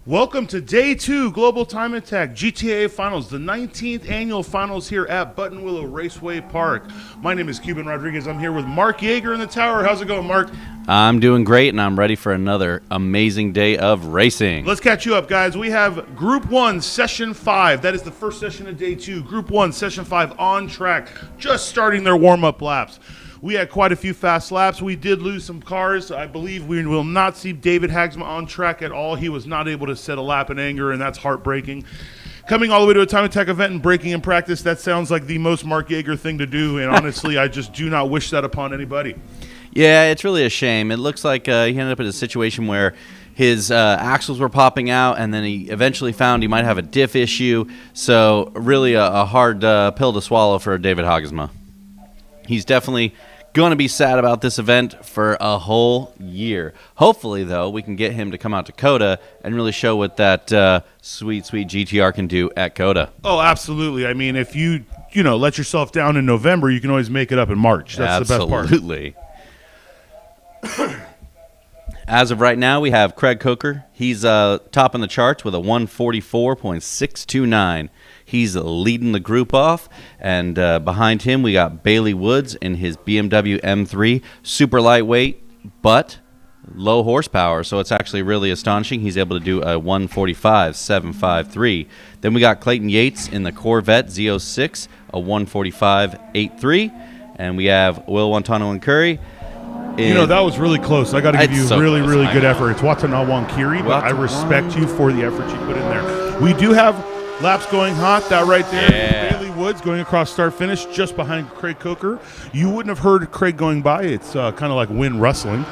Welcome to Day 2 Global Time Attack GTA Finals, the 19th annual finals here at Buttonwillow Raceway Park. My name is Cuban Rodriguez. I'm here with Mark Yeager in the tower. How's it going, Mark? I'm doing great, and I'm ready for another amazing day of racing. Let's catch you up, guys. We have Group 1, Session 5. That is the first session of Day 2. Group 1, Session 5 on track, just starting their warm-up laps. We had quite a few fast laps. We did lose some cars. I believe we will not see David Hagsma on track at all. He was not able to set a lap in anger, and that's heartbreaking. Coming all the way to a time attack event and breaking in practice, that sounds like the most Mark Yeager thing to do, and honestly, I just do not wish that upon anybody. Yeah, it's really a shame. It looks like he ended up in a situation where his axles were popping out, and then he eventually found he might have a diff issue. So really a hard pill to swallow for David Hagsma. He's definitely going to be sad about this event for a whole year. Hopefully, though, we can get him to come out to COTA and really show what that sweet GTR can do at COTA. Oh, absolutely. I mean, if you let yourself down in November, you can always make it up in March. That's the best part. Absolutely. As of right now, we have Craig Coker. He's top in the charts with a 144.629. He's leading the group off, and behind him we got Bailey Woods in his BMW M3, super lightweight but low horsepower, so it's actually really astonishing. He's able to do a 145.753. Then we got Clayton Yates in the Corvette Z06, a 145.83, and we have Will Wantano-Curry. That was really close. I got to give you so really close. Good effort. It's Watanabe-Kiri, but I respect you for the effort you put in there. We do have laps going hot. That right there, yeah. Bailey Woods going across start-finish just behind Craig Coker. You wouldn't have heard Craig going by. It's kind of like wind rustling.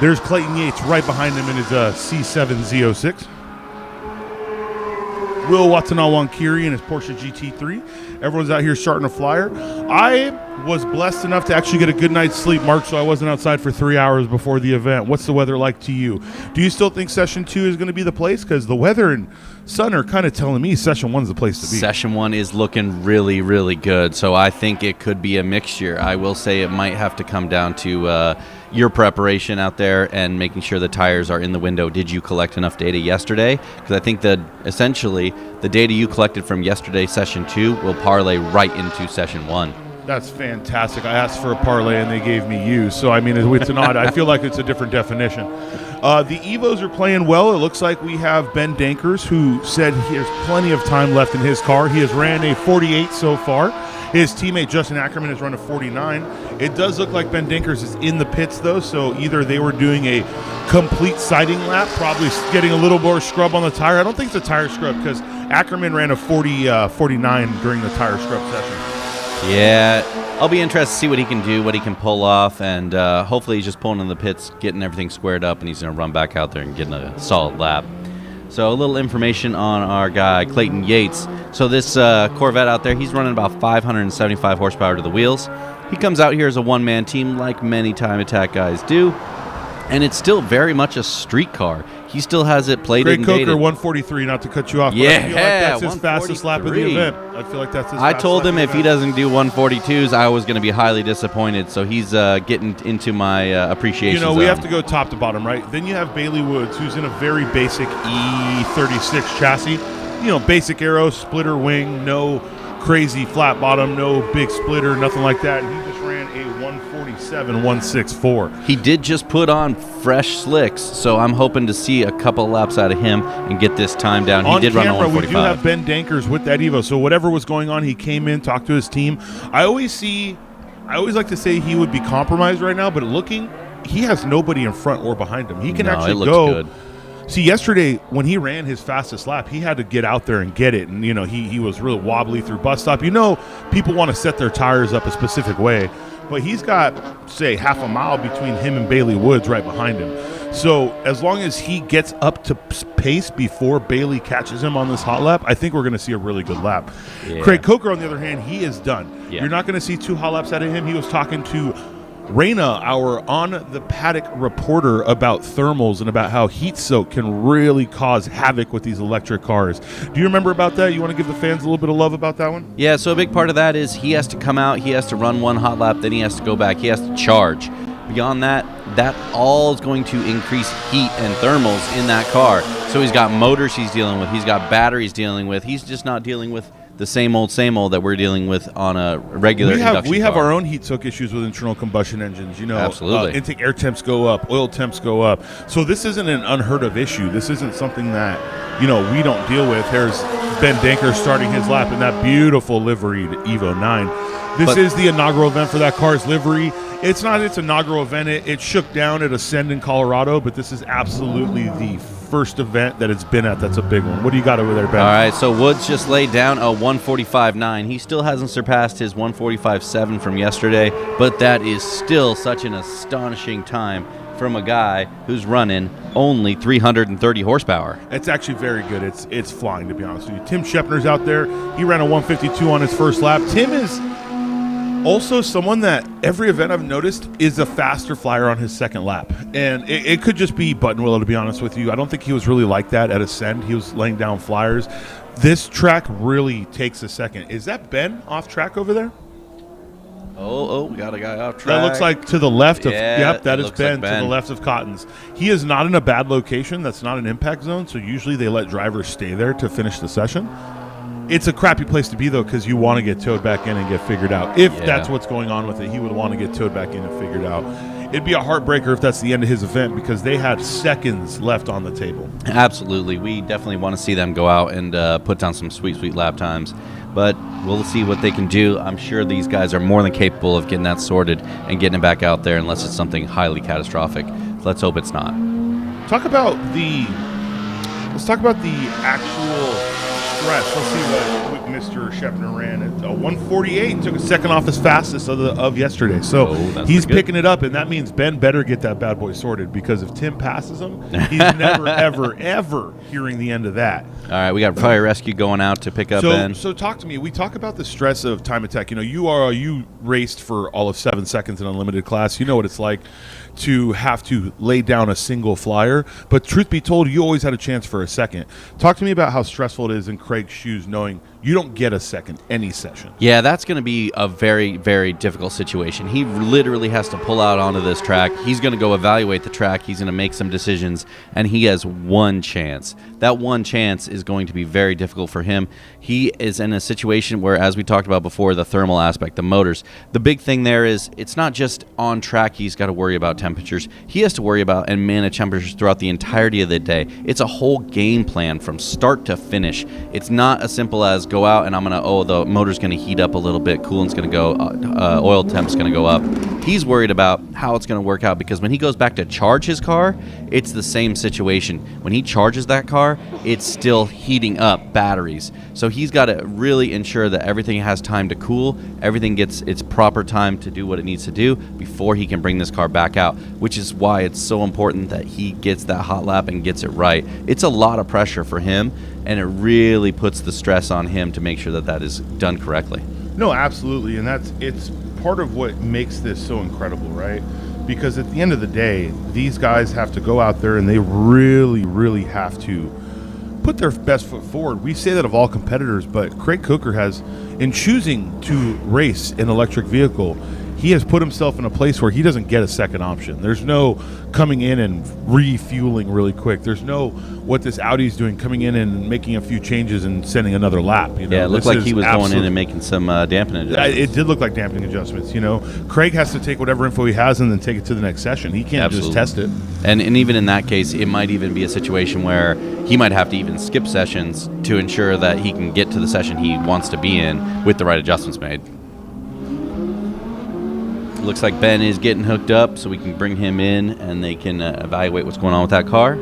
There's Clayton Yates right behind him in his C7 Z06. Will Wantanabe-Kiri in his Porsche GT3. Everyone's out here starting a flyer. I was blessed enough to actually get a good night's sleep, Mark, so I wasn't outside for 3 hours before the event. What's the weather like to you? Do you still think Session 2 is going to be the place? Because the weather and sun are kind of telling me Session 1 is the place to be. Session 1 is looking really good, so I think it could be a mixture. I will say it might have to come down to your preparation out there and making sure the tires are in the window. Did you collect enough data yesterday? Because I think that essentially the data you collected from yesterday, Session 2, will parlay right into Session 1. That's fantastic. I asked for a parlay and they gave me you. So, I mean, it's an odd. I feel like it's a different definition. The Evos are playing well. It looks like we have Ben Dankers, who said he has plenty of time left in his car. He has ran a 48 so far. His teammate Justin Ackerman has run a 49. It does look like Ben Dankers is in the pits, though, so either they were doing a complete sighting lap, probably getting a little more scrub on the tire. I don't think it's a tire scrub because Ackerman ran a 49 during the tire scrub session. Yeah, I'll be interested to see what he can do, what he can pull off, and hopefully he's just pulling in the pits, getting everything squared up, and he's going to run back out there and get a solid lap. So a little information on our guy, Clayton Yates. So this Corvette out there, he's running about 575 horsepower to the wheels. He comes out here as a one-man team like many time attack guys do, and it's still very much a street car. He still has it plated and dated. Craig Coker, 143, not to cut you off. Yeah, but I feel like that's his fastest lap of the event. I feel like that's his I fastest told lap him of if the he event. doesn't do 142s, I was going to be highly disappointed. So he's getting into my appreciation we zone. have to go top to bottom, right? Then you have Bailey Woods, who's in a very basic E36 chassis. Basic aero, splitter wing, no crazy flat bottom, no big splitter, nothing like that. And he just ran a 147.164. He did just put on fresh slicks, so I'm hoping to see a couple laps out of him and get this time down. He did run a 145. We do have Ben Dankers with that Evo, so whatever was going on, he came in, talked to his team. I always like to say he would be compromised right now, but he has nobody in front or behind him. He can actually go. Good. See, yesterday when he ran his fastest lap, he had to get out there and get it, and he was really wobbly through bus stop. People want to set their tires up a specific way, but he's got, say, half a mile between him and Bailey Woods right behind him. So as long as he gets up to pace before Bailey catches him on this hot lap, I think we're going to see a really good lap. Yeah. Craig Coker, on the other hand, he is done. Yeah. You're not going to see two hot laps out of him. He was talking to Raina, our on-the-paddock reporter, about thermals and about how heat soak can really cause havoc with these electric cars. Do you remember about that? You want to give the fans a little bit of love about that one? Yeah, so a big part of that is he has to come out, he has to run one hot lap, then he has to go back, he has to charge. Beyond that, that all is going to increase heat and thermals in that car. So he's got motors he's dealing with. He's got batteries dealing with. He's just not dealing with the same old that we're dealing with on a regular induction We have car. our own heat soak issues with internal combustion engines. Absolutely. Intake air temps go up, oil temps go up. So this isn't an unheard of issue. This isn't something that, we don't deal with. There's Ben Danker starting his lap in that beautiful liveried Evo 9. This is the inaugural event for that car's livery. It's not its inaugural event. It shook down at Ascend in Colorado, but this is absolutely the first event that it's been at. That's a big one. What do you got over there, Ben? All right, so Woods just laid down a 1:45.9. He still hasn't surpassed his 1:45.7 from yesterday, but that is still such an astonishing time from a guy who's running only 330 horsepower. It's actually very good. It's flying, to be honest with you. Tim Shepner's out there. He ran a 152 on his first lap. Tim is also someone that every event I've noticed is a faster flyer on his second lap. And it could just be Buttonwillow, to be honest with you. I don't think he was really like that at Ascend. He was laying down flyers. This track really takes a second. Is that Ben off track over there? Oh, we got a guy off track. That looks like to the left of, that is Ben, to the left of Cotton's. He is not in a bad location. That's not an impact zone, so usually they let drivers stay there to finish the session. It's a crappy place to be, though, because you want to get towed back in and get figured out. If that's what's going on with it, he would want to get towed back in and figured out. It'd be a heartbreaker if that's the end of his event, because they had seconds left on the table. Absolutely. We definitely want to see them go out and put down some sweet, sweet lap times. But we'll see what they can do. I'm sure these guys are more than capable of getting that sorted and getting it back out there, unless it's something highly catastrophic. Let's hope it's not. Let's talk about the actual stress. Let's see what Mr. Shepner ran at 148. Took a second off his fastest of yesterday. So he's picking it up, and that means Ben better get that bad boy sorted, because if Tim passes him, he's never, ever, ever hearing the end of that. All right, we got fire rescue going out to pick up Ben. So talk to me. We talk about the stress of time attack. You raced for all of 7 seconds in unlimited class. You know what it's like to have to lay down a single flyer. But truth be told, you always had a chance for a second. Talk to me about how stressful it is in Craig's shoes, knowing you don't get a second any session. Yeah, that's going to be a very, very difficult situation. He literally has to pull out onto this track. He's going to go evaluate the track. He's going to make some decisions, and he has one chance. That one chance is going to be very difficult for him. He is in a situation where, as we talked about before, the thermal aspect, the motors, the big thing there is it's not just on track he's got to worry about temperatures. He has to worry about and manage temperatures throughout the entirety of the day. It's a whole game plan from start to finish. It's not as simple as go out and I'm going to, the motor's going to heat up a little bit, coolant's going to go, oil temp's going to go up. He's worried about how it's going to work out, because when he goes back to charge his car, it's the same situation. When he charges that car, it's still heating up batteries. So he's got to really ensure that everything has time to cool, everything gets its proper time to do what it needs to do before he can bring this car back out, which is why it's so important that he gets that hot lap and gets it right. It's a lot of pressure for him, and it really puts the stress on him to make sure that that is done correctly. No, absolutely, and it's part of what makes this so incredible, right? Because at the end of the day, these guys have to go out there and they really, really have to put their best foot forward. We say that of all competitors, but Craig Coker has, in choosing to race an electric vehicle, he has put himself in a place where he doesn't get a second option. There's no coming in and refueling really quick. There's no what this Audi's doing, coming in and making a few changes and sending another lap. Yeah, it looked like he was going in and making some dampening adjustments. It did look like dampening adjustments. Craig has to take whatever info he has and then take it to the next session. He can't just test it. And even in that case, it might even be a situation where he might have to even skip sessions to ensure that he can get to the session he wants to be in with the right adjustments made. Looks like Ben is getting hooked up, so we can bring him in and they can evaluate what's going on with that car.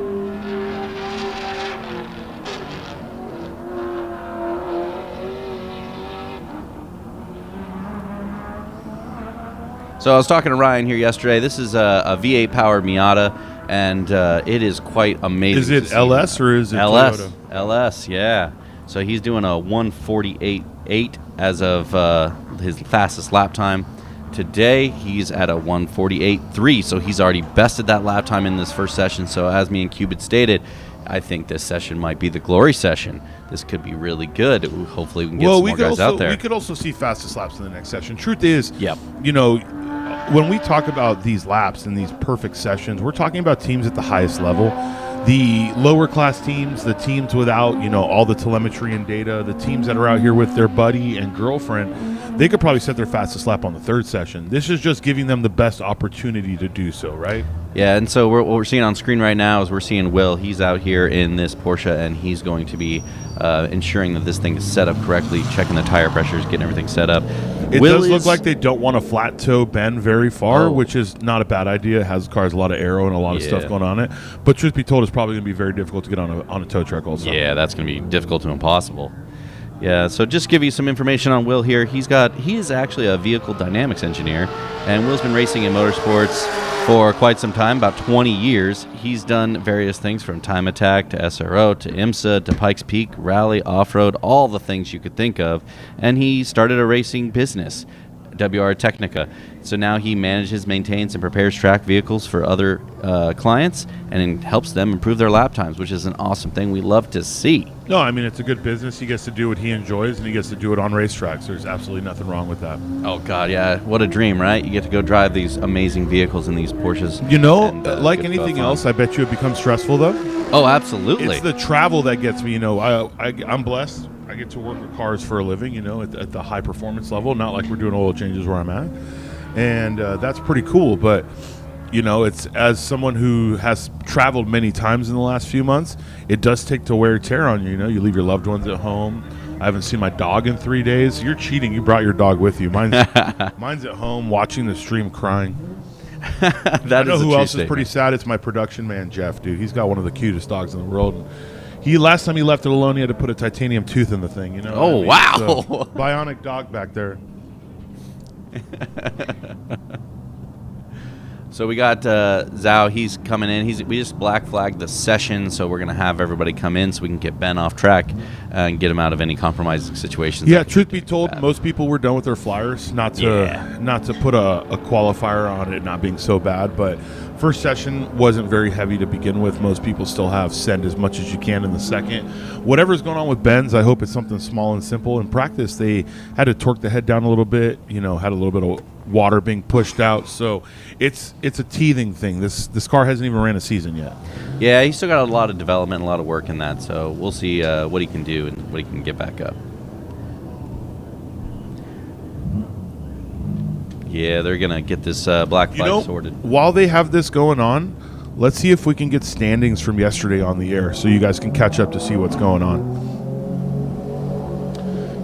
So I was talking to Ryan here yesterday. This is a V8 powered Miata, and it is quite amazing. Is it LS or is it LS? Toyota? LS, yeah. So he's doing a 1:48.8 as of his fastest lap time. Today, he's at a 1:48.3, so he's already bested that lap time in this first session. So as me and Cubit stated, I think this session might be the glory session. This could be really good. Hopefully we can get some more guys out there. We could also see fastest laps in the next session. Truth is, yep. when we talk about these laps and these perfect sessions, we're talking about teams at the highest level. The lower class teams, the teams without, all the telemetry and data, the teams that are out here with their buddy and girlfriend, they could probably set their fastest lap on the third session. This is just giving them the best opportunity to do so, right? Yeah, and so what we're seeing on screen right now is we're seeing Will. He's out here in this Porsche, and he's going to be ensuring that this thing is set up correctly, checking the tire pressures, getting everything set up. It does look like they don't want a flat toe bend very far, which is not a bad idea. It has cars a lot of aero and a lot of stuff going on it. But truth be told, it's probably going to be very difficult to get on a tow truck also. Yeah, that's going to be difficult to impossible. Yeah, so just give you some information on Will here. He is actually a vehicle dynamics engineer, and Will's been racing in motorsports for quite some time, about 20 years. He's done various things from Time Attack to SRO to IMSA to Pikes Peak, rally, off-road, all the things you could think of. And he started a racing business, WR Technica. So now he manages, maintains, and prepares track vehicles for other clients and helps them improve their lap times, which is an awesome thing we love to see. No, I mean, it's a good business. He gets to do what he enjoys, and he gets to do it on racetracks. There's absolutely nothing wrong with that. Oh, God, yeah. What a dream, right? You get to go drive these amazing vehicles in these Porsches. Like anything else, I bet you it becomes stressful, though. Oh, absolutely. It's the travel that gets me. I'm blessed. I get to work with cars for a living, at the high performance level, not like we're doing oil changes where I'm at. And that's pretty cool. But, it's as someone who has traveled many times in the last few months, it does take to wear and tear on you. You leave your loved ones at home. I haven't seen my dog in 3 days. You're cheating. You brought your dog with you. Mine's at home watching the stream crying. I know who else is pretty sad. It's my production man, Jeff, dude. He's got one of the cutest dogs in the world. And last time he left it alone, he had to put a titanium tooth in the thing. Oh, wow. So, bionic dog back there. So we got Zhao. He's coming in. We just black flagged the session, so we're going to have everybody come in so we can get Ben off track and get him out of any compromising situations. Yeah, truth be told, most people were done with their flyers. Not to put a qualifier on it not being so bad, but first session wasn't very heavy to begin with. Most people still have send as much as you can in the second. Whatever's going on with Ben's, I hope it's something small and simple. In practice, they had to torque the head down a little bit, had a little bit of water being pushed out, so it's a teething thing. This car hasn't even ran a season yet. Yeah, he's still got a lot of development, a lot of work in that, so we'll see what he can do and what he can get back up. Yeah, they're gonna get this black flag sorted. While they have this going on, let's see if we can get standings from yesterday on the air so you guys can catch up to see what's going on.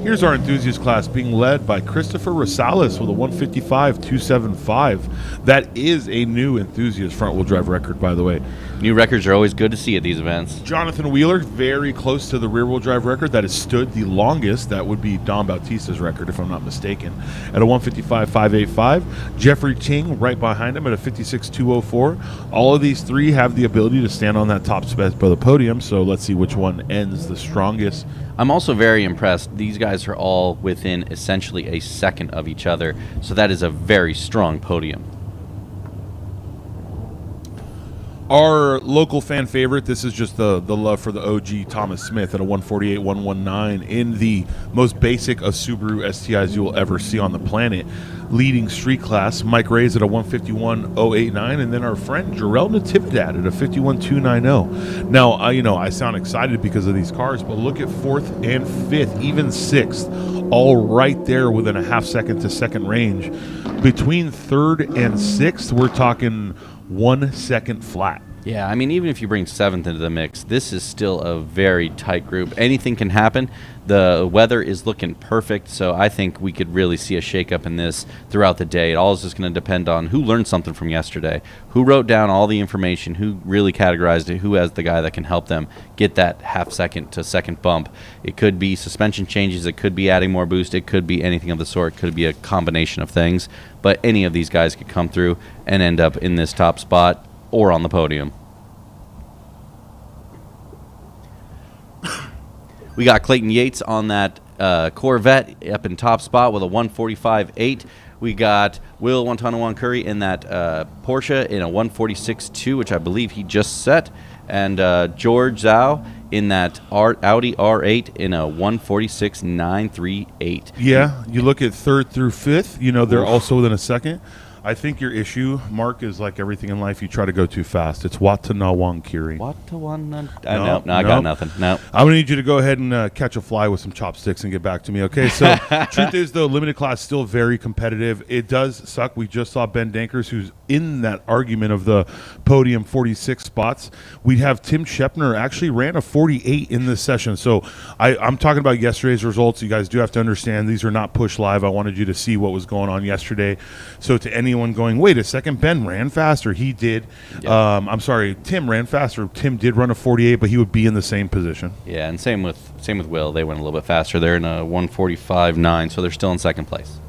Here's our enthusiast class being led by Christopher Rosales with a 155.275. That is a new enthusiast front-wheel drive record, by the way. New records are always good to see at these events. Jonathan Wheeler, very close to the rear-wheel drive record. That has stood the longest. That would be Don Bautista's record, if I'm not mistaken, at a 155.585. Jeffrey Ching right behind him at a 56.204. All of these three have the ability to stand on that top spot by the podium, so let's see which one ends the strongest. I'm also very impressed. These guys are all within essentially a second of each other, so that is a very strong podium. Our local fan favorite, this is just the love for the OG Thomas Smith at a 148.119 in the most basic of Subaru STIs you will ever see on the planet. Leading street class, Mike Ray's at a 151.089, and then our friend Derell Natividad at a 51.290. Now, I sound excited because of these cars, but look at fourth and fifth, even sixth, all right there within a half second to second range. Between third and sixth, we're talking 1 second flat. Yeah, I mean, even if you bring seventh into the mix, this is still a very tight group. Anything can happen. The weather is looking perfect, so I think we could really see a shakeup in this throughout the day. It all is just going to depend on who learned something from yesterday, who wrote down all the information, who really categorized it, who has the guy that can help them get that half second to second bump. It could be suspension changes, it could be adding more boost, it could be anything of the sort, it could be a combination of things, but any of these guys could come through and end up in this top spot or on the podium. We got Clayton Yates on that Corvette up in top spot with a 145.8. We got Will Wantanawan Curry in that Porsche in a 146.2, which I believe he just set. And George Zhao in that Audi R8 in a 146.938. Yeah, you look at third through fifth, they're also within a second. I think your issue, Mark, is like everything in life. You try to go too fast. It's Watanawang Kiri. No, I got nothing. No. I'm going to need you to go ahead and catch a fly with some chopsticks and get back to me, okay? So, truth is, though, limited class still very competitive. It does suck. We just saw Ben Dankers, who's in that argument of the podium 46 spots. We have Tim Shepner actually ran a 48 in this session. So, I'm talking about yesterday's results. You guys do have to understand these are not push live. I wanted you to see what was going on yesterday. So, to anyone going, wait a second, Ben ran faster. He did. Yeah. I'm sorry, Tim ran faster. Tim did run a 48, but he would be in the same position. Yeah, and same with Will. They went a little bit faster. They're in a 1:45.9, so they're still in second place.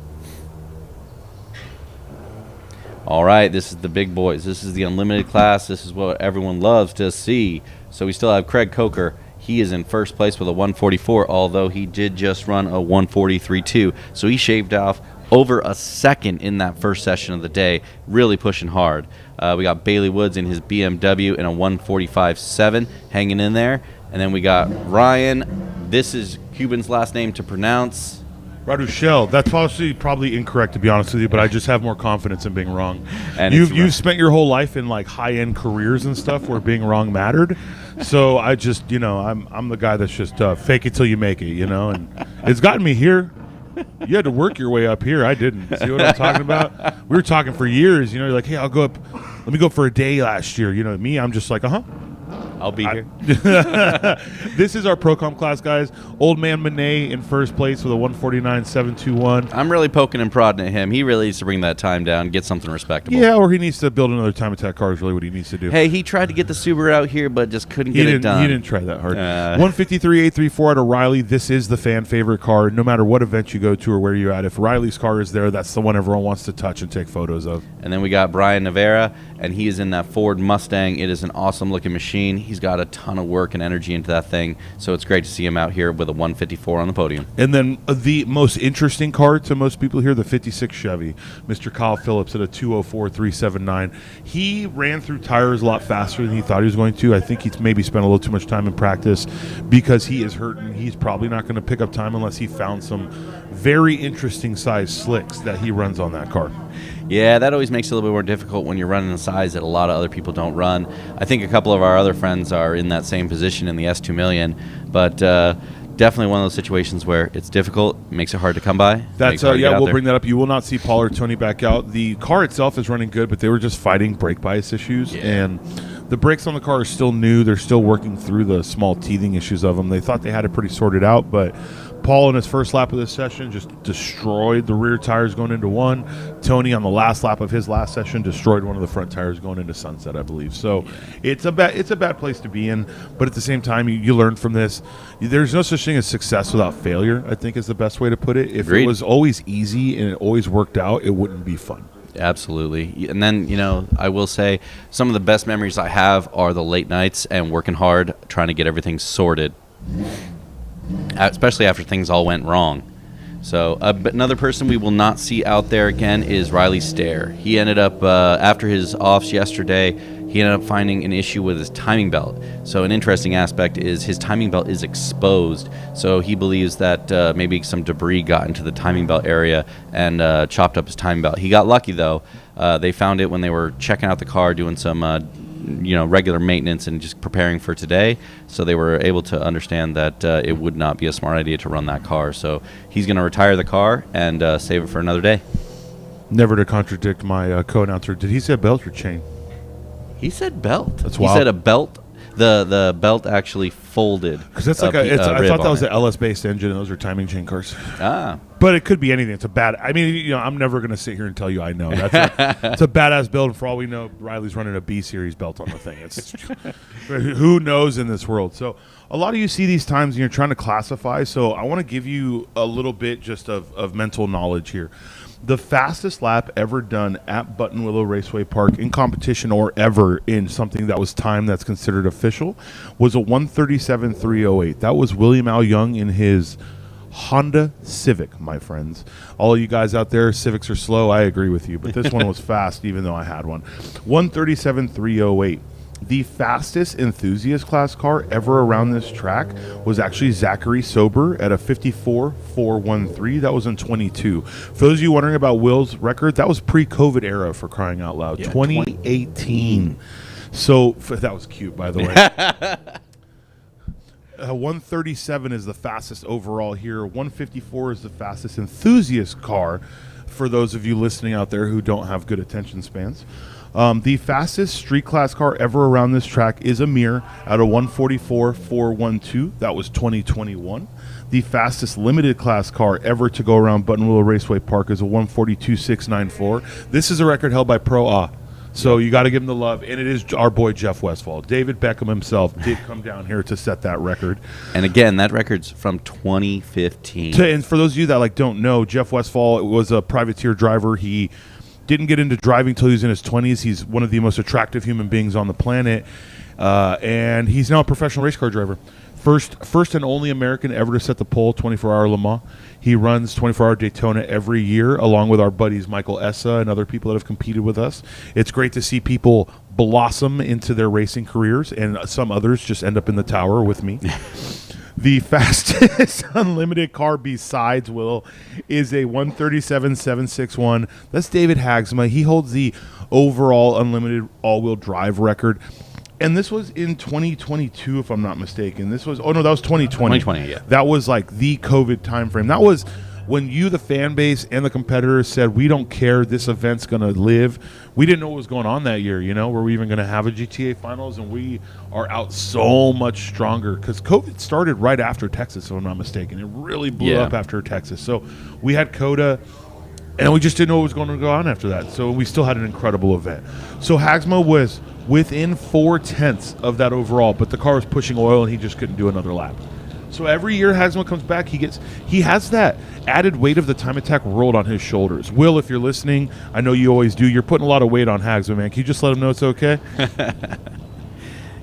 All right, this is the big boys. This is the unlimited class. This is what everyone loves to see. So we still have Craig Coker. He is in first place with a 1:44, although he did just run a 1:43.2. So he shaved off over a second in that first session of the day, really pushing hard. We got Bailey Woods in his BMW in a 1:45.7, hanging in there. And then we got Ryan. This is Cuban's last name to pronounce. Radushel. That's probably incorrect, to be honest with you, but I just have more confidence in being wrong. And you've spent your whole life in like high-end careers and stuff where being wrong mattered. So I just, I'm the guy that's just fake it till you make it, and it's gotten me here. You had to work your way up here. I didn't. See what I'm talking about? We were talking for years. You're like, hey, I'll go up. Let me go for a day last year. Me, I'm just like, I'll be here. This is our Pro-Com class, guys. Old man Monet in first place with a 1:49.721. I'm really poking and prodding at him. He really needs to bring that time down, get something respectable. Yeah, or he needs to build another time attack car is really what he needs to do. Hey, he tried to get the Subaru out here, but just couldn't get it done. He didn't try that hard. 153.834 out of Riley. This is the fan favorite car. No matter what event you go to or where you're at, if Riley's car is there, that's the one everyone wants to touch and take photos of. And then we got Brian Navarra, and he is in that Ford Mustang. It is an awesome-looking machine. He's got a ton of work and energy into that thing, so it's great to see him out here with a 154 on the podium. And then the most interesting car to most people here, the 56 Chevy, Mr. Kyle Phillips at a 204.379. He ran through tires a lot faster than he thought he was going to. I think he's maybe spent a little too much time in practice because he is hurt, and he's probably not going to pick up time unless he found some very interesting size slicks that he runs on that car. Yeah, that always makes it a little bit more difficult when you're running a size that a lot of other people don't run. I think a couple of our other friends are in that same position in the S2 Million, but definitely one of those situations where it's difficult, makes it hard to come by. That's we'll bring that up. You will not see Paul or Tony back out. The car itself is running good, but they were just fighting brake bias issues, and the brakes on the car are still new. They're still working through the small teething issues of them. They thought they had it pretty sorted out, but Paul in his first lap of this session just destroyed the rear tires going into one. Tony on the last lap of his last session destroyed one of the front tires going into sunset, I believe. So it's a bad place to be in, but at the same time, you learn from this. There's no such thing as success without failure, I think is the best way to put it. If Agreed. It was always easy and it always worked out, it wouldn't be fun. Absolutely. And then, I will say some of the best memories I have are the late nights and working hard, trying to get everything sorted, especially after things all went wrong. So but another person we will not see out there again is Riley Stair. He ended up, after his offs yesterday, he ended up finding an issue with his timing belt. So an interesting aspect is his timing belt is exposed. So he believes that maybe some debris got into the timing belt area and chopped up his timing belt. He got lucky, though. They found it when they were checking out the car, doing some regular maintenance and just preparing for today. So they were able to understand that it would not be a smart idea to run that car. So he's going to retire the car and save it for another day. Never to contradict my co-announcer. Did he say belt or chain? He said belt. That's wild. He said a belt. The belt actually folded. Because that's like I thought that was an LS-based engine, and those are timing chain cars. Ah. But it could be anything. It's a bad. I mean, I'm never going to sit here and tell you I know. It's a badass build. And for all we know, Riley's running a B series belt on the thing. It's who knows in this world. So a lot of you see these times and you're trying to classify. So I want to give you a little bit just of mental knowledge here. The fastest lap ever done at Buttonwillow Raceway Park in competition or ever in something that was timed that's considered official was a 1:37.308. That was William Al Young in his Honda Civic, my friends. All you guys out there, Civics are slow. I agree with you, but this one was fast, even though I had one. 1:37.308. The fastest enthusiast class car ever around this track was actually Zachary Sober at a 54.413. That was in 22. For those of you wondering about Will's record, that was pre-COVID era, for crying out loud. Yeah, 2018. So that was cute, by the way. 137 is the fastest overall here. 154 is the fastest enthusiast car, for those of you listening out there who don't have good attention spans. The fastest street class car ever around this track is a Mir at a 144.412. That was 2021. The fastest limited class car ever to go around Buttonwillow Raceway Park is a 142.694. This is a record held by Pro A. So you got to give him the love, and it is our boy Jeff Westphal. David Beckham himself did come down here to set that record. And again, that record's from 2015. And for those of you that don't know, Jeff Westphal was a privateer driver. He didn't get into driving until he was in his 20s. He's one of the most attractive human beings on the planet, and he's now a professional race car driver. First and only American ever to set the pole 24-hour Le Mans. He runs 24-hour Daytona every year, along with our buddies Michael Essa and other people that have competed with us. It's great to see people blossom into their racing careers, and some others just end up in the tower with me. The fastest unlimited car besides Will is a 137.761. That's David Hagsma. He holds the overall unlimited all-wheel drive record. And this was in 2022, if I'm not mistaken. That was 2020. 2020, yeah. That was the COVID timeframe. That was when you, the fan base, and the competitors said, we don't care, this event's going to live. We didn't know what was going on that year, Were we even going to have a GTA Finals? And we are out so much stronger because COVID started right after Texas, if I'm not mistaken. It really blew up after Texas. So we had COTA, and we just didn't know what was going to go on after that. So we still had an incredible event. So Hagsma was within 4/10 of that overall, but the car was pushing oil and he just couldn't do another lap. So every year Hagsma comes back, he has that added weight of the time attack world on his shoulders. Will, if you're listening, I know you always do, you're putting a lot of weight on Hagsma, man. Can you just let him know it's okay?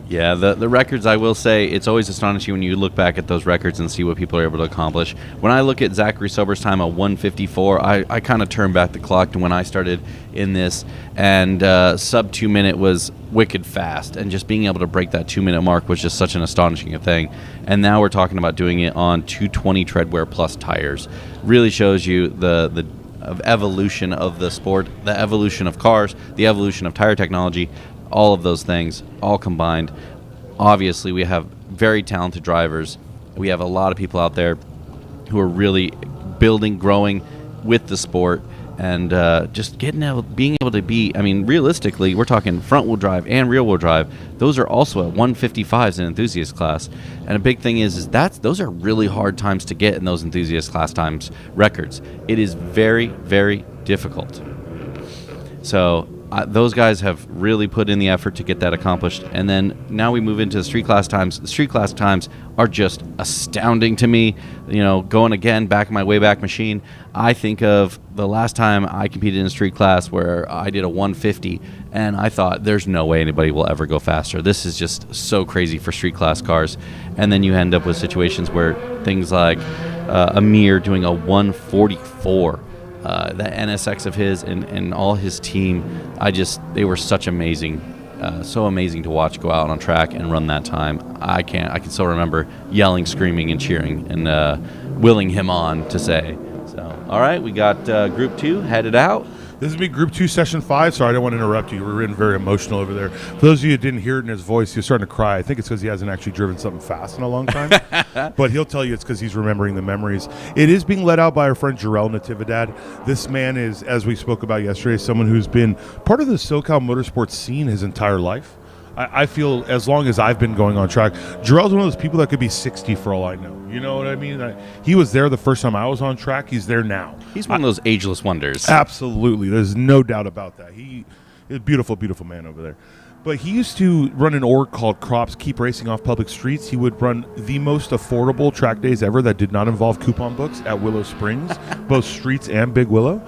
Yeah, the records, I will say, it's always astonishing when you look back at those records and see what people are able to accomplish. When I look at Zachary Sober's time at 154, I kind of turn back the clock to when I started in this, and sub 2 minute was wicked fast, and just being able to break that 2 minute mark was just such an astonishing thing. And now we're talking about doing it on 220 treadwear plus tires. Really shows you the evolution of the sport, the evolution of cars, the evolution of tire technology. All of those things, all combined. Obviously, we have very talented drivers. We have a lot of people out there who are really building, growing with the sport, and just being able to be, realistically, we're talking front-wheel drive and rear-wheel drive. Those are also at 155s in enthusiast class. And a big thing is those are really hard times to get in those enthusiast class times records. It is very, very difficult. So those guys have really put in the effort to get that accomplished. And then now we move into the street class times. The street class times are just astounding to me. Going again back in my Wayback Machine, I think of the last time I competed in a street class where I did a 150, and I thought there's no way anybody will ever go faster. This is just so crazy for street class cars. And then you end up with situations where things like Amir doing a 144. That NSX of his and all his team, they were such so amazing to watch go out on track and run that time. I can still remember yelling, screaming, and cheering and willing him on to say. So, all right, we got Group 2 headed out. This is me, Group 2, Session 5. Sorry, I don't want to interrupt you. You were getting very emotional over there. For those of you who didn't hear it in his voice, he was starting to cry. I think it's because he hasn't actually driven something fast in a long time. But he'll tell you it's because he's remembering the memories. It is being led out by our friend Derell Natividad. This man is, as we spoke about yesterday, someone who's been part of the SoCal motorsports scene his entire life. I feel as long as I've been going on track, Jarrell's one of those people that could be 60 for all I know. You know what I mean? He was there the first time I was on track. He's there now. He's one of those ageless wonders. Absolutely. There's no doubt about that. He is a beautiful, beautiful man over there. But he used to run an org called Crops Keep Racing Off Public Streets. He would run the most affordable track days ever that did not involve coupon books at Willow Springs, both streets and Big Willow.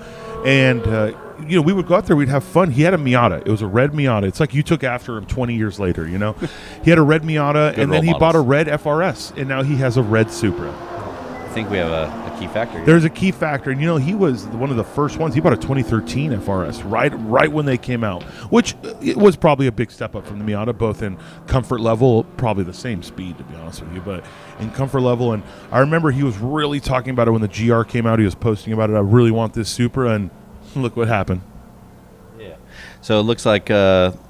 And, we would go out there. We'd have fun. He had a Miata. It was a red Miata. It's like you took after him 20 years later, He had a red Miata, and then he bought a red FRS, and now he has a red Supra. I think we have a key factor. Yeah. There's a key factor, and he was one of the first ones. He bought a 2013 FRS right when they came out, which it was probably a big step up from the Miata, both in comfort level, probably the same speed to be honest with you, but in comfort level. And I remember he was really talking about it when the GR came out. He was posting about it. I really want this Supra, and look what happened. So it looks like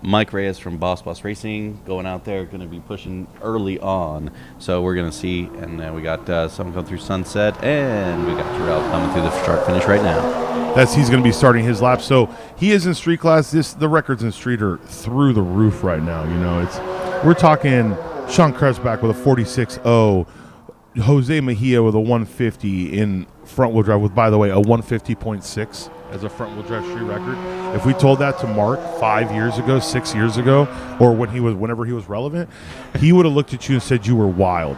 Mike Reyes from Boss Racing going out there, going to be pushing early on. So we're going to see, and then we got someone going through Sunset, and we got Derell coming through the start finish right now. He's going to be starting his lap. So he is in street class. The records in street are through the roof right now. We're talking Sean Krebsbach with a 46.0, Jose Mejia with a 150 in front wheel drive with, by the way, a 150.6. as a front-wheel drive street record. If we told that to Mark 5 years ago, 6 years ago, or whenever he was relevant, he would have looked at you and said you were wild.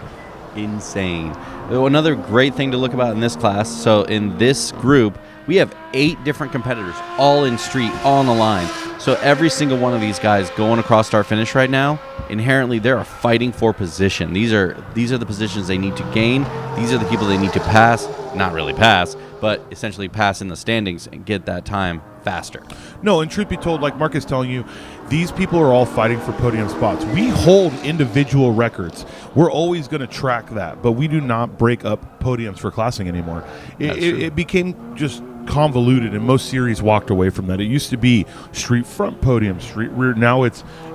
Insane. Another great thing to look about in this class, so in this group, we have 8 different competitors, all in street, all on the line. So every single one of these guys going across start finish right now, inherently they are fighting for position. These are the positions they need to gain. These are the people they need to pass. Not really pass, but essentially pass in the standings and get that time faster. No, and truth be told, like Mark is telling you, these people are all fighting for podium spots. We hold individual records. We're always going to track that, but we do not break up podiums for classing anymore. It became just convoluted, and most series walked away from that. It used to be street front podium, street rear. Now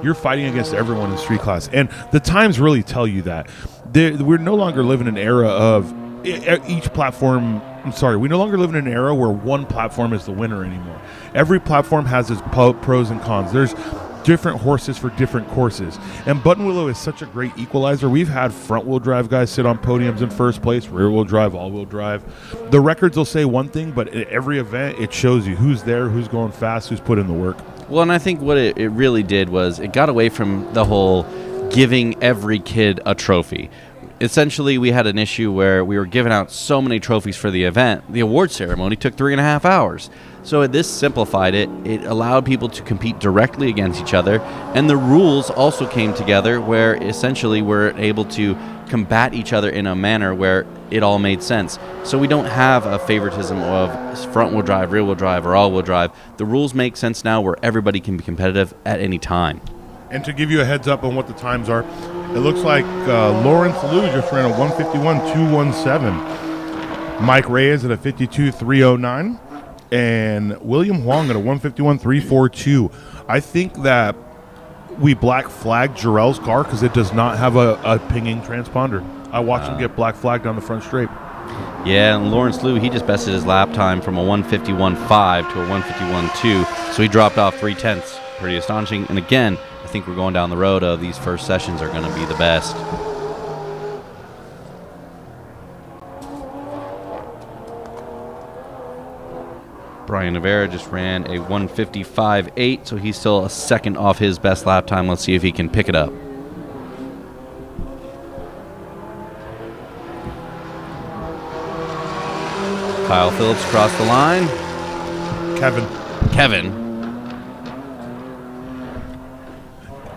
you're fighting against everyone in street class, and the times really tell you that. We're no longer living in an era of each platform. I'm sorry, we no longer live in an era where one platform is the winner anymore. Every platform has its pros and cons. There's different horses for different courses, and Buttonwillow is such a great equalizer. We've had front wheel drive guys sit on podiums in first place, rear wheel drive, all wheel drive. The records will say one thing, but at every event it shows you who's there, who's going fast, who's put in the work. Well, and I think what it really did was it got away from the whole giving every kid a trophy. Essentially, we had an issue where we were giving out so many trophies for the event. The award ceremony took 3.5 hours. So this simplified it. It allowed people to compete directly against each other. And the rules also came together where essentially we're able to combat each other in a manner where it all made sense. So we don't have a favoritism of front-wheel drive, rear-wheel drive, or all-wheel drive. The rules make sense now where everybody can be competitive at any time. And to give you a heads up on what the times are, it looks like Lawrence Liu just ran a 151.217. Mike Reyes at a 52.309. And William Huang at a 151.342. I think that we black flagged Derell's car because it does not have a pinging transponder. I watched him get black flagged down the front straight. Yeah, and Lawrence Liu, he just bested his lap time from a 151.5 to a 151.2, so he dropped off 0.3. Pretty astonishing. And again, I think we're going down the road of these first sessions are going to be the best. Brian Rivera just ran a 155.8, so he's still a second off his best lap time. Let's see if he can pick it up. Kyle Phillips crossed the line. Kevin.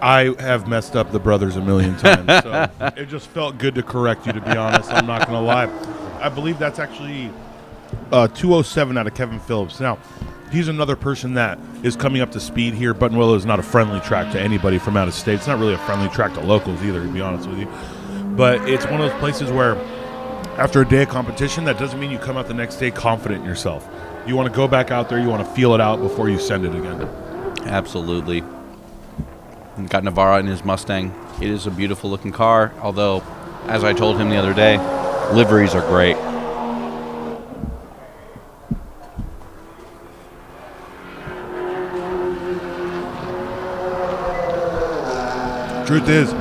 I have messed up the brothers a million times, so it just felt good to correct you, to be honest. I'm not going to lie. I believe that's actually 207 out of Kevin Phillips. Now, he's another person that is coming up to speed here. Buttonwillow is not a friendly track to anybody from out of state. It's not really a friendly track to locals either, to be honest with you. But it's one of those places where after a day of competition, that doesn't mean you come out the next day confident in yourself. You want to go back out there. You want to feel it out before you send it again. Absolutely. Got Navarra in his Mustang. It is a beautiful looking car, although, as I told him the other day, liveries are great. Truth is,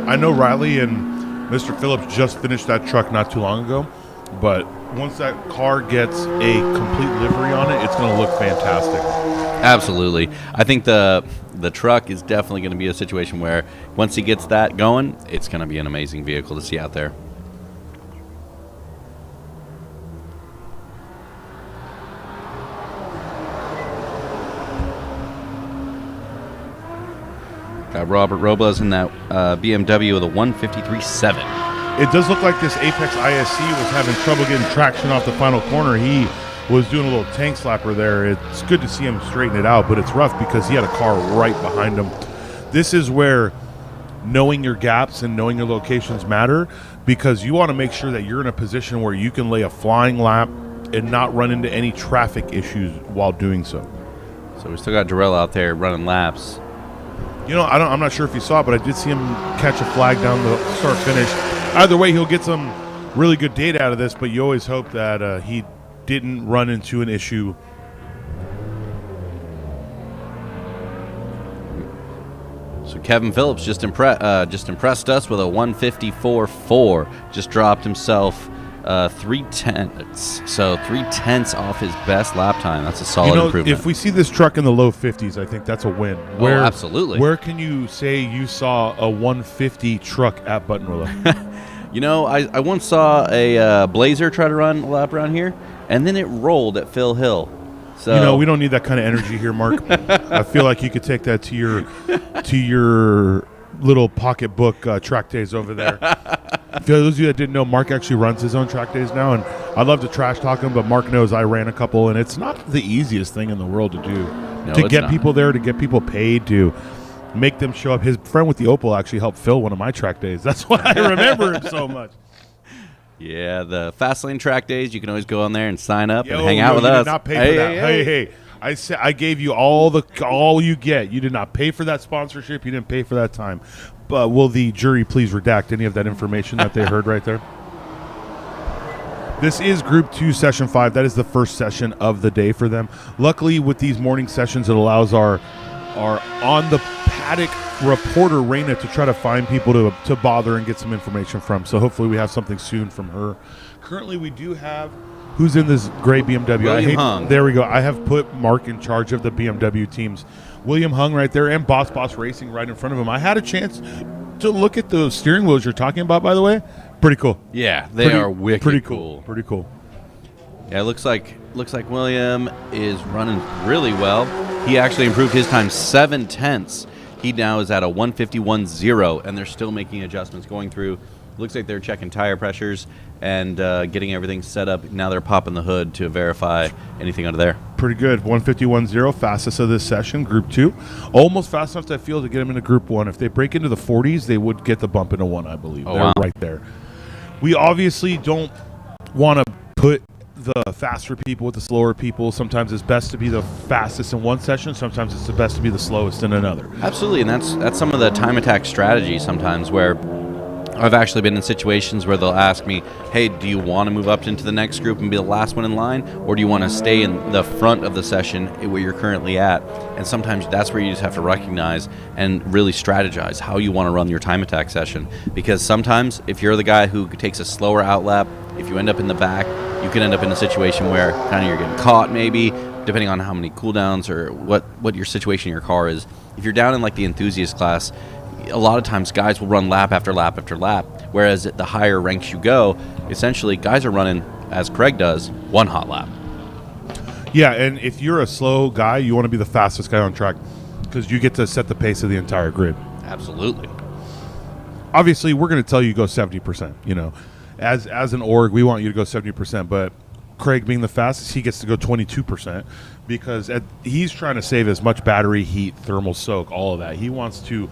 I know Riley and Mr. Phillips just finished that truck not too long ago, but once that car gets a complete livery on it, it's going to look fantastic. Absolutely. I think the truck is definitely going to be a situation where once he gets that going, it's going to be an amazing vehicle to see out there. Got Robert Robles in that BMW with a 153.7. it does look like this Apex ISC was having trouble getting traction off the final corner. He was doing a little tank slapper there. It's good to see him straighten it out, but it's rough because he had a car right behind him. This is where knowing your gaps and knowing your locations matter, because you want to make sure that you're in a position where you can lay a flying lap and not run into any traffic issues while doing so. So we still got Derell out there running laps. You know, I'm not sure if you saw it, but I did see him catch a flag down the start finish. Either way, he'll get some really good data out of this, but you always hope that he didn't run into an issue. So Kevin Phillips just impressed us with a 154.4. Just dropped himself 3/10. So 3/10 off his best lap time. That's a solid improvement. If we see this truck in the low 50s, I think that's a win. Absolutely. Where can you say you saw a 150 truck at Buttonwillow? You know, I once saw a Blazer try to run a lap around here, and then it rolled at Phil Hill. So, you know, we don't need that kind of energy here, Mark. I feel like you could take that to your little pocketbook track days over there. For those of you that didn't know, Mark actually runs his own track days now, and I'd love to trash talk him, but Mark knows I ran a couple, and it's not the easiest thing in the world to do. No, to get people there, to get people paid, to make them show up. His friend with the Opal actually helped fill one of my track days. That's why I remember him so much. Yeah, the Fastlane track days, you can always go on there and sign up and hang out with us. Did not pay for that. Hey. I gave you all you get. You did not pay for that sponsorship. You didn't pay for that time. But will the jury please redact any of that information that they heard right there? This is Group 2, Session 5. That is the first session of the day for them. Luckily, with these morning sessions, it allows our on-the-paddock reporter, Raina, to try to find people to bother and get some information from. So hopefully we have something soon from her. Currently, we do have... Who's in this gray BMW? William Hung. There we go. I have put Mark in charge of the BMW teams. William Hung right there, and Boss Racing right in front of him. I had a chance to look at those steering wheels you're talking about, by the way. Pretty cool. Yeah, they are wicked pretty cool. Pretty cool. Yeah, it looks like William is running really well. He actually improved his time 7/10. He now is at a 151.0, and they're still making adjustments going through. Looks like they're checking tire pressures and getting everything set up. Now they're popping the hood to verify anything under there. Pretty good. 151.0, fastest of this session, Group 2. Almost fast enough, I feel, to get them into Group 1. If they break into the 40s, they would get the bump into 1, I believe. Oh, they're wow. right there. We obviously don't want to put the faster people with the slower people. Sometimes it's best to be the fastest in one session. Sometimes it's the best to be the slowest in another. Absolutely, and that's some of the time attack strategy sometimes, where I've actually been in situations where they'll ask me, hey, do you want to move up into the next group and be the last one in line, or do you want to stay in the front of the session where you're currently at? And sometimes that's where you just have to recognize and really strategize how you want to run your time attack session. Because sometimes if you're the guy who takes a slower outlap, if you end up in the back, you can end up in a situation where kind of you're getting caught maybe, depending on how many cooldowns or what your situation in your car is. If you're down in like the Enthusiast class, a lot of times guys will run lap after lap after lap, whereas at the higher ranks you go, essentially guys are running, as Craig does, one hot lap. Yeah, and if you're a slow guy, you want to be the fastest guy on track because you get to set the pace of the entire grid. Absolutely. Obviously, we're going to tell you go 70%. You know, as an org, we want you to go 70%, but Craig being the fastest, he gets to go 22% because he's trying to save as much battery, heat, thermal soak, all of that. He wants to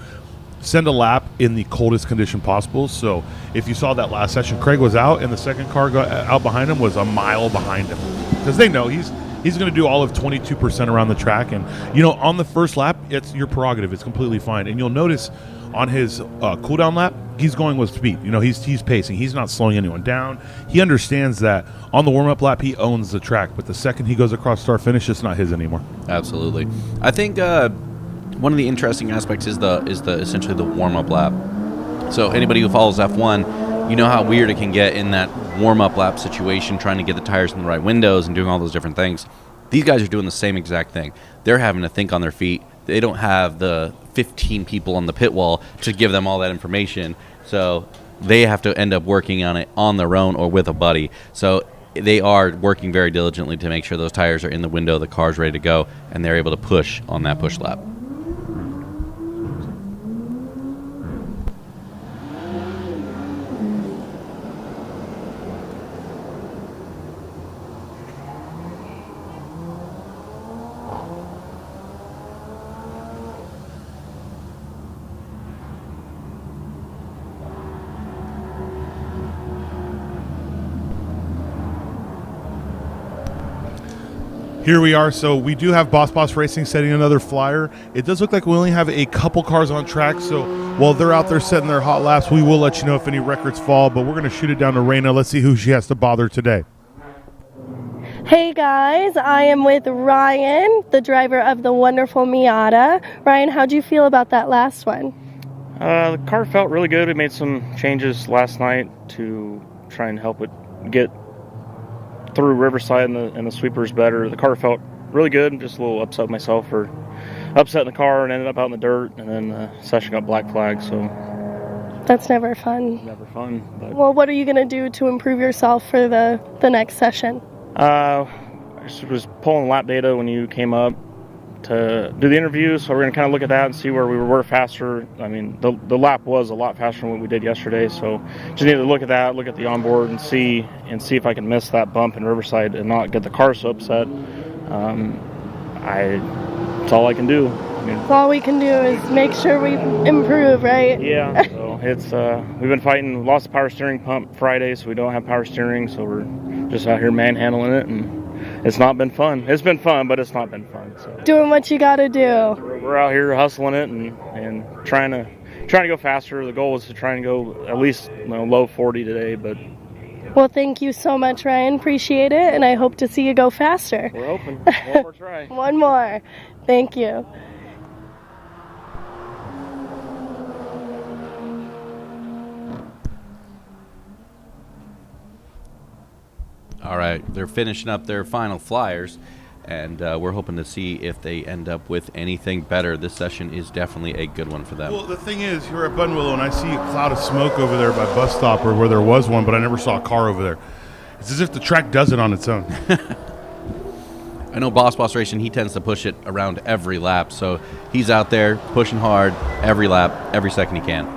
send a lap in the coldest condition possible. So if you saw that last session, Craig was out and the second car out behind him was a mile behind him because they know he's going to do all of 22% around the track. And, you know, on the first lap, it's your prerogative. It's completely fine. And you'll notice on his cooldown lap, he's going with speed. You know, he's pacing. He's not slowing anyone down. He understands that on the warm-up lap, he owns the track. But the second he goes across start finish, it's not his anymore. Absolutely. I think one of the interesting aspects is essentially the warm-up lap. So anybody who follows F1, you know how weird it can get in that warm-up lap situation, trying to get the tires in the right windows and doing all those different things. These guys are doing the same exact thing. They're having to think on their feet. They don't have the 15 people on the pit wall to give them all that information. So they have to end up working on it on their own or with a buddy. So they are working very diligently to make sure those tires are in the window, the car's ready to go, and they're able to push on that push lap. Here we are. So we do have Boss Racing setting another flyer. It does look like we only have a couple cars on track. So while they're out there setting their hot laps, we will let you know if any records fall. But we're going to shoot it down to Raina. Let's see who she has to bother today. Hey guys, I am with Ryan, the driver of the wonderful Miata. Ryan, how'd you feel about that last one? The car felt really good. We made some changes last night to try and help it get through Riverside and the sweepers better. The car felt really good. I'm just a little upset with myself for upsetting the car and ended up out in the dirt, and then the session got black flagged, so that's never fun. Never fun. But well, what are you going to do to improve yourself for the next session? I just was pulling lap data when you came up to do the interview, so we're going to kind of look at that and see where we were faster. I mean, the lap was a lot faster than what we did yesterday, so just need to look at that, look at the onboard, and see if I can miss that bump in Riverside and not get the car so upset. That's all I can do. All we can do is make sure we improve, right? Yeah, so it's we've been fighting, lost the power steering pump Friday, so we don't have power steering, so we're just out here manhandling it, and it's not been fun. It's been fun, but it's not been fun. So doing what you got to do. We're out here hustling it and trying to go faster. The goal is to try and go at least low 40 today. But well, thank you so much, Ryan. Appreciate it, and I hope to see you go faster. We're hoping. One more try. One more. Thank you. All right, they're finishing up their final flyers, and we're hoping to see if they end up with anything better. This session is definitely a good one for them. Well, the thing is, you're at Buttonwillow, and I see a cloud of smoke over there by bus stop or where there was one, but I never saw a car over there. It's as if the track does it on its own. I know Boss Racing, he tends to push it around every lap, so he's out there pushing hard every lap, every second he can.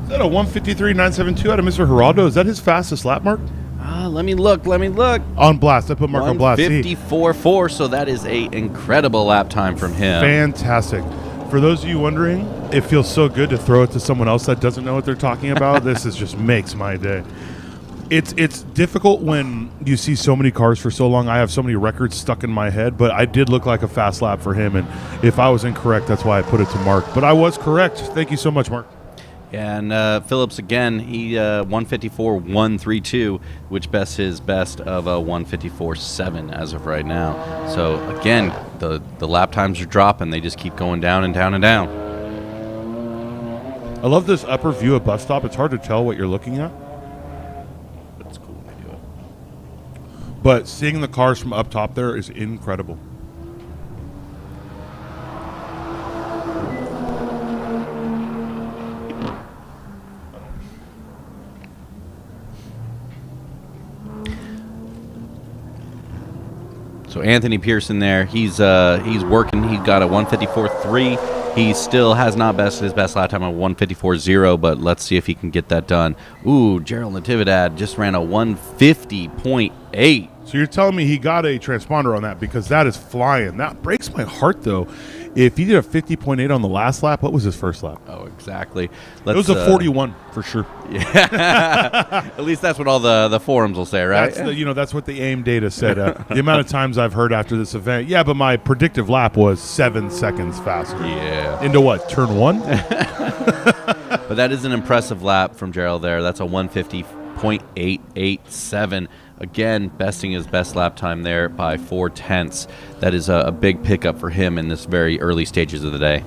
Is that a 153.972 out of Mr. Geraldo? Is that his fastest lap mark? Let me look. On blast. I put Mark on blast. 154.4, so that is a incredible lap time from him. Fantastic. For those of you wondering, it feels so good to throw it to someone else that doesn't know what they're talking about. This is just makes my day. It's difficult when you see so many cars for so long. I have so many records stuck in my head, but I did look like a fast lap for him, and if I was incorrect, that's why I put it to Mark. But I was correct. Thank you so much, Mark. And Phillips, again, he 154.132, which bests his best of a 154.7 as of right now. So, again, the lap times are dropping. They just keep going down and down and down. I love this upper view of bus stop. It's hard to tell what you're looking at. But it's cool when they do it. But seeing the cars from up top there is incredible. So Anthony Pearson there, he's working. He's got a 154.3. He still has not bested his best lap time on 154.0, but let's see if he can get that done. Ooh, Gerald Natividad just ran a 150.8. So you're telling me he got a transponder on that, because that is flying. That breaks my heart, though. If he did a 50.8 on the last lap, what was his first lap? Oh, exactly. It was a 41 for sure. Yeah. At least that's what all the forums will say, right? That's what the AIM data said. The amount of times I've heard after this event, yeah, but my predictive lap was 7 seconds faster. Yeah. Into what, turn 1? But that is an impressive lap from Gerald there. That's a 150.887. Again, besting his best lap time there by 0.4. That is a big pickup for him in this very early stages of the day.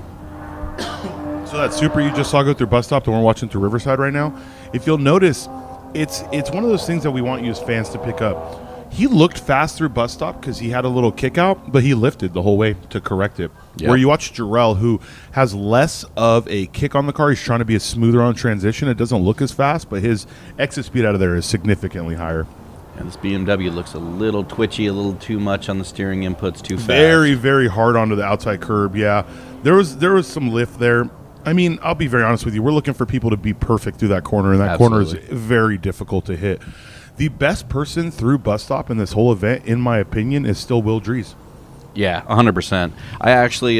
So that Super you just saw go through bus stop that we're watching through Riverside right now, if you'll notice, it's one of those things that we want you as fans to pick up. He looked fast through bus stop because he had a little kick out, but he lifted the whole way to correct it. Yep. Where you watch Derell, who has less of a kick on the car, he's trying to be a smoother on transition. It doesn't look as fast, but his exit speed out of there is significantly higher. And this BMW looks a little twitchy, a little too much on the steering inputs, too fast. Very, very hard onto the outside curb, yeah. There was some lift there. I mean, I'll be very honest with you. We're looking for people to be perfect through that corner, and that corner is very difficult to hit. The best person through bus stop in this whole event, in my opinion, is still Will Dries. Yeah, 100%. I actually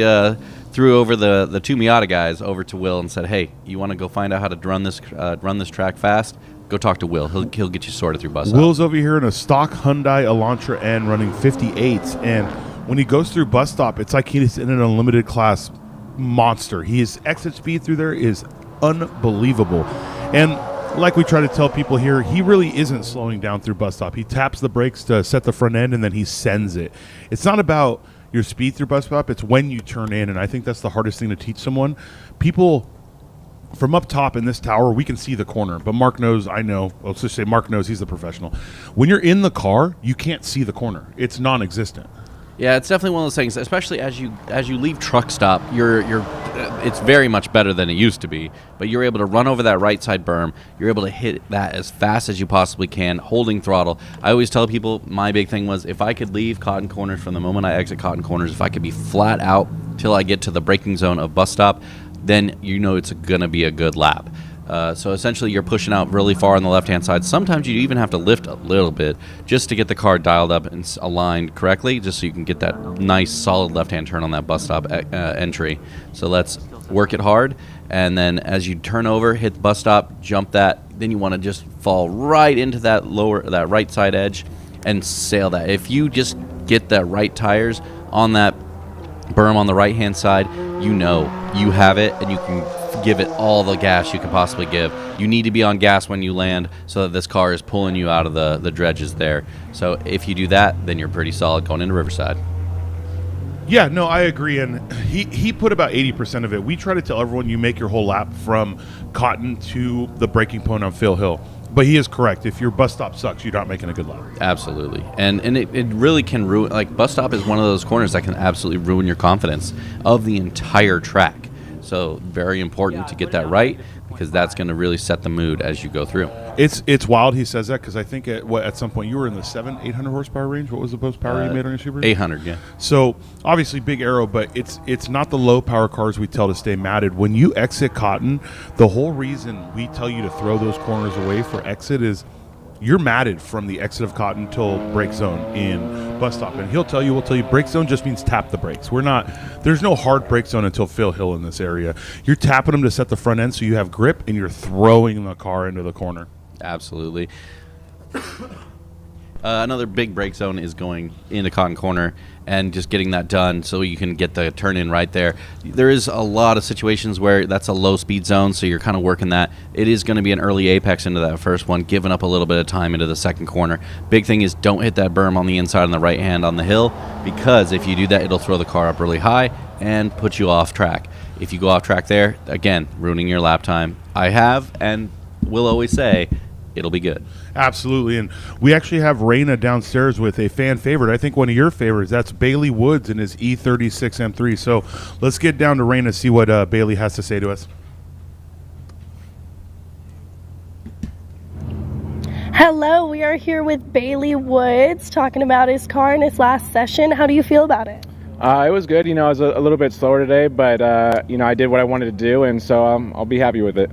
threw over the two Miata guys over to Will and said, "Hey, you want to go find out how to run this track fast? Go talk to Will. He'll get you sorted through bus stop." Will's over here in a stock Hyundai Elantra N running 58s, and when he goes through bus stop, it's like he's in an unlimited class monster. His exit speed through there is unbelievable. And like we try to tell people here, he really isn't slowing down through bus stop. He taps the brakes to set the front end, and then he sends it. It's not about your speed through bus stop. It's when you turn in, and I think that's the hardest thing to teach someone. People from up top in this tower, we can see the corner, but Mark knows, I know, let's just say Mark knows, he's the professional. When you're in the car, you can't see the corner. It's non-existent. Yeah, it's definitely one of those things, especially as you leave truck stop, it's very much better than it used to be, but you're able to run over that right side berm. You're able to hit that as fast as you possibly can, holding throttle. I always tell people my big thing was if I could leave Cotton Corners from the moment I exit Cotton Corners, if I could be flat out till I get to the braking zone of bus stop, then you know it's going to be a good lap. So essentially you're pushing out really far on the left-hand side. Sometimes you even have to lift a little bit just to get the car dialed up and aligned correctly, just so you can get that nice solid left-hand turn on that bus stop entry. So let's work it hard, and then as you turn over, hit the bus stop, jump that, then you want to just fall right into that right side edge and sail that. If you just get the right tires on that berm on the right-hand side, you know you have it, and you can give it all the gas you can possibly give. You need to be on gas when you land so that this car is pulling you out of the dredges there. So if you do that, then you're pretty solid going into Riverside. Yeah, no, I agree, and he put about 80% of it. We try to tell everyone you make your whole lap from Cotton to the breaking point on Phil Hill. But he is correct. If your bus stop sucks, you're not making a good lap. Absolutely. And it really can ruin, like, bus stop is one of those corners that can absolutely ruin your confidence of the entire track. So very important to get that right, because that's going to really set the mood as you go through. It's wild he says that, because I think at some point you were in the 800 horsepower range. What was the most power you made on your Subaru? 800, yeah. So obviously big aero, but it's not the low power cars we tell to stay matted. When you exit Cotton, the whole reason we tell you to throw those corners away for exit is you're matted from the exit of Cotton till brake zone in bus stop. And we'll tell you brake zone just means tap the brakes. There's no hard brake zone until Phil Hill in this area. You're tapping them to set the front end so you have grip, and you're throwing the car into the corner. Absolutely. Another big brake zone is going into Cotton Corner and just getting that done so you can get the turn in right there. There is a lot of situations where that's a low speed zone, so you're kind of working that. It is going to be an early apex into that first one, giving up a little bit of time into the second corner. Big thing is don't hit that berm on the inside on the right hand on the hill, because if you do that, it'll throw the car up really high and put you off track. If you go off track there, again, ruining your lap time. I have, and will always say, it'll be good. Absolutely. And we actually have Raina downstairs with a fan favorite. I think one of your favorites. That's Bailey Woods and his E36 M3. So let's get down to Raina, see what Bailey has to say to us. Hello, we are here with Bailey Woods talking about his car in his last session. How do you feel about it? It was good. I was a little bit slower today, but I did what I wanted to do, and so I'll be happy with it.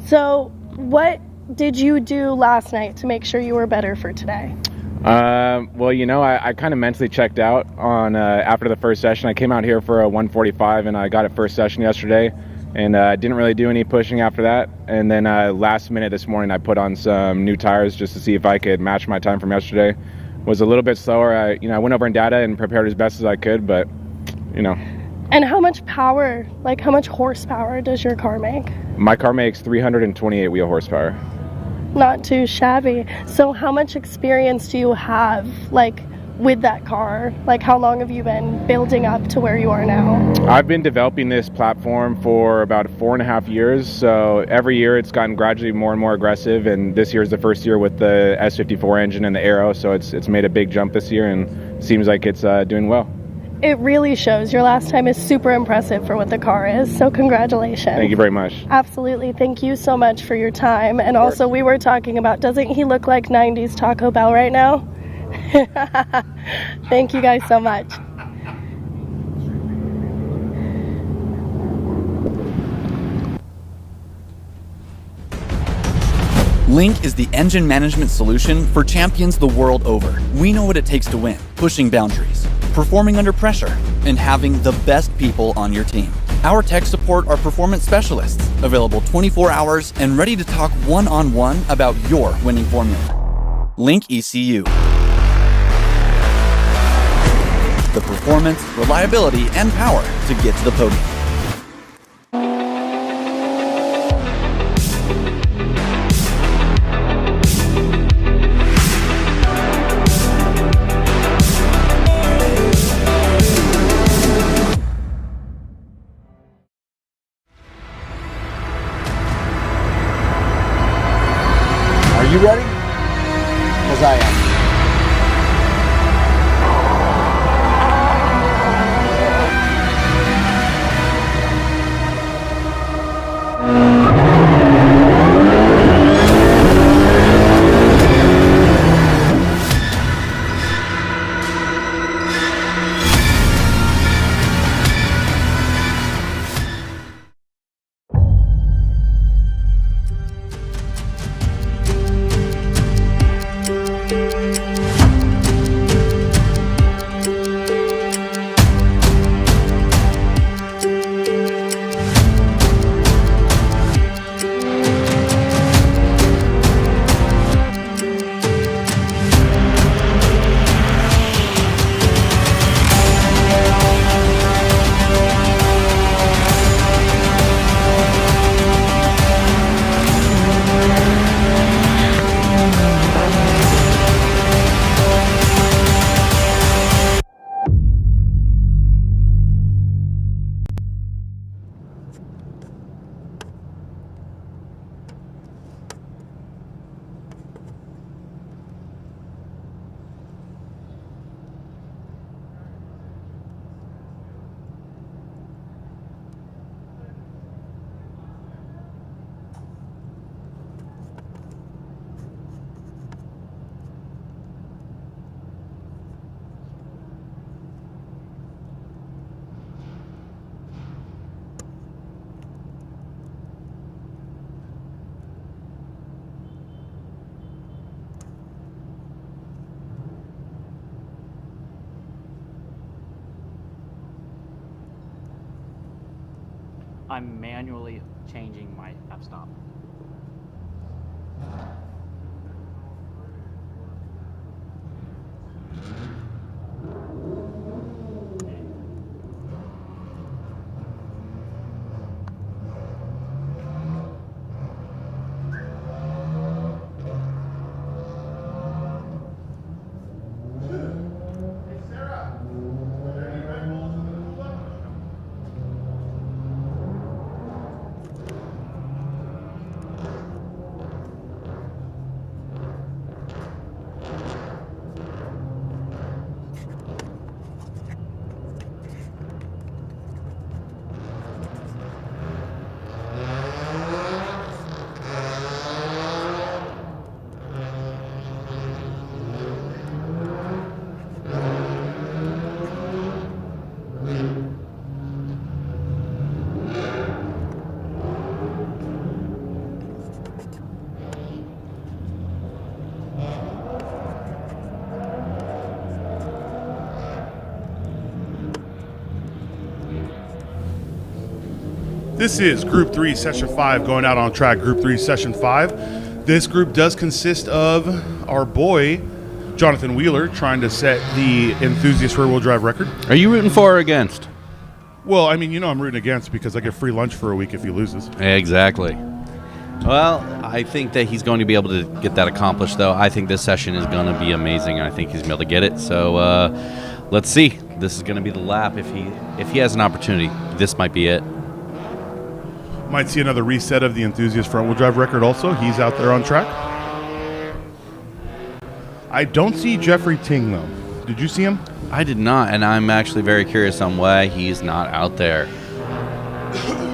So what did you do last night to make sure you were better for today? I kind of mentally checked out on after the first session. I came out here for a 145, and I got it first session yesterday, and didn't really do any pushing after that. And then last minute this morning, I put on some new tires just to see if I could match my time from yesterday. Was a little bit slower. I went over in data and prepared as best as I could, but And how much power, how much horsepower does your car make? My car makes 328 wheel horsepower. Not too shabby. So how much experience do you have, with that car? How long have you been building up to where you are now? I've been developing this platform for about 4.5 years. So every year it's gotten gradually more and more aggressive. And this year is the first year with the S54 engine and the aero. So it's made a big jump this year, and seems like it's doing well. It really shows. Your last time is super impressive for what the car is, so congratulations. Thank you very much. Absolutely. Thank you so much for your time. And also, we were talking about, doesn't he look like 90s Taco Bell right now? Thank you guys so much. Link is the engine management solution for champions the world over. We know what it takes to win, pushing boundaries, performing under pressure, and having the best people on your team. Our tech support are performance specialists, available 24 hours and ready to talk one-on-one about your winning formula. Link ECU. The performance, reliability, and power to get to the podium. Are you ready? Because I am. I'm manually changing my f-stop. This is Group 3, Session 5, going out on track, Group 3, Session 5. This group does consist of our boy, Jonathan Wheeler, trying to set the Enthusiast rear-wheel drive record. Are you rooting for or against? Well, I mean, you know I'm rooting against because I get free lunch for a week if he loses. Exactly. Well, I think that he's going to be able to get that accomplished, though. I think this session is going to be amazing, and I think he's going to be able to get it. So let's see. This is going to be the lap. If he has an opportunity, this might be it. Might see another reset of the Enthusiast front-wheel drive record also. He's out there on track. I don't see Jeffrey Ting, though. Did you see him? I did not, and I'm actually very curious on why he's not out there.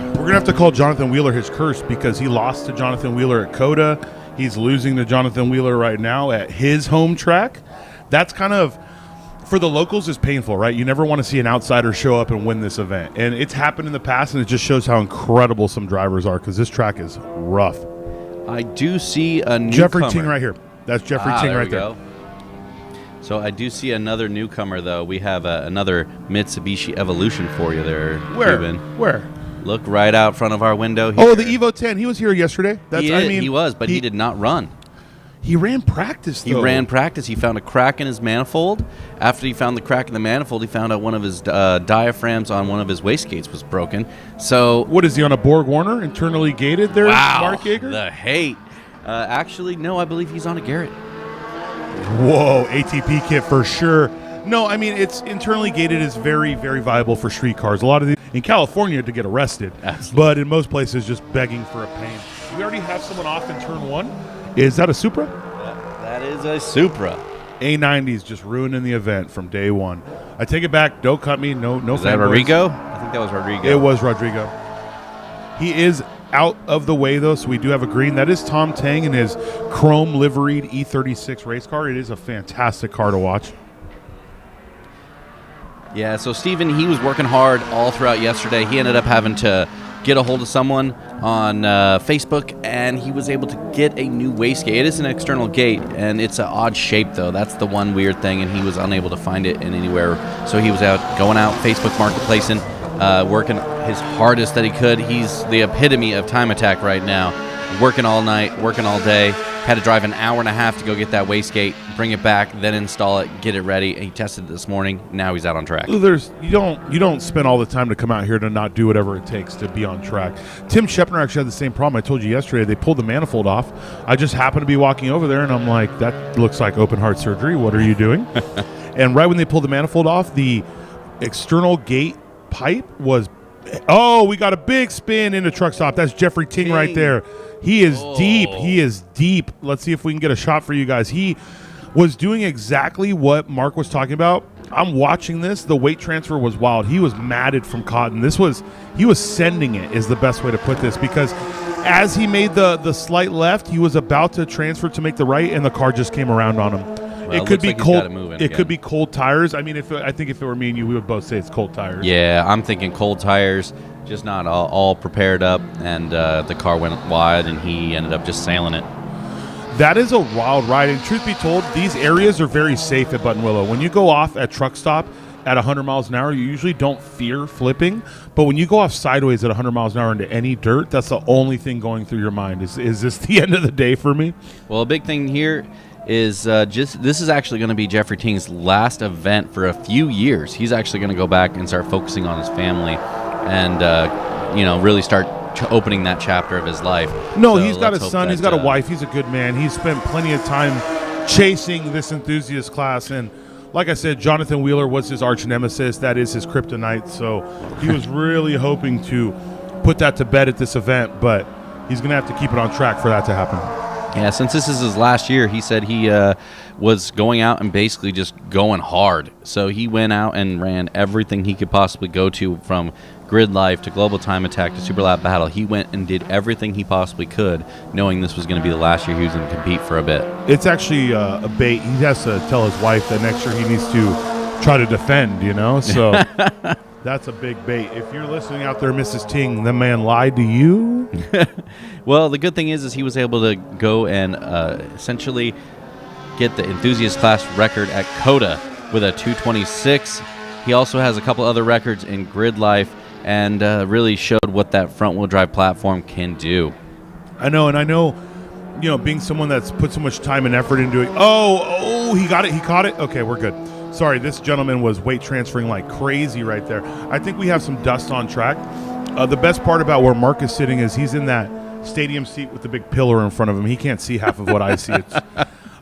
We're going to have to call Jonathan Wheeler his curse because he lost to Jonathan Wheeler at COTA. He's losing to Jonathan Wheeler right now at his home track. That's kind of, for the locals, is painful, right? You never want to see an outsider show up and win this event. And it's happened in the past, and it just shows how incredible some drivers are because this track is rough. I do see a newcomer. Jeffrey Ting right here. That's Jeffrey Ting right there. Go. So I do see another newcomer, though. We have another Mitsubishi Evolution for you there, Where? Cuban. Where? Look right out front of our window here. Oh, the Evo 10. He was here yesterday. He was, but he did not run. He ran practice, though. He ran practice. He found a crack in his manifold. After he found the crack in the manifold, he found out one of his diaphragms on one of his wastegates was broken. So, what is he, on a Borg Warner, internally gated there, wow, Mark Yeager? The hate. Actually, no, I believe he's on a Garrett. Whoa, ATP kit for sure. No, I mean, it's internally gated is very, very viable for street cars. A lot of these in California to get arrested, Absolutely. But in most places just begging for a pain. We already have someone off in turn one. Is that a Supra? That is a Supra. A90's just ruining the event from day one. I take it back. Don't cut me. No. Is that Rodrigo? I think that was Rodrigo. It was Rodrigo. He is out of the way, though, so we do have a green. That is Tom Tang in his chrome liveried E36 race car. It is a fantastic car to watch. Yeah, so Steven, he was working hard all throughout yesterday. He ended up having to get a hold of someone on Facebook, and he was able to get a new wastegate. It is an external gate, and it's an odd shape, though. That's the one weird thing, and he was unable to find it in anywhere. So he was going out Facebook marketplacing, working his hardest that he could. He's the epitome of time attack right now. Working all night, working all day. Had to drive an hour and a half to go get that wastegate, bring it back, then install it, get it ready. He tested it this morning. Now he's out on track. You don't spend all the time to come out here to not do whatever it takes to be on track. Tim Shepner actually had the same problem. I told you yesterday they pulled the manifold off. I just happened to be walking over there, and I'm like, that looks like open heart surgery. What are you doing? And right when they pulled the manifold off, the external gate pipe was we got a big spin into truck stop. That's Jeffrey Ting right there. He is deep. He is deep. Let's see if we can get a shot for you guys. He was doing exactly what Mark was talking about. I'm watching this. The weight transfer was wild. He was matted from cotton. He was sending it is the best way to put this, because as he made the slight left, he was about to transfer to make the right, and the car just came around on him. Well, it could be like cold. It could be cold tires. I mean, I think if it were me and you, we would both say it's cold tires. Yeah, I'm thinking cold tires, just not all prepared up, and the car went wide, and he ended up just sailing it. That is a wild ride, and truth be told, these areas are very safe at Buttonwillow. When you go off at truck stop at 100 miles an hour, you usually don't fear flipping, but when you go off sideways at 100 miles an hour into any dirt, that's the only thing going through your mind. Is this the end of the day for me? Well, a big thing here is this is actually going to be Jeffrey Ting's last event for a few years. He's actually going to go back and start focusing on his family and really start opening that chapter of his life. No, so he's got a son, he's got a wife, he's a good man. He's spent plenty of time chasing this enthusiast class, and like I said, Jonathan Wheeler was his arch nemesis. That is his kryptonite, so he was really hoping to put that to bed at this event, but he's going to have to keep it on track for that to happen. Yeah, since this is his last year, he said he was going out and basically just going hard. So he went out and ran everything he could possibly go to, from grid life to global time attack to super lap battle. He went and did everything he possibly could, knowing this was going to be the last year he was going to compete for a bit. It's actually a bait. He has to tell his wife that next year he needs to try to defend, so that's a big bait. If you're listening out there, Mrs. Ting, the man lied to you. Well, the good thing is he was able to go and essentially get the enthusiast class record at COTA with a 226. He also has a couple other records in grid life, and really showed what that front-wheel drive platform can do. I know, being someone that's put so much time and effort into it. Oh, he got it. He caught it. Okay, we're good. Sorry, this gentleman was weight transferring like crazy right there. I think we have some dust on track. The best part about where Mark is sitting is he's in that stadium seat with the big pillar in front of him. He can't see half of what I see.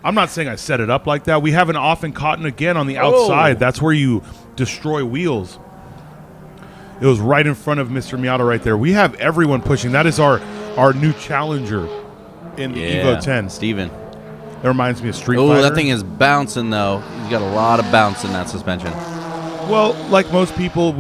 I'm not saying I set it up like that. We have an off and cotton again on the outside. That's where you destroy wheels. It was right in front of Mr. Miata right there. We have everyone pushing. That is our new challenger in the Evo 10. Steven. It reminds me of Street Fighter. Oh, that thing is bouncing, though. He's got a lot of bounce in that suspension. Well, like most people,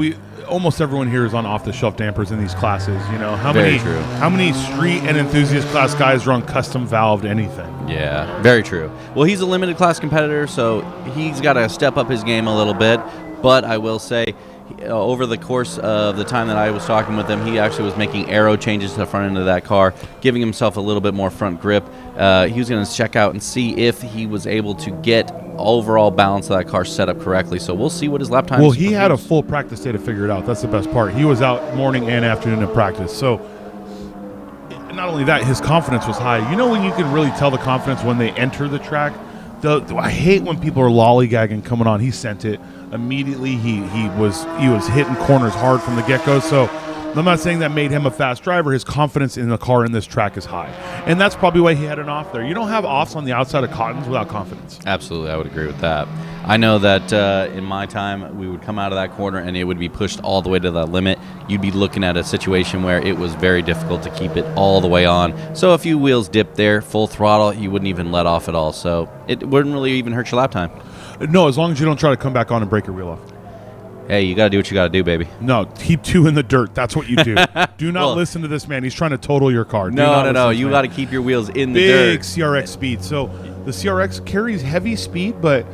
almost everyone here is on off-the-shelf dampers in these classes. You know, how many street and enthusiast class guys run custom valved anything? Yeah, very true. Well, he's a limited class competitor, so he's got to step up his game a little bit. But I will say, over the course of the time that I was talking with him, he actually was making aero changes to the front end of that car, giving himself a little bit more front grip. He was going to check out and see if he was able to get overall balance of that car set up correctly. So we'll see what his lap time is. Well, he had a full practice day to figure it out. That's the best part. He was out morning and afternoon in practice. So not only that, his confidence was high. You know when you can really tell the confidence when they enter the track? I hate when people are lollygagging coming on. He sent it immediately. He was hitting corners hard from the get-go. So I'm not saying that made him a fast driver. His confidence in the car in this track is high. And that's probably why he had an off there. You don't have offs on the outside of Cottons without confidence. Absolutely, I would agree with that. I know that in my time, we would come out of that corner and it would be pushed all the way to the limit. You'd be looking at a situation where it was very difficult to keep it all the way on. So a few wheels dipped there, full throttle, you wouldn't even let off at all. So it wouldn't really even hurt your lap time. No, as long as you don't try to come back on and break your wheel off. Hey, you got to do what you got to do, baby. No, keep two in the dirt. That's what you do. Do not listen to this man. He's trying to total your car. No. You got to keep your wheels in the dirt. Big CRX speed. So the CRX carries heavy speed, but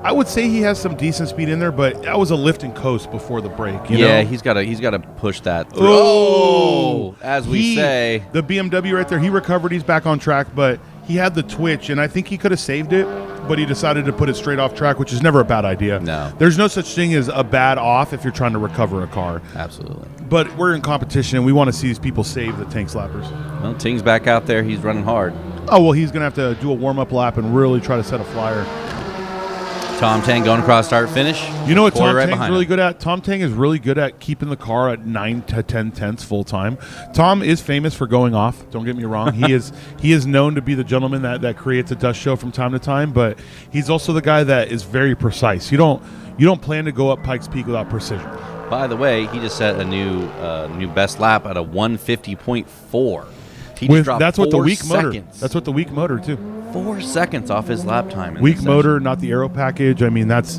I would say he has some decent speed in there, but that was a lift and coast before the break. You know? He's got to push that through. Oh, as we say. The BMW right there, he recovered. He's back on track, but he had the twitch, and I think he could have saved it, but he decided to put it straight off track, which is never a bad idea. No. There's no such thing as a bad off if you're trying to recover a car. Absolutely. But we're in competition, and we want to see these people save the tank slappers. Well, Ting's back out there. He's running hard. Oh, well, he's going to have to do a warm-up lap and really try to set a flyer. Tom Tang going across start finish. You know what Tom Tang's really good at? Tom Tang is really good at keeping the car at 9 to 10 tenths full time. Tom is famous for going off. Don't get me wrong. He is known to be the gentleman that creates a dust show from time to time, but he's also the guy that is very precise. You don't plan to go up Pikes Peak without precision. By the way, he just set a new best lap at a 150.4. That's what the weak motor. That's what the weak motor too. 4 seconds off his lap time. Weak motor, not the aero package. I mean, that's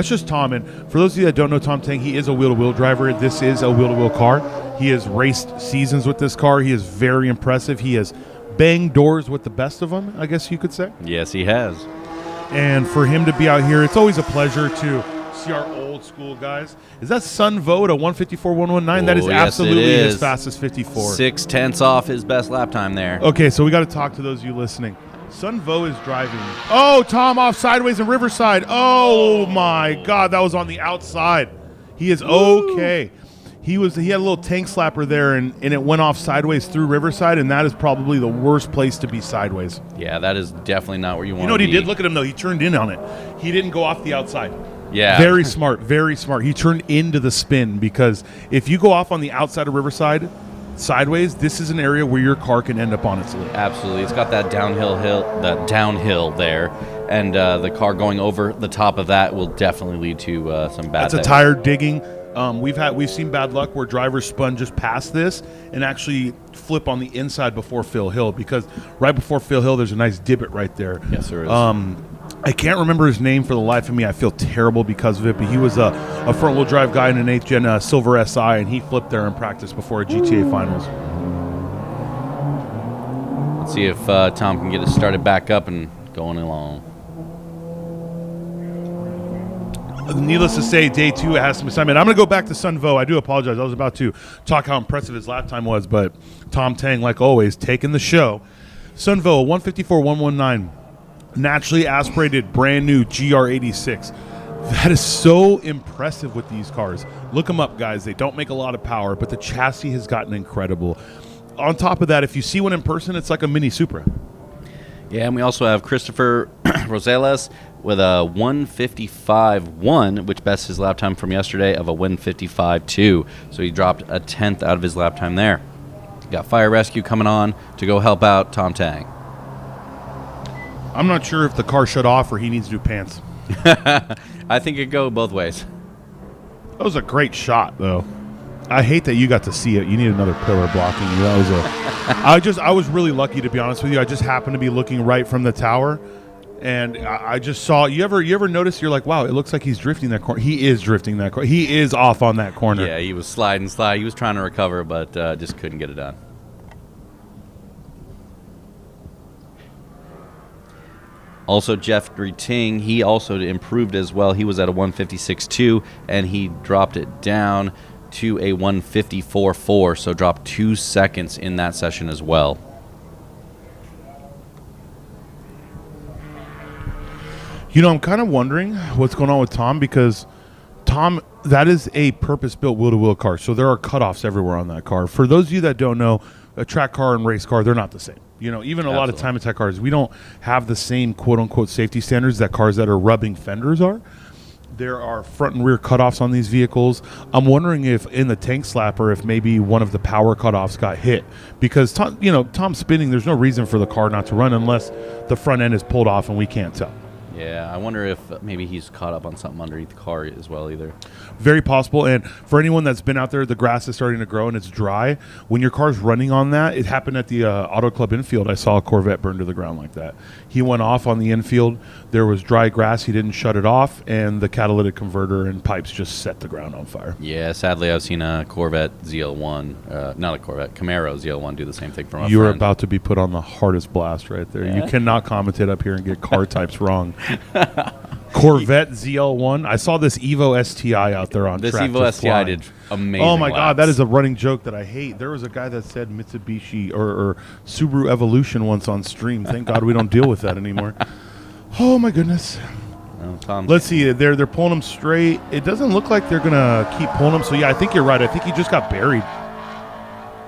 just Tom. And for those of you that don't know Tom Tang, he is a wheel-to-wheel driver. This is a wheel-to-wheel car. He has raced seasons with this car. He is very impressive. He has banged doors with the best of them, I guess you could say. Yes, he has. And for him to be out here, it's always a pleasure to see our old school guys. Is that Sun Vo at a 154.119? That is absolutely his fastest 54. 6 tenths off his best lap time there. Okay, so we got to talk to those of you listening. Sun Vo is driving. Oh, Tom off sideways in Riverside. Oh my God, that was on the outside. He is okay. He had a little tank slapper there, and it went off sideways through Riverside, and that is probably the worst place to be sideways. Yeah, that is definitely not where you want to be. You know what he did? Look at him, though. He turned in on it. He didn't go off the outside. Yeah. Very smart, very smart. He turned into the spin, because if you go off on the outside of Riverside sideways, this is an area where your car can end up on its lip. Absolutely. It's got that downhill there, and the car going over the top of that will definitely lead to some bad. That's a tire digging. We've seen bad luck where drivers spun just past this and actually flip on the inside before Phil Hill, because right before Phil Hill there's a nice divot right there. Yes, there is. I can't remember his name for the life of me. I feel terrible because of it, but he was a front-wheel drive guy in an 8th Gen Silver SI, and he flipped there in practice before a GTA Finals. Let's see if Tom can get it started back up and going along. Needless to say, day 2 has some assignment. I'm going to go back to Sun Vo. I do apologize. I was about to talk how impressive his lap time was, but Tom Tang, like always, taking the show. Sun Vo, 154.119. Naturally aspirated, brand new GR86. That is so impressive with these cars. Look them up, guys. They don't make a lot of power, but the chassis has gotten incredible. On top of that, if you see one in person, it's like a mini Supra. Yeah, and we also have Christopher Rosales with a 155.1, which bests his lap time from yesterday of a 155.2. So he dropped a tenth out of his lap time there. Got Fire Rescue coming on to go help out Tom Tang. I'm not sure if the car shut off or he needs new pants. I think it go both ways. That was a great shot, though. I hate that you got to see it. You need another pillar blocking you. That was I was really lucky, to be honest with you. I just happened to be looking right from the tower, and I just saw. You ever notice? You're like, wow, it looks like he's drifting that corner. He is drifting that corner. He is off on that corner. Yeah, he was sliding. He was trying to recover, but just couldn't get it done. Also, Jeffrey Ting, he also improved as well. He was at a 156.2, and he dropped it down to a 154.4, so dropped 2 seconds in that session as well. You know, I'm kind of wondering what's going on with Tom, because Tom, that is a purpose-built wheel-to-wheel car, so there are cutoffs everywhere on that car. For those of you that don't know, a track car and race car, they're not the same. You know, even a lot of time attack cars, we don't have the same quote-unquote safety standards that cars that are rubbing fenders are. There are front and rear cutoffs on these vehicles. I'm wondering if in the tank slapper, if maybe one of the power cutoffs got hit. Because, Tom's spinning, there's no reason for the car not to run unless the front end is pulled off and we can't tell. Yeah, I wonder if maybe he's caught up on something underneath the car as well either. Very possible. And for anyone that's been out there, the grass is starting to grow and it's dry. When your car's running on that, it happened at the Auto Club infield. I saw a Corvette burn to the ground like that. He went off on the infield. There was dry grass. He didn't shut it off, and the catalytic converter and pipes just set the ground on fire. Yeah, sadly, I've seen a Corvette ZL1, not a Corvette, Camaro ZL1 do the same thing from a You were friend. about to be put on the hardest blast right there. Yeah. You cannot commentate up here and get car types wrong. Corvette ZL1. I saw this Evo STI out there on track. This Evo STI did amazing. Oh my laps. God, that is a running joke that I hate. There was a guy that said Mitsubishi or Subaru Evolution once on stream. Thank God we don't deal with that anymore. Oh my goodness. Let's see. They're pulling him straight. It doesn't look like they're gonna keep pulling him. So yeah, I think you're right. I think he just got buried.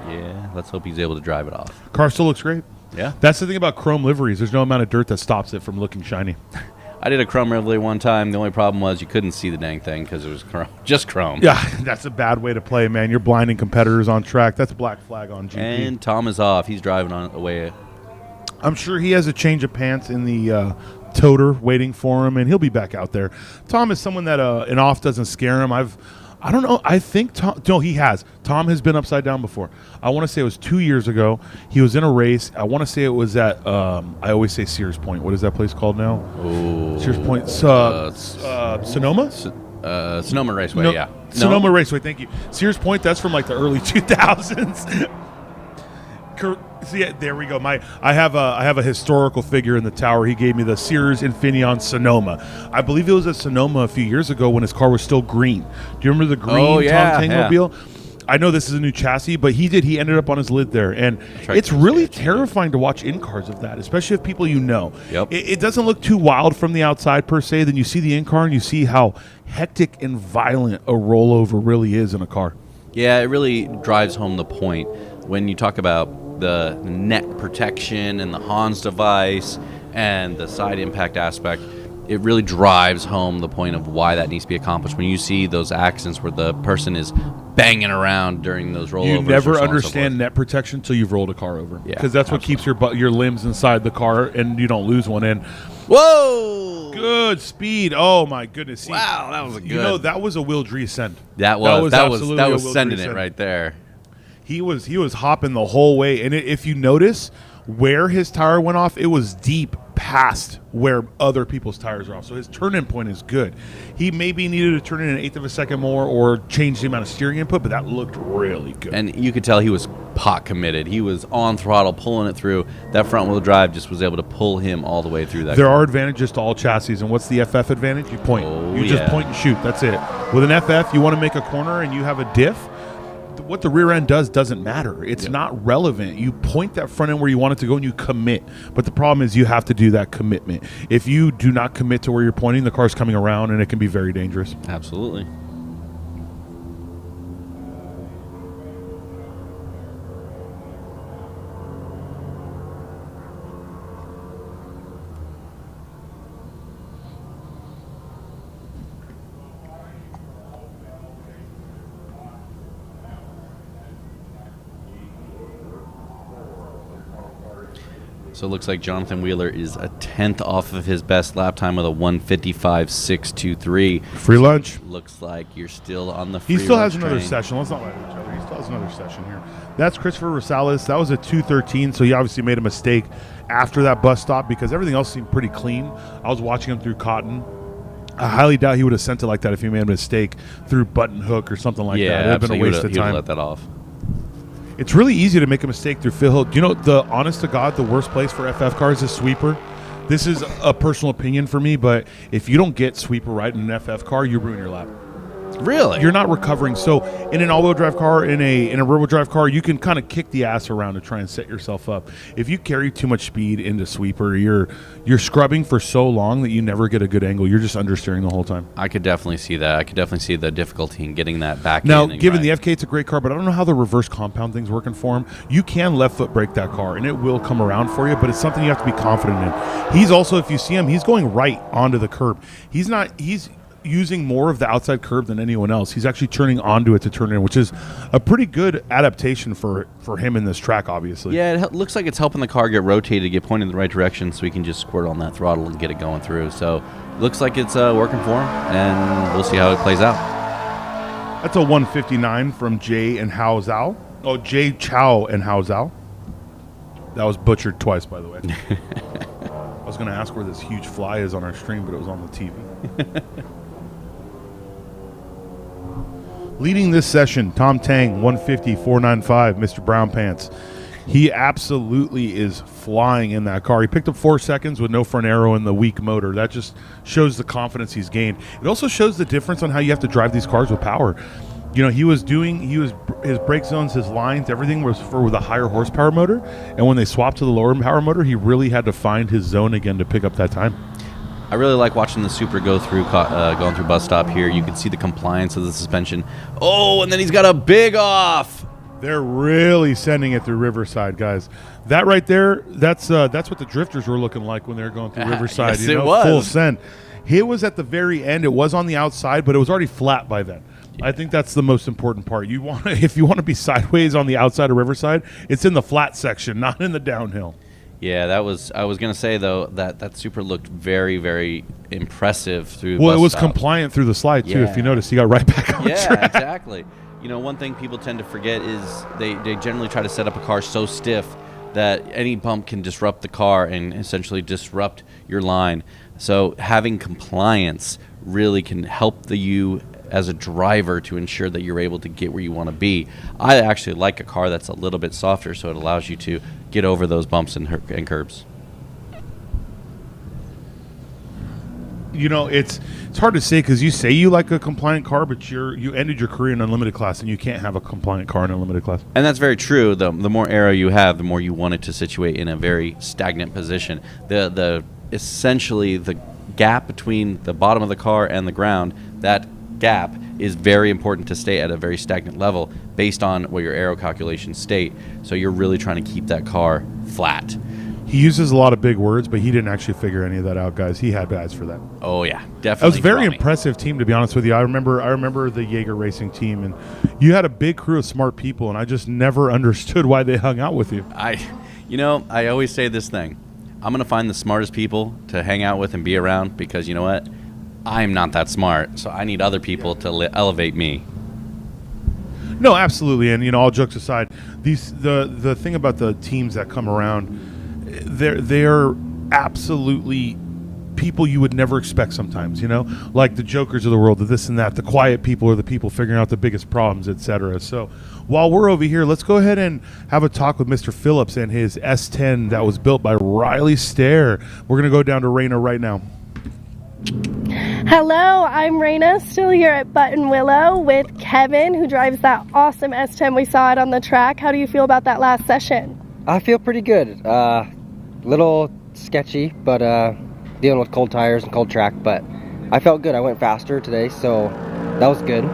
Yeah, let's hope he's able to drive it off. Car still looks great. Yeah. That's the thing about chrome liveries. There's no amount of dirt that stops it from looking shiny. I did a chrome livery one time. The only problem was you couldn't see the dang thing because it was just chrome. Yeah, that's a bad way to play, man. You're blinding competitors on track. That's a black flag on GP. And Tom is off. He's driving on away. I'm sure he has a change of pants in the toter waiting for him, and he'll be back out there. Tom is someone that an off doesn't scare him. I don't know. I think Tom. No, he has. Tom has been upside down before. I want to say it was 2 years ago. He was in a race. I want to say it was at. I always say Sears Point. What is that place called now? Oh, Sears Point. Sonoma. Sonoma Raceway. No, yeah. Sonoma Raceway. Thank you. Sears Point. That's from like the early 2000s. See, there we go. I have a historical figure in the tower. He gave me the Sears Infineon Sonoma. I believe it was at Sonoma a few years ago when his car was still green. Do you remember the green Tom Tangmobile? Yeah. I know this is a new chassis, but he ended up on his lid there, and it's really terrifying to watch in-cars of that, especially if people you know. Yep. It doesn't look too wild from the outside per se. Then you see the in-car and you see how hectic and violent a rollover really is in a car. Yeah, it really drives home the point when you talk about the neck protection and the Hans device and the side impact aspect. It really drives home the point of why that needs to be accomplished. When you see those accidents where the person is banging around during those rollovers, you never understand net protection until you've rolled a car over, because that's what keeps your limbs inside the car and you don't lose one. And whoa, good speed! Oh my goodness! Wow, that was a good. You know, that was a Wildre send. That was sending it right there. He was hopping the whole way, and if you notice where his tire went off, it was deep past where other people's tires are off. So his turn-in point is good. He maybe needed to turn in an eighth of a second more or change the amount of steering input, but that looked really good. And you could tell he was pot committed. He was on throttle, pulling it through. That front-wheel drive just was able to pull him all the way through that. There are advantages to all chassis, and what's the FF advantage? You point. You just point and shoot. That's it. With an FF, you want to make a corner and you have a diff. What the rear end doesn't matter. It's not relevant. You point that front end where you want it to go and you commit. But the problem is you have to do that commitment. If you do not commit to where you're pointing, the car's coming around and it can be very dangerous. Absolutely. So it looks like Jonathan Wheeler is a 1/10 off of his best lap time with a 1:55.623. Free lunch. Looks like you're still on the free He still lunch has another train. session. Let's not lie to each other. He still has another session here. That's Christopher Rosales. That was a 2:13, so he obviously made a mistake after that bus stop because everything else seemed pretty clean. I was watching him through Cotton. I highly doubt he would have sent it like that if he made a mistake through Button Hook or something like that. It would have been a waste of time. Let that off. It's really easy to make a mistake through Phil Hill. Do you know, the honest to God, the worst place for FF cars is sweeper. This is a personal opinion for me, but if you don't get sweeper right in an FF car, you ruin your lap. Really? You're not recovering. So in an all-wheel drive car, in a rear-wheel drive car, you can kind of kick the ass around to try and set yourself up. If you carry too much speed into sweeper, you're scrubbing for so long that you never get a good angle. You're just understeering the whole time. I could definitely see that. I could definitely see the difficulty in getting that back now, in. Now, given the FK, it's a great car, but I don't know how the reverse compound thing's working for him. You can left foot brake that car, and it will come around for you, but it's something you have to be confident in. He's also, if you see him, he's going right onto the curb. He's using more of the outside curb than anyone else. He's actually turning onto it to turn in, which is a pretty good adaptation for him in this track, obviously. Yeah, it looks like it's helping the car get rotated, get pointed in the right direction, so he can just squirt on that throttle and get it going through. So looks like it's working for him, and we'll see how it plays out. That's a 159 from Jay and Hao Zhao. Oh, Jay Chow and Hao Zhao. That was butchered twice, by the way. I was going to ask where this huge fly is on our stream, but it was on the TV. Leading this session, Tom Tang, 150.495, Mr. Brown Pants. He absolutely is flying in that car. He picked up 4 seconds with no front aero and the weak motor. That just shows the confidence he's gained. It also shows the difference on how you have to drive these cars with power. You know, his brake zones, his lines, everything was with a higher horsepower motor. And when they swapped to the lower power motor, he really had to find his zone again to pick up that time. I really like watching the Supra going through bus stop here. You can see the compliance of the suspension. Oh, and then he's got a big off. They're really sending it through Riverside, guys. That right there, that's what the drifters were looking like when they were going through Riverside. Yes, it was. Full send. It was at the very end. It was on the outside, but it was already flat by then. I think that's the most important part. If you want to be sideways on the outside of Riverside, it's in the flat section, not in the downhill. Yeah, I was going to say, though, that Supra looked very, very impressive through Well, bus it was stop. compliant through the slide, too. Yeah. If you notice, he got right back on track. Yeah, exactly. You know, one thing people tend to forget is they generally try to set up a car so stiff that any bump can disrupt the car and essentially disrupt your line. So having compliance really can help you as a driver to ensure that you're able to get where you want to be. I actually like a car that's a little bit softer, so it allows you to get over those bumps and curbs. You know, it's hard to say because you say you like a compliant car, but you ended your career in unlimited class, and you can't have a compliant car in unlimited class. And that's very true. The more aero you have, the more you want it to situate in a very stagnant position. Essentially the gap between the bottom of the car and the ground, that gap is very important to stay at a very stagnant level based on what your aero calculations state. So you're really trying to keep that car flat. He uses a lot of big words, but he didn't actually figure any of that out, guys. He had guys for that. Oh yeah, definitely. That was a very impressive team, to be honest with you. I remember the Jaeger Racing team, and you had a big crew of smart people, and I just never understood why they hung out with you. I always say this thing. I'm going to find the smartest people to hang out with and be around because you know what? I'm not that smart, so I need other people to elevate me. No, absolutely. And, you know, all jokes aside, the thing about the teams that come around, they're absolutely people you would never expect sometimes, you know? Like the jokers of the world, the this and that, the quiet people are the people figuring out the biggest problems, etc. So while we're over here, let's go ahead and have a talk with Mr. Phillips and his S10 that was built by Riley Stair. We're going to go down to Raina right now. Hello, I'm Raina, still here at Buttonwillow with Kevin, who drives that awesome S10 we saw it on the track. How do you feel about that last session? I feel pretty good. Little sketchy, but dealing with cold tires and cold track, but I felt good. I went faster today, so that was good.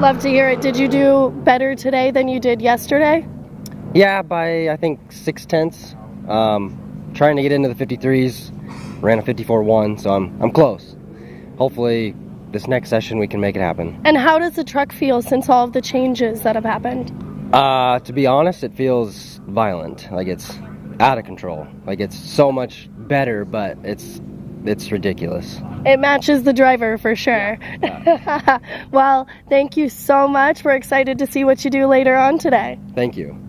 Love to hear it. Did you do better today than you did yesterday? Yeah, by I think 6/10. Trying to get into the 53s, ran a 54.1, so I'm close. Hopefully this next session we can make it happen. And how does the truck feel since all of the changes that have happened? To be honest, it feels violent. Like it's out of control. Like, it's so much better, but it's ridiculous. It matches the driver for sure. Yeah. Well, thank you so much. We're excited to see what you do later on today. Thank you.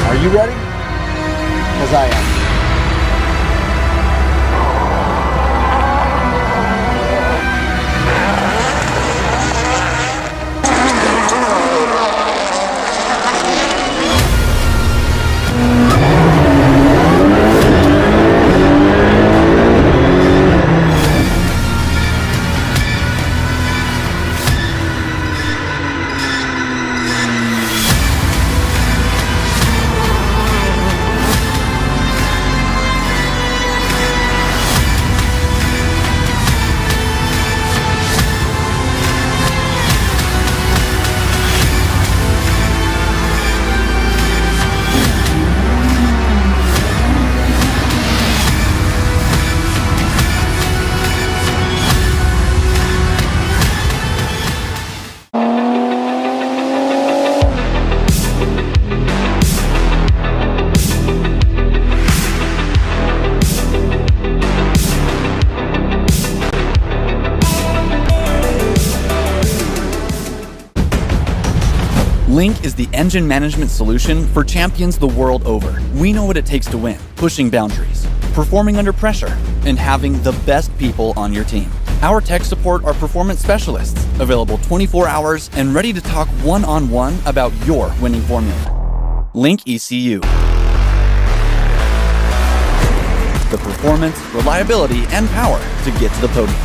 Are you ready? Because I am. Link is the engine management solution for champions the world over. We know what it takes to win, pushing boundaries, performing under pressure, and having the best people on your team. Our tech support are performance specialists, available 24 hours and ready to talk one-on-one about your winning formula. Link ECU. The performance, reliability, and power to get to the podium.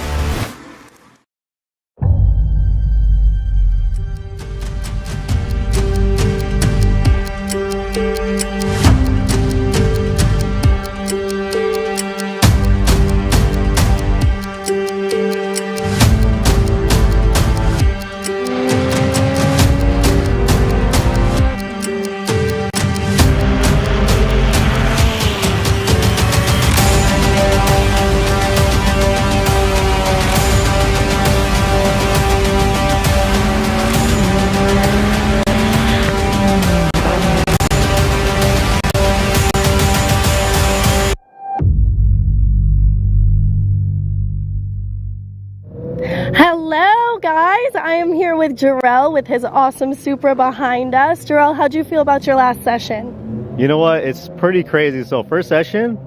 Hello guys, I am here with Derell with his awesome Supra behind us. Derell, how'd you feel about your last session? You know what, it's pretty crazy. So first session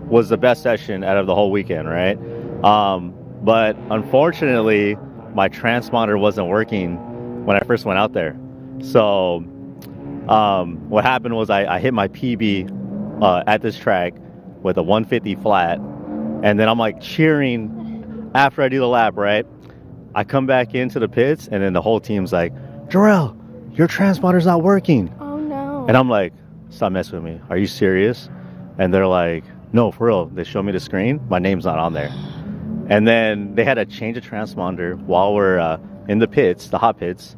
was the best session out of the whole weekend, right? But unfortunately my transponder wasn't working when I first went out there. So what happened was I hit my PB at this track with a 150 flat, and then I'm like cheering after I do the lap, right? I come back into the pits, and then the whole team's like, Derell, your transponder's not working. Oh no. And I'm like, stop messing with me. Are you serious? And they're like, no, for real. They show me the screen. My name's not on there. And then they had to change the transponder while we're in the pits, the hot pits.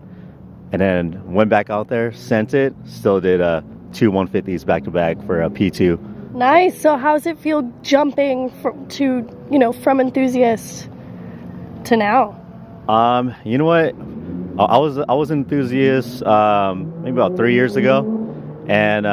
And then went back out there, sent it, still did two 150s back to back for a P2. Nice. So how's it feel jumping from Enthusiast to now? You know what? I was Enthusiast maybe about 3 years ago, and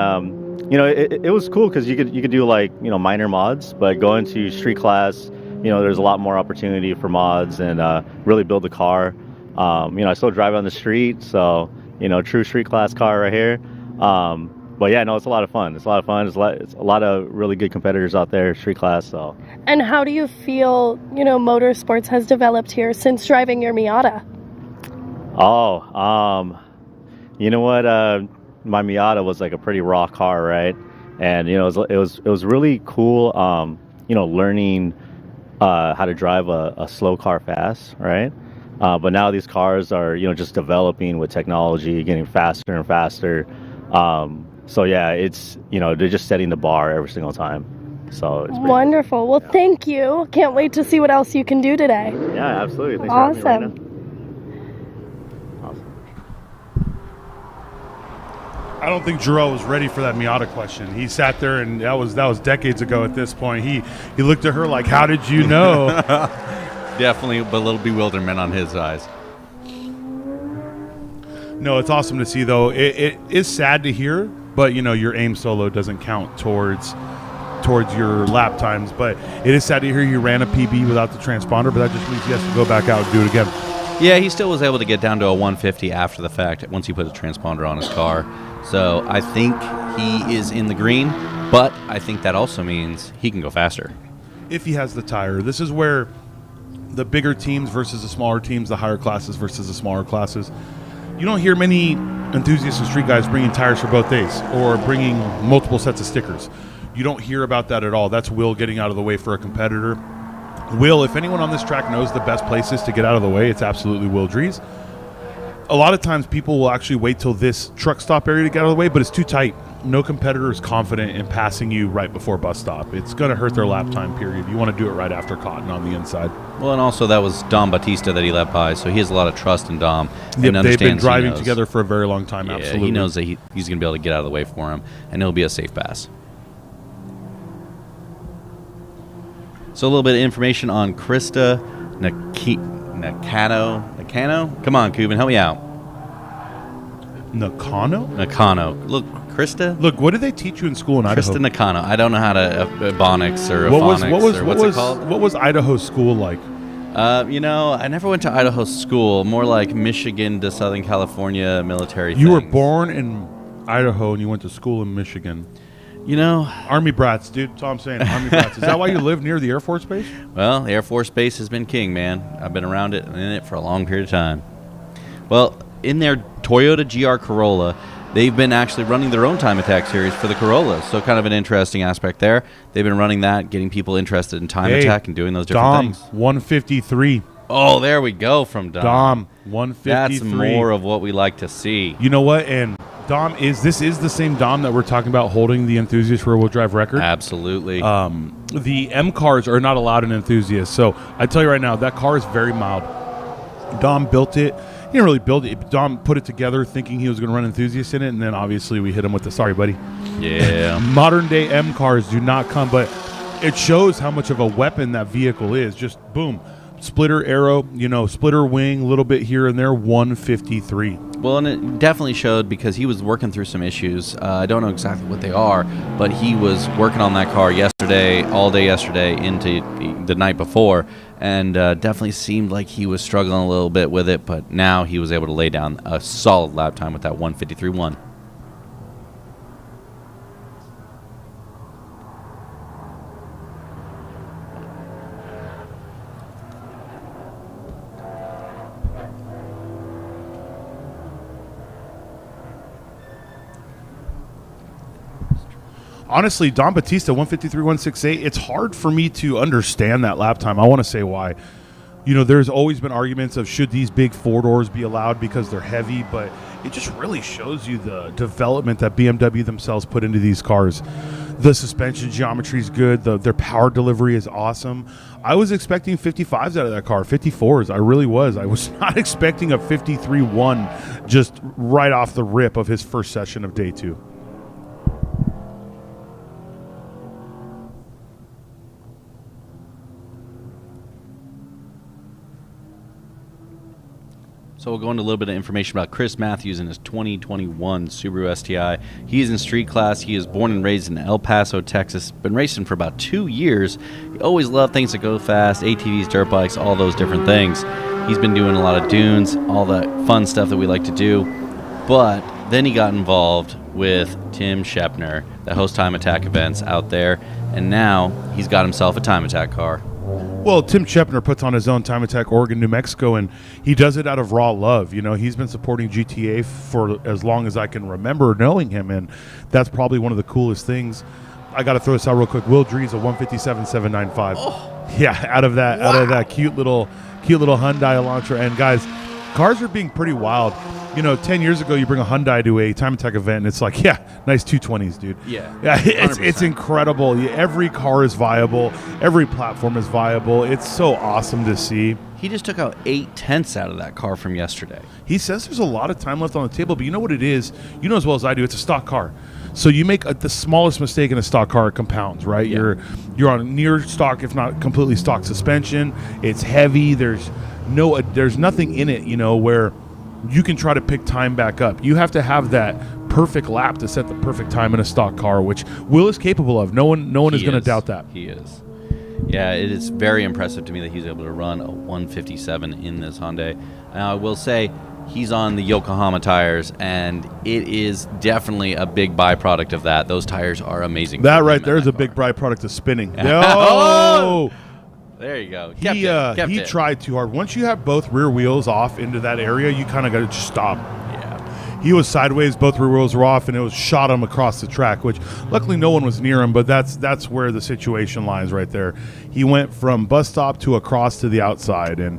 it was cool because you could do like minor mods, but going to street class, there's a lot more opportunity for mods and really build the car. I still drive on the street, so true street class car right here. But yeah, no, it's a lot of fun. It's a lot of fun. It's a lot of really good competitors out there, street class. So. And how do you feel, motorsports has developed here since driving your Miata? Oh, you know what? My Miata was like a pretty raw car, right? And it was really cool. Learning how to drive a slow car fast, right? But now these cars are just developing with technology, getting faster and faster. So yeah, it's they're just setting the bar every single time. So it's wonderful. Well, thank you. Can't wait to see what else you can do today. Yeah, absolutely. Thanks awesome. For having me, Raina. I don't think Derell was ready for that Miata question. He sat there, and that was decades ago at this point. He looked at her like, how did you know? Definitely a little bewilderment on his eyes. No, it's awesome to see, though. It is sad to hear, but, your aim solo doesn't count towards your lap times. But it is sad to hear you ran a PB without the transponder, but that just means he has to go back out and do it again. Yeah, he still was able to get down to a 150 after the fact once he put a transponder on his car. So I think he is in the green, but I think that also means he can go faster. If he has the tire. This is where the bigger teams versus the smaller teams, the higher classes versus the smaller classes. You don't hear many enthusiasts and street guys bringing tires for both days or bringing multiple sets of stickers. You don't hear about that at all. That's Will getting out of the way for a competitor. Will, if anyone on this track knows the best places to get out of the way, it's absolutely Will Dries. A lot of times people will actually wait till this truck stop area to get out of the way, but it's too tight. No competitor is confident in passing you right before bus stop. It's going to hurt their lap time period. You want to do it right after Cotton on the inside. Well, and also that was Dom Bautista that he let by, so he has a lot of trust in Dom. Yep, they've been driving together for a very long time, yeah, absolutely. He knows that he's going to be able to get out of the way for him, and it'll be a safe pass. So a little bit of information on Krista Nakano. Come on, Cuban, help me out. Nakano. Look, Krista. Look, what did they teach you in school in Idaho? Krista Nakano. I don't know how to Ebonics or Phonics what's it called? What was Idaho's school like? I never went to Idaho school. More like Michigan to Southern California military. You were born in Idaho and you went to school in Michigan. Army brats, dude. That's all I'm saying. Army brats. Is that why you live near the Air Force Base? Well, the Air Force Base has been king, man. I've been around it and in it for a long period of time. Well, in their Toyota GR Corolla, they've been actually running their own time attack series for the Corolla. So kind of an interesting aspect there. They've been running that, getting people interested in time attack and doing those different things. 153. Oh, there we go from Dom. Dom, 153. That's more of what we like to see. You know what? And Dom is the same Dom that we're talking about holding the Enthusiast rear-wheel drive record? Absolutely. The M cars are not allowed in Enthusiast. So I tell you right now, that car is very mild. Dom built it. He didn't really build it. Dom put it together thinking he was going to run Enthusiast in it, and then obviously we hit him with the sorry, buddy. Yeah. Modern-day M cars do not come, but it shows how much of a weapon that vehicle is. Just boom. Splitter arrow, splitter wing, a little bit here and there, 153. Well, and it definitely showed because he was working through some issues. I don't know exactly what they are, but he was working on that car yesterday, all day yesterday, into the night before, and definitely seemed like he was struggling a little bit with it, but now he was able to lay down a solid lap time with that 153.1. Honestly, Don Bautista, 153.168, it's hard for me to understand that lap time. I want to say why. There's always been arguments of should these big four doors be allowed because they're heavy, but it just really shows you the development that BMW themselves put into these cars. The suspension geometry is good. Their power delivery is awesome. I was expecting 55s out of that car, 54s. I really was. I was not expecting a 53.1 just right off the rip of his first session of day 2. So we'll go into a little bit of information about Chris Matthews and his 2021 Subaru STI. He is in street class. He is born and raised in El Paso, Texas. Been racing for about 2 years. He always loved things that go fast, ATVs, dirt bikes, all those different things. He's been doing a lot of dunes, all that fun stuff that we like to do. But then he got involved with Tim Shepner that hosts Time Attack events out there, and now he's got himself a Time Attack car. Well, Tim Shepner puts on his own Time Attack Oregon, New Mexico, and he does it out of raw love. You know, he's been supporting GTA for as long as I can remember knowing him, and that's probably one of the coolest things. I got to throw this out real quick. Will Drees, a 157-795. Oh. Yeah, out of that cute little Hyundai Elantra. And guys, cars are being pretty wild. You know, 10 years ago, you bring a Hyundai to a Time Attack event, and it's like, yeah, nice 220s, dude. Yeah, it's incredible. Every car is viable. Every platform is viable. It's so awesome to see. He just took out 8/10 out of that car from yesterday. He says there's a lot of time left on the table, but you know what it is? You know as well as I do, it's a stock car. So you make the smallest mistake in a stock car, it compounds, right? Yeah. You're on near stock, if not completely stock suspension. It's heavy. There's nothing in it, you know, where you can try to pick time back up. You have to have that perfect lap to set the perfect time in a stock car, which Will is capable of. No one is going to doubt that. He is. Yeah, it is very impressive to me that he's able to run a 157 in this Hyundai. Now, I will say he's on the Yokohama tires, and it is definitely a big byproduct of that. Those tires are amazing. That right there is a big byproduct of spinning. Oh! There you go. He tried too hard. Once you have both rear wheels off into that area, you kind of got to just stop. Yeah. He was sideways, both rear wheels were off, and it was shot him across the track, which luckily no one was near him, but that's where the situation lies right there. He went from bus stop to across to the outside, and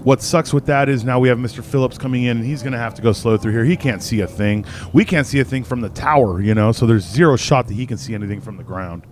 what sucks with that is now we have Mr. Phillips coming in, and he's going to have to go slow through here. He can't see a thing. We can't see a thing from the tower, you know, so there's zero shot that he can see anything from the ground.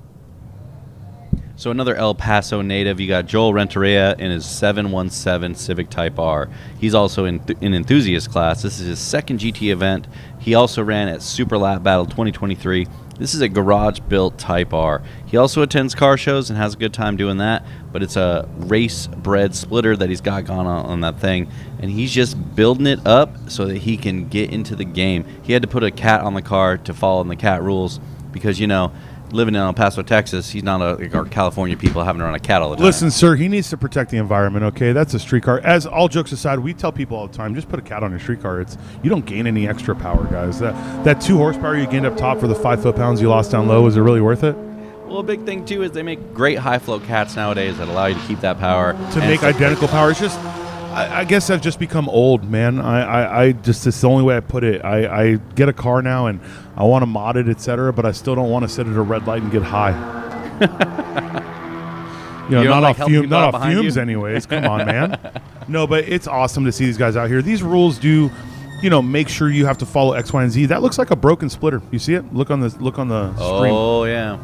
So another El Paso native, you got Joel Renteria in his 717 Civic Type R. He's also in Enthusiast class. This is his second GT event. He also ran at Super Lap Battle 2023. This is a garage-built Type R. He also attends car shows and has a good time doing that, but it's a race-bred splitter that he's got gone on that thing, and he's just building it up so that he can get into the game. He had to put a cat on the car to follow in the cat rules because, you know, living in El Paso, Texas, he's not like our California people having to run a cat all the time. Listen, sir, he needs to protect the environment, okay? That's a street car. As all jokes aside, we tell people all the time, just put a cat on your street car. You don't gain any extra power, guys. That 2 horsepower you gained up top for the 5 foot-pounds you lost down low, is it really worth it? Well, a big thing, too, is they make great high-flow cats nowadays that allow you to keep that power. To make identical power. It's just, I guess I've just become old, man. I just, it's the only way I put it. I get a car now, and I want to mod it, etc., but I still don't want to sit at a red light and get high. You know, not off fumes anyways. Come on, man. No, but it's awesome to see these guys out here. These rules do, you know, make sure you have to follow X, Y, and Z. That looks like a broken splitter. You see it? Look on the screen. Oh, yeah.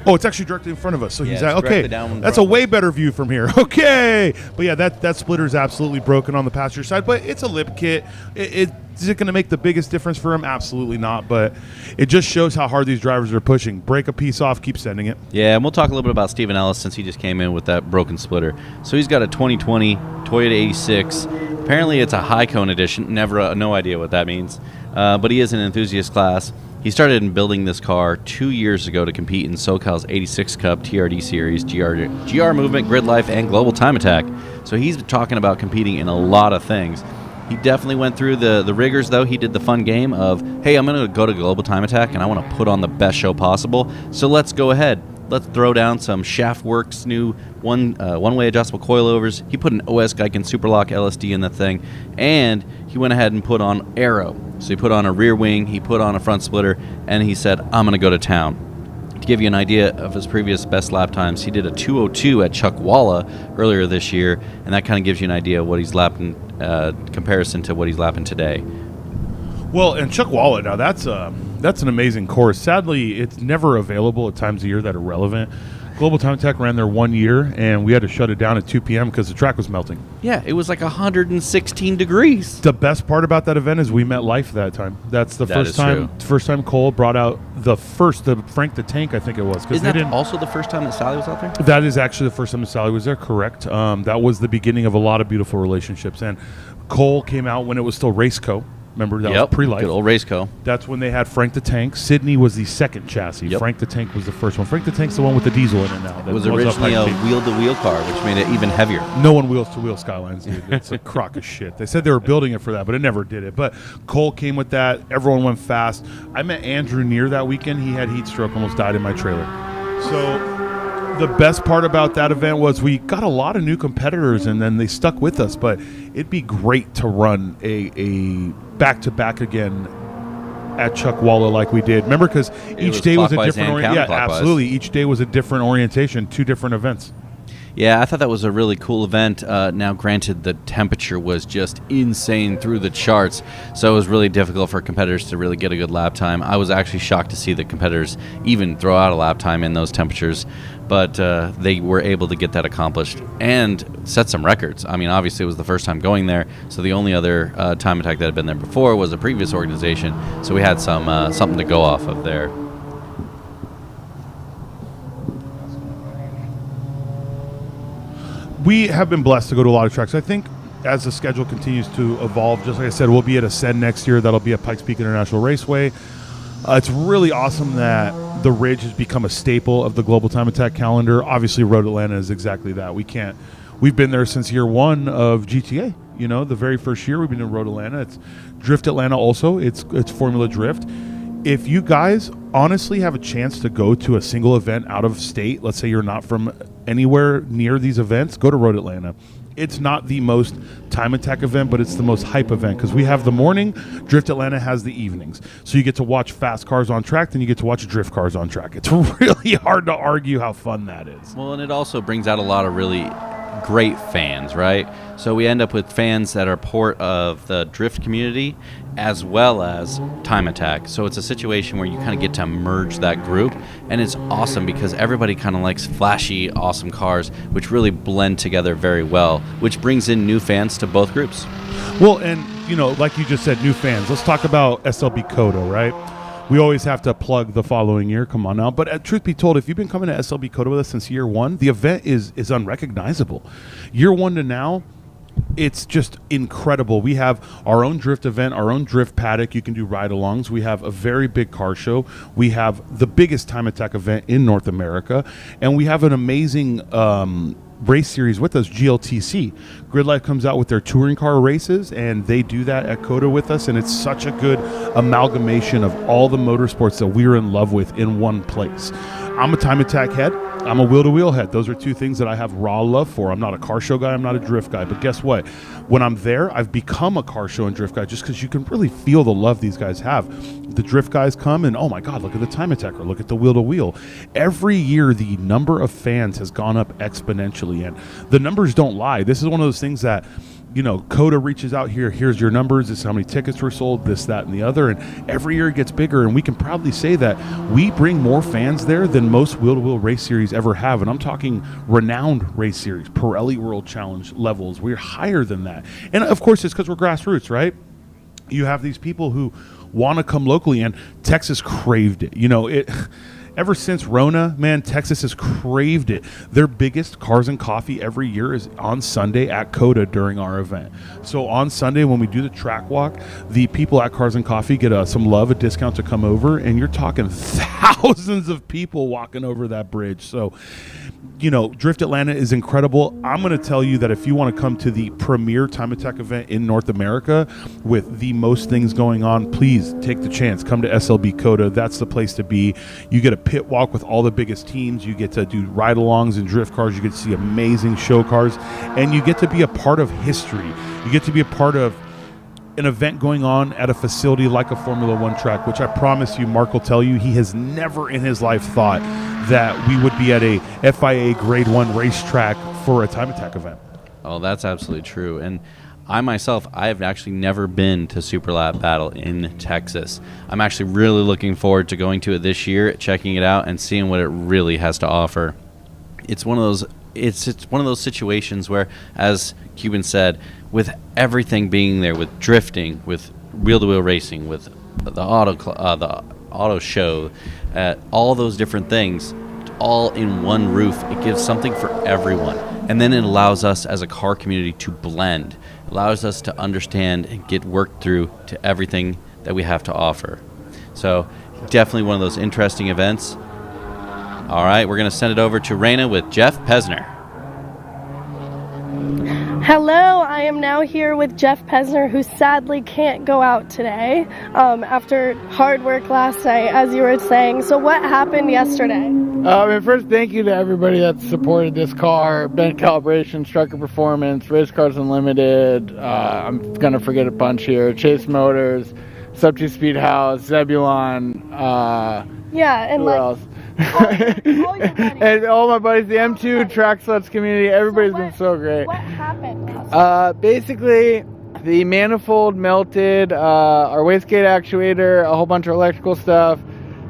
Oh, it's actually directly in front of us. So he's okay. That's a way better view from here. Okay, but yeah, that splitter is absolutely broken on the passenger side. But it's a lip kit. Is it going to make the biggest difference for him? Absolutely not. But it just shows how hard these drivers are pushing. Break a piece off, keep sending it. Yeah, and we'll talk a little bit about Steven Ellis since he just came in with that broken splitter. So he's got a 2020 Toyota 86. Apparently, it's a high cone edition. No idea what that means. But he is an enthusiast class. He started in building this car 2 years ago to compete in SoCal's 86 Cup TRD Series, GR Movement, Grid Life, and Global Time Attack. So he's talking about competing in a lot of things. He definitely went through the rigors, though. He did the fun game of, hey, I'm going to go to Global Time Attack, and I want to put on the best show possible. So let's go ahead. Let's throw down some Shaftworks new one-way adjustable coilovers. He put an OS Geiken Superlock LSD in the thing, and he went ahead and put on aero. So he put on a rear wing, he put on a front splitter, and he said, I'm going to go to town. To give you an idea of his previous best lap times, he did a 2:02 at Chuckwalla earlier this year, and that kind of gives you an idea of what he's lapping comparison to what he's lapping today. Well, and Chuckwalla, now that's an amazing course. Sadly, it's never available at times of year that are relevant. Global Time Attack ran there 1 year, and we had to shut it down at 2 p.m. because the track was melting. Yeah, it was like 116 degrees. The best part about that event is we met Life that time. That's the first time Cole brought out the Frank the Tank, I think it was. Isn't that also the first time that Sally was out there? That is actually the first time that Sally was there, correct. That was the beginning of a lot of beautiful relationships. And Cole came out when it was still Raceco. Remember, that was pre-life. Good old Raceco. That's when they had Frank the Tank. Sydney was the second chassis. Yep. Frank the Tank was the first one. Frank the Tank's the one with the diesel in it now. It was originally a wheel-to-wheel car, which made it even heavier. No one wheels-to-wheel Skylines, dude. It's a crock of shit. They said they were building it for that, but it never did it. But Cole came with that. Everyone went fast. I met Andrew Neer that weekend. He had heat stroke, almost died in my trailer. So the best part about that event was we got a lot of new competitors, and then they stuck with us. But it'd be great to run a back-to-back again at Chuckwalla like we did. Remember, because each day was a different orientation. Yeah, absolutely. Each day was a different orientation, 2 different events. Yeah, I thought that was a really cool event. Now, granted, the temperature was just insane through the charts, so it was really difficult for competitors to really get a good lap time. I was actually shocked to see the competitors even throw out a lap time in those temperatures, but they were able to get that accomplished and set some records. I mean, obviously, it was the first time going there, so the only other time attack that had been there before was a previous organization, so we had some something to go off of there. We have been blessed to go to a lot of tracks. I think as the schedule continues to evolve, just like I said, we'll be at Ascend next year. That'll be at Pikes Peak International Raceway. It's really awesome that the Ridge has become a staple of the Global Time Attack calendar. Obviously, Road Atlanta is exactly that. We've been there since year 1 of GTA. You know, the very first year we've been in Road Atlanta. It's Drift Atlanta also. It's Formula Drift. If you guys honestly have a chance to go to a single event out of state, let's say you're not from anywhere near these events, go to Road Atlanta. It's not the most time attack event, but it's the most hype event because we have the morning. Drift Atlanta has the evenings. So you get to watch fast cars on track, then you get to watch drift cars on track. It's really hard to argue how fun that is. Well, and it also brings out a lot of really great fans, right? So we end up with fans that are part of the drift community as well as time attack. So it's a situation where you kind of get to merge that group, and it's awesome because everybody kind of likes flashy, awesome cars, which really blend together very well, which brings in new fans to both groups. Well, and, you know, like you just said, new fans. Let's talk about SLB COTA, right? We always have to plug the following year. Come on now. But truth be told, if you've been coming to SLB COTA with us since year 1, the event is unrecognizable. Year 1 to now, it's just incredible. We have our own drift event, our own drift paddock. You can do ride-alongs. We have a very big car show. We have the biggest time attack event in North America. And we have an amazing race series with us, GLTC. Grid Life comes out with their touring car races, and they do that at COTA with us, and it's such a good amalgamation of all the motorsports that we're in love with in one place. I'm a time attack head. I'm a wheel-to-wheel head. Those are 2 things that I have raw love for. I'm not a car show guy. I'm not a drift guy. But guess what? When I'm there, I've become a car show and drift guy just because you can really feel the love these guys have. The drift guys come and, oh my God, look at the time attacker. Look at the wheel-to-wheel. Every year, the number of fans has gone up exponentially, and the numbers don't lie. This is one of those things that, you know, COTA reaches out here, here's your numbers, this is how many tickets were sold, this, that, and the other, and every year it gets bigger, and we can proudly say that we bring more fans there than most wheel-to-wheel race series ever have, and I'm talking renowned race series, Pirelli World Challenge levels. We're higher than that, and of course it's because we're grassroots, right? You have these people who want to come locally, and Texas craved it. You know, ever since Rona, man, Texas has craved it. Their biggest cars and coffee every year is on Sunday at COTA during our event. So on Sunday when we do the track walk, the people at Cars and Coffee get some love, a discount to come over, and you're talking thousands of people walking over that bridge. So, you know, Drift Atlanta is incredible. I'm going to tell you that if you want to come to the premier time attack event in North America with the most things going on, please take the chance. Come to SLB COTA. That's the place to be. You get a pit walk with all the biggest teams. You get to do ride-alongs and drift cars. You get to see amazing show cars, and you get to be a part of history. You get to be a part of an event going on at a facility like a Formula One track, which I promise you, Mark will tell you, he has never in his life thought that we would be at a FIA Grade 1 racetrack for a time attack event. Oh, that's absolutely true. And I myself, I have actually never been to Super Lap Battle in Texas. I'm actually really looking forward to going to it this year, checking it out, and seeing what it really has to offer. It's one of those. It's one of those situations where, as Cuban said, with everything being there, with drifting, with wheel-to-wheel racing, with the auto show, all those different things, all in one roof, it gives something for everyone. And then it allows us as a car community to blend. It allows us to understand and get worked through to everything that we have to offer. So definitely one of those interesting events. All right, we're going to send it over to Raina with Jeff Pesner. Hello, I am now here with Jeff Pesner, who sadly can't go out today after hard work last night, as you were saying. So what happened yesterday? First, thank you to everybody that supported this car. Bent Calibration, Striker Performance, Race Cars Unlimited, I'm going to forget a bunch here, Chase Motors, Sub 2 Speed House, Zebulon, yeah, and who else? all your buddies. And all my buddies, the M2 Track Sluts community, everybody's been so great. What happened? Basically, the manifold melted, our wastegate actuator, a whole bunch of electrical stuff,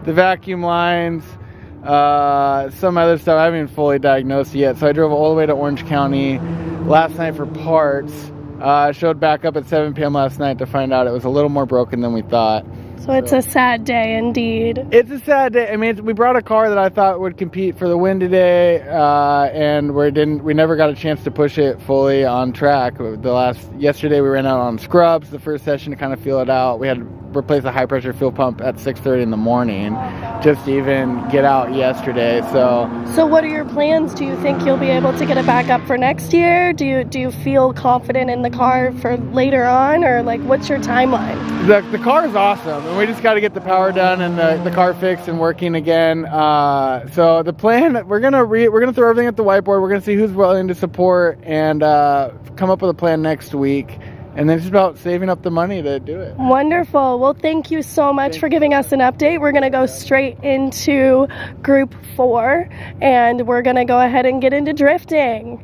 the vacuum lines, some other stuff I haven't even fully diagnosed yet. So I drove all the way to Orange County last night for parts. Showed back up at 7 p.m. last night to find out it was a little more broken than we thought. So it's a sad day indeed. It's a sad day. I mean, we brought a car that I thought would compete for the win today, and we never got a chance to push it fully on track. Yesterday we ran out on scrubs the first session to kind of feel it out. We had to replace a high pressure fuel pump at 6:30 in the morning just to even get out yesterday. So what are your plans? Do you think you'll be able to get it back up for next year? Do you feel confident in the car for later on, or like what's your timeline? The car is awesome, and we just got to get the power done and the car fixed and working again. So the plan, we're gonna throw everything at the whiteboard. We're gonna see who's willing to support and come up with a plan next week. And then it's about saving up the money to do it. Wonderful. Well, thank you so much for giving us an update. We're going to go straight into Group 4, and we're going to go ahead and get into drifting.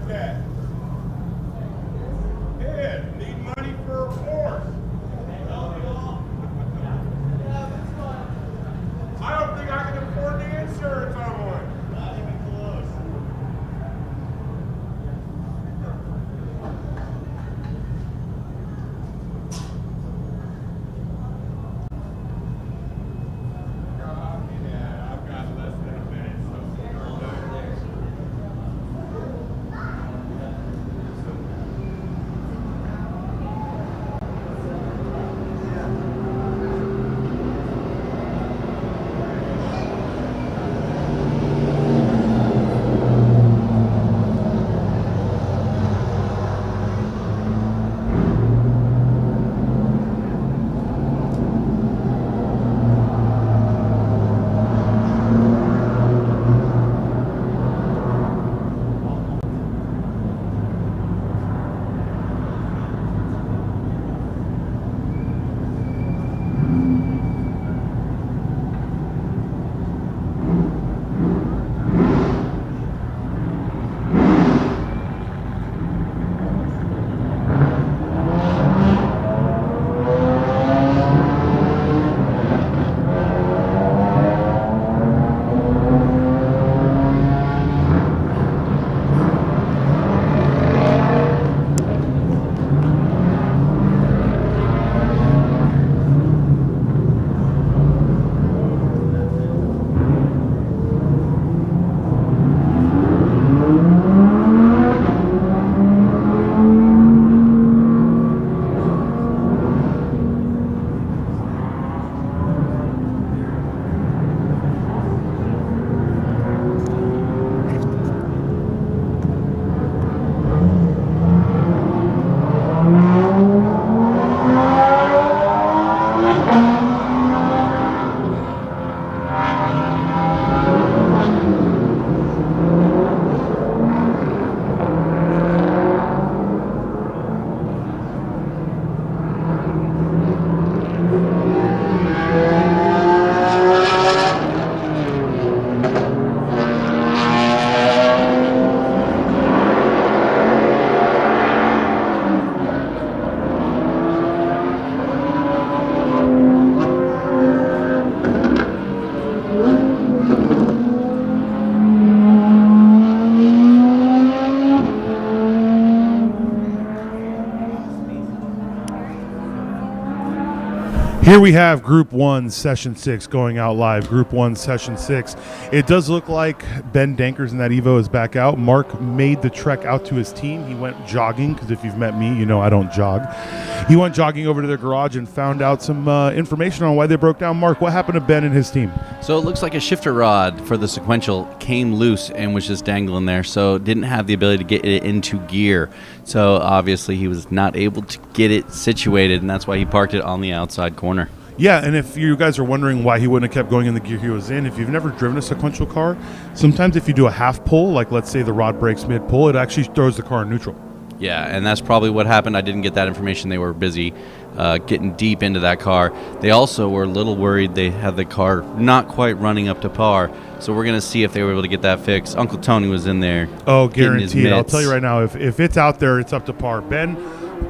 Okay. Kid, need money for a horse. I don't think I can afford the insurance on one. Not even close. Yeah, I've got less than a minute, Here we have Group 1, Session 6 going out live. Group 1, Session 6. It does look like Ben Dankers in that Evo is back out. Mark made the trek out to his team. He went jogging, because if you've met me, you know I don't jog. He went jogging over to their garage and found out some information on why they broke down. Mark, what happened to Ben and his team? So it looks like a shifter rod for the sequential came loose and was just dangling there, so didn't have the ability to get it into gear. So obviously he was not able to get it situated, and that's why he parked it on the outside corner. Yeah, and if you guys are wondering why he wouldn't have kept going in the gear he was in, if you've never driven a sequential car, sometimes if you do a half pull, like let's say the rod breaks mid-pull, it actually throws the car in neutral. Yeah, and that's probably what happened. I didn't get that information. They were busy getting deep into that car. They also were a little worried they had the car not quite running up to par, so we're going to see if they were able to get that fixed. Uncle Tony was in there. Oh, guaranteed. I'll tell you right now, if it's out there, it's up to par. Ben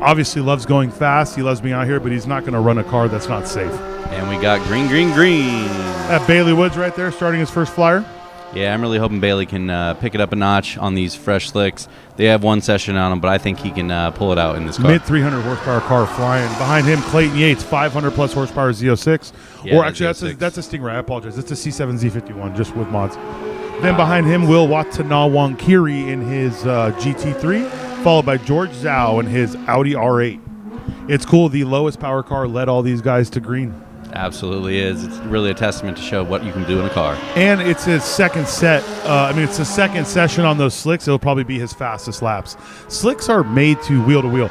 obviously loves going fast. He loves being out here, but he's not going to run a car that's not safe. And we got green, green, green. That Bailey Woods right there starting his first flyer. Yeah, I'm really hoping Bailey can pick it up a notch on these fresh slicks. They have one session on them, but I think he can pull it out in this car. Mid 300 horsepower car flying. Behind him, Clayton Yates, 500 plus horsepower Z06. Yeah, or actually, that's a Stingray. I apologize. It's a C7 Z51, just with mods. Then behind him, Will Watanawankiri in his GT3, followed by George Zhao in his Audi R8. It's cool. The lowest power car led all these guys to green. Absolutely is. It's really a testament to show what you can do in a car. And it's his second set. It's the second session on those slicks. It'll probably be his fastest laps. Slicks are made to wheel.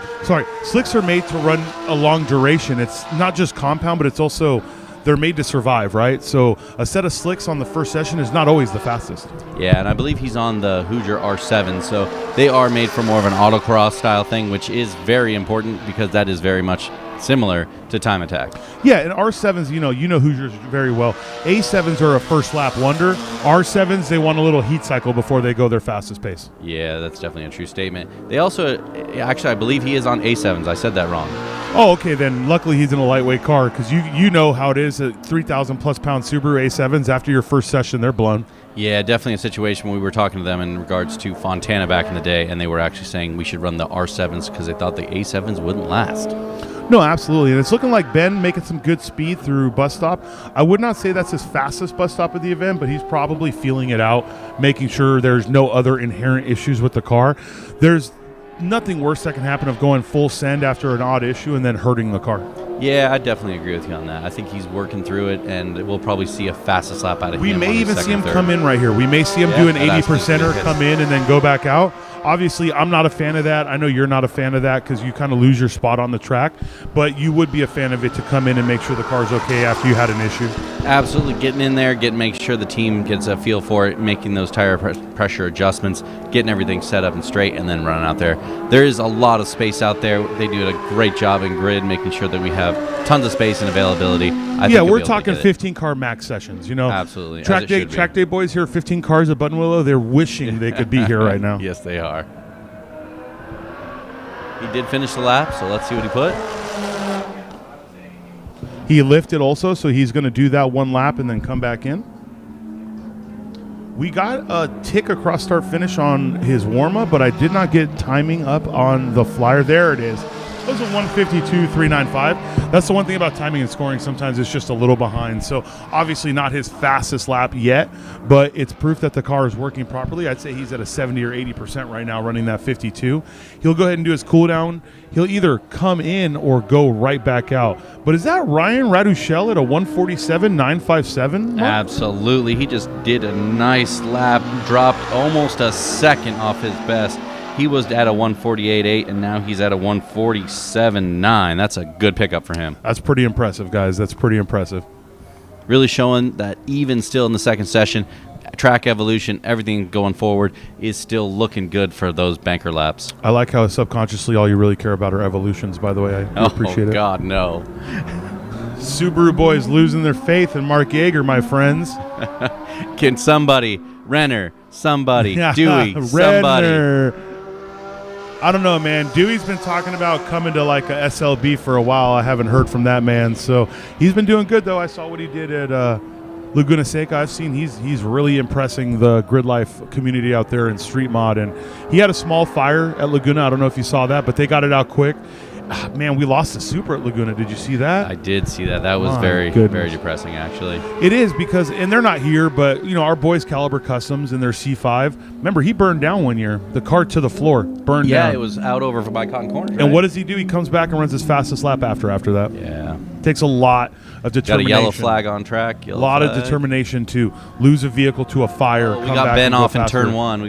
Slicks are made to run a long duration. It's not just compound, but it's also they're made to survive, right? So a set of slicks on the first session is not always the fastest. Yeah, and I believe he's on the Hoosier R7, so they are made for more of an autocross style thing, which is very important because that is very much similar to Time Attack. Yeah, and R7s, you know Hoosiers very well. A7s are a first lap wonder. R7s, they want a little heat cycle before they go their fastest pace. Yeah, that's definitely a true statement. They also, actually, I believe he is on A7s. I said that wrong. Oh, okay, then luckily he's in a lightweight car because you know how it is at 3,000 plus pound Subaru A7s. After your first session, they're blown. Yeah, definitely a situation when we were talking to them in regards to Fontana back in the day, and they were actually saying we should run the R7s because they thought the A7s wouldn't last. No, absolutely. And it's looking like Ben making some good speed through bus stop. I would not say that's his fastest bus stop of the event, but he's probably feeling it out, making sure there's no other inherent issues with the car. There's nothing worse that can happen of going full send after an odd issue and then hurting the car. Yeah, I definitely agree with you on that. I think he's working through it, and we'll probably see a fastest lap out of him. We may even see him come in right here. We may see him do an 80%er, come in, and then go back out. Obviously, I'm not a fan of that. I know you're not a fan of that because you kind of lose your spot on the track, but you would be a fan of it to come in and make sure the car's okay after you had an issue. Absolutely. Getting in there, making sure the team gets a feel for it, making those tire pressure adjustments, getting everything set up and straight, and then running out there. There is a lot of space out there. They do a great job in grid, making sure that we have tons of space and availability. Yeah, we're talking 15 car max sessions, Absolutely. Track day boys here, 15 cars at Buttonwillow, they're wishing they could be here right now. Yes, they are. He did finish the lap, so let's see what he put. He lifted also, so he's going to do that one lap and then come back in. We got a tick across start finish on his warm-up, but I did not get timing up on the flyer. There it is. It was a 152.395. That's the one thing about timing and scoring. Sometimes it's just a little behind. So obviously not his fastest lap yet, but it's proof that the car is working properly. I'd say he's at a 70 or 80% right now running that 52. He'll go ahead and do his cool down. He'll either come in or go right back out. But is that Ryan Radushel at a 147.957? Absolutely. He just did a nice lap, dropped almost a second off his best. He was at a 148.8, and now he's at a 147.9. That's a good pickup for him. That's pretty impressive, guys. That's pretty impressive. Really showing that even still in the second session, track evolution, everything going forward is still looking good for those banker laps. I like how subconsciously all you really care about are evolutions, by the way. I appreciate it. Oh, God, no. Subaru boys losing their faith in Mark Yeager, my friends. Can somebody, Renner, somebody, Dewey, somebody. I don't know, man. Dewey's been talking about coming to like a SLB for a while. I haven't heard from that man. So he's been doing good, though. I saw what he did at Laguna Seca. I've seen he's really impressing the grid life community out there in street mod. And he had a small fire at Laguna. I don't know if you saw that, but they got it out quick. Man, we lost the Super at Laguna. Did you see that? I did see that. That was very depressing, actually. It is because, and they're not here, but, our boys Caliber Customs and their C5, remember, he burned down one year. The car to the floor burned down. Yeah, it was out over by Cotton Corners, right? And what does he do? He comes back and runs his fastest lap after that. Yeah. Takes a lot of determination. Got a yellow flag on track. A lot of determination to lose a vehicle to a fire. We got Ben off in turn one.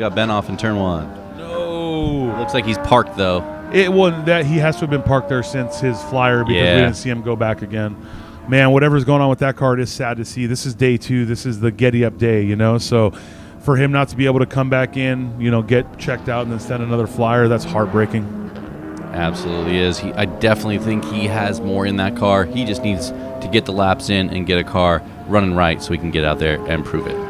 No. Looks like he's parked, though. It wasn't that he has to have been parked there since his flyer because we didn't see him go back again. Man, whatever's going on with that car, it is sad to see. This is day 2. This is the Getty Up day, So for him not to be able to come back in, get checked out and then send another flyer, that's heartbreaking. Absolutely is. I definitely think he has more in that car. He just needs to get the laps in and get a car running right so he can get out there and prove it.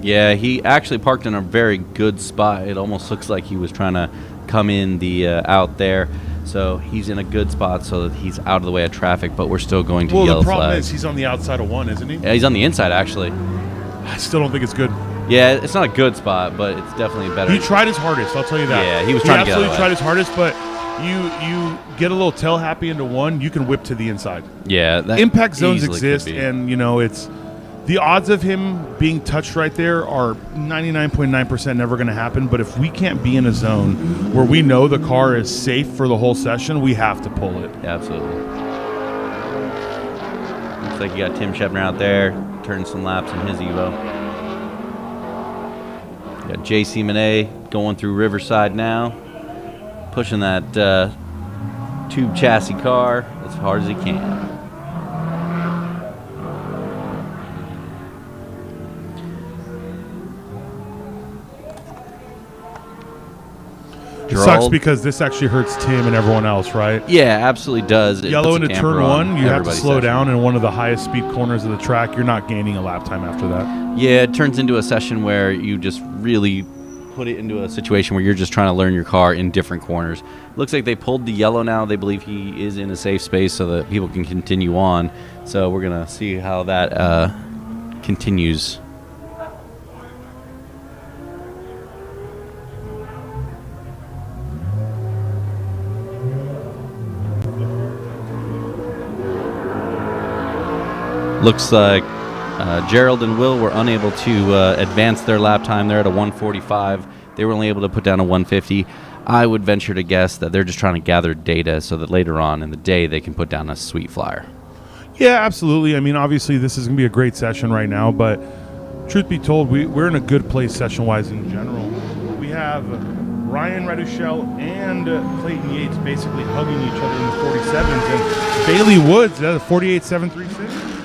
Yeah, he actually parked in a very good spot. It almost looks like he was trying to come in the out there. So he's in a good spot so that he's out of the way of traffic, but we're still going to yellow flag. Well, the problem is he's on the outside of one, isn't he? Yeah, he's on the inside, actually. I still don't think it's good. Yeah, it's not a good spot, but it's definitely better. He tried his hardest, I'll tell you that. Yeah, he was trying to get out of the way. He absolutely tried his hardest, but you get a little tail happy into one, you can whip to the inside. Yeah. That impact zones exist, and, it's... The odds of him being touched right there are 99.9% never going to happen. But if we can't be in a zone where we know the car is safe for the whole session, we have to pull it. Yeah, absolutely. Looks like you got Tim Shepner out there turning some laps in his Evo. You got JC Monet going through Riverside now, pushing that tube chassis car as hard as he can. It sucks because this actually hurts Tim and everyone else, right? Yeah, absolutely does. Yellow into turn one, you have to slow down in one of the highest speed corners of the track. You're not gaining a lap time after that. Yeah, it turns into a session where you just really put it into a situation where you're just trying to learn your car in different corners. Looks like they pulled the yellow now. They believe he is in a safe space so that people can continue on. So we're going to see how that continues. Looks like Gerald and Will were unable to advance their lap time. They're at a 145. They were only able to put down a 150. I would venture to guess that they're just trying to gather data so that later on in the day they can put down a sweet flyer. Yeah, absolutely. I mean, obviously this is going to be a great session right now, but truth be told, we're in a good place session-wise in general. We have Ryan Reduchel and Clayton Yates basically hugging each other in the 47s, and Bailey Woods at a 48.736.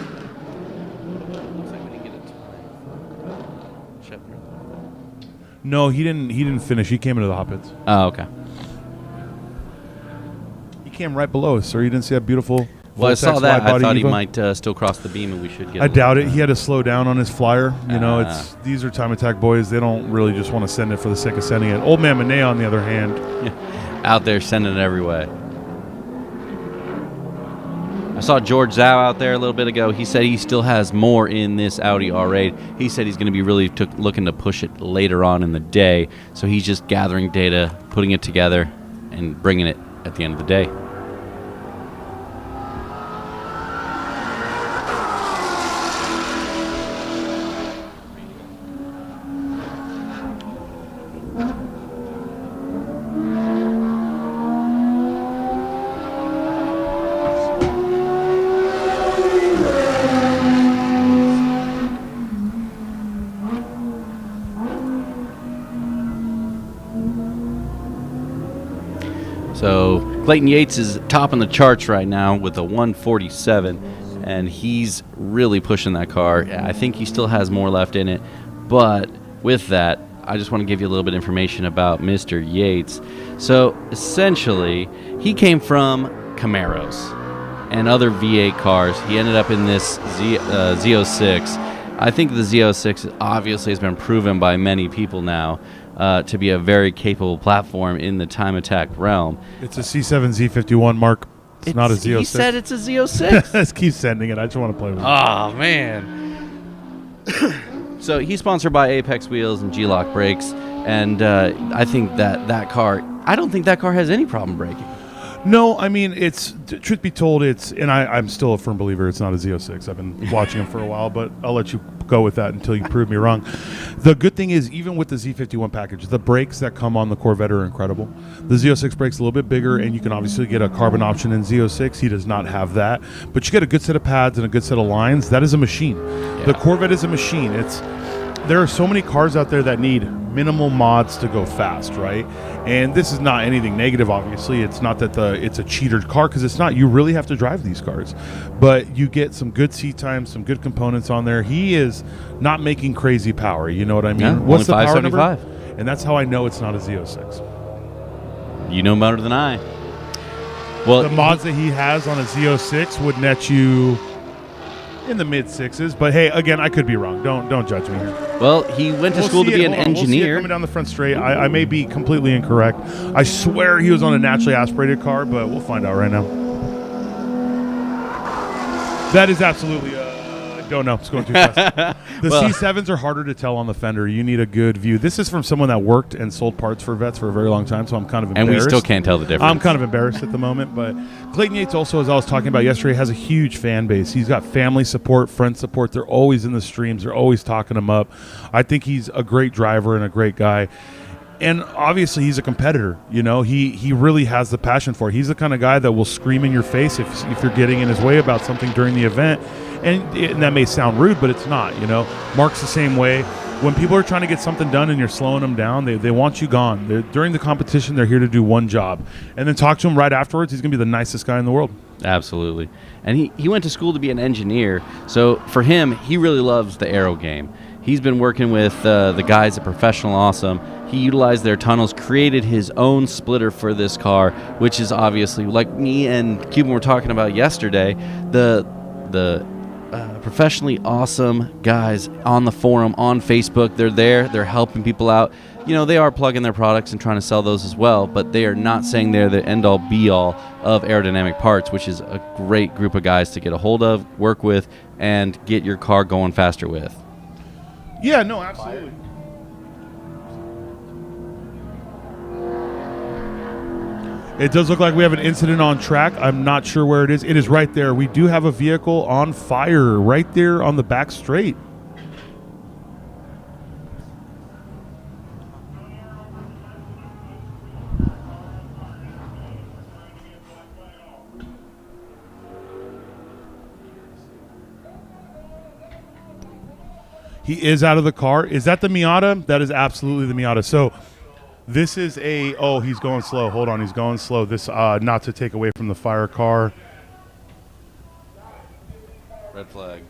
No, he didn't finish. He came into the hot pits. Oh, okay. He came right below us, sir. You didn't see that beautiful... Well, I saw that. I thought he might still cross the beam, and we should get... I doubt it. He had to slow down on his flyer. You know, these are time attack boys. They don't really just want to send it for the sake of sending it. Old man Monet, on the other hand... out there sending it every way. I saw George Zhao out there a little bit ago. He said he still has more in this Audi R8. He said he's going to be really looking to push it later on in the day. So he's just gathering data, putting it together, and bringing it at the end of the day. So Clayton Yates is topping the charts right now with a 147, and he's really pushing that car. I think he still has more left in it, but with that, I just want to give you a little bit of information about Mr. Yates. So essentially, he came from Camaros and other V8 cars. He ended up in this Z06. I think the Z06 obviously has been proven by many people now to be a very capable platform in the time attack realm. It's a C7 Z51, Mark. It's not a Z06. He said it's a Z06. Let's keep sending it. I just want to play with it. Oh, man. So he's sponsored by Apex Wheels and G-Lock Brakes, and I think that car, I don't think that car has any problem braking. No, I mean, it's, truth be told, and I'm still a firm believer it's not a Z06. I've been watching him for a while, but I'll let you go with that until you prove me wrong. The good thing is, even with the Z51 package, the brakes that come on the Corvette are incredible. The Z06 brake's a little bit bigger, and you can obviously get a carbon option in Z06. He does not have that, but you get a good set of pads and a good set of lines. That is a machine. Yeah. The Corvette is a machine. There are so many cars out there that need minimal mods to go fast, right? And this is not anything negative, obviously. It's not that it's a cheated car, because it's not. You really have to drive these cars. But you get some good seat time, some good components on there. He is not making crazy power, you know what I mean? Yeah, what's the power number? And that's how I know it's not a Z06. You know better than I. Well, the mods that he has on a Z06 would net you in the mid sixes, but hey, again, I could be wrong. Don't judge me here. Well, he went to school to be an engineer. We'll see it coming down the front straight. I may be completely incorrect. I swear he was on a naturally aspirated car, but we'll find out right now. That is absolutely don't know. It's going too fast. The C7s are harder to tell on the fender. You need a good view. This is from someone that worked and sold parts for vets for a very long time, so I'm kind of embarrassed. And we still can't tell the difference. I'm kind of embarrassed at the moment, but Clayton Yates also, as I was talking about yesterday, has a huge fan base. He's got family support, friend support. They're always in the streams. They're always talking him up. I think he's a great driver and a great guy. And obviously he's a competitor. You know, he really has the passion for it. He's the kind of guy that will scream in your face if you're getting in his way about something during the event. And that may sound rude, but it's not, you know. Mark's the same way. when people are trying to get something done and you're slowing them down, they want you gone. During the competition, they're here to do one job. And then talk to him right afterwards. He's going to be the nicest guy in the world. Absolutely. And he went to school to be an engineer. So for him, he really loves the aero game. He's been working with the guys at Professional Awesome. He utilized their tunnels, created his own splitter for this car, which is obviously, like me and Cuban were talking about yesterday, the Professionally Awesome guys on the forum, on Facebook. They're there. They're helping people out. You know, they are plugging their products and trying to sell those as well, but they are not saying they're the end-all, be-all of aerodynamic parts, which is a great group of guys to get a hold of, work with, and get your car going faster with. Yeah, no, absolutely. It does look like we have an incident on track. I'm not sure where it is. It is right there. We do have a vehicle on fire right there on the back straight. He is out of the car. Is that the Miata? That is absolutely the Miata. So this is he's going slow. Hold on, he's going slow. This, not to take away from the fire car. Red flag.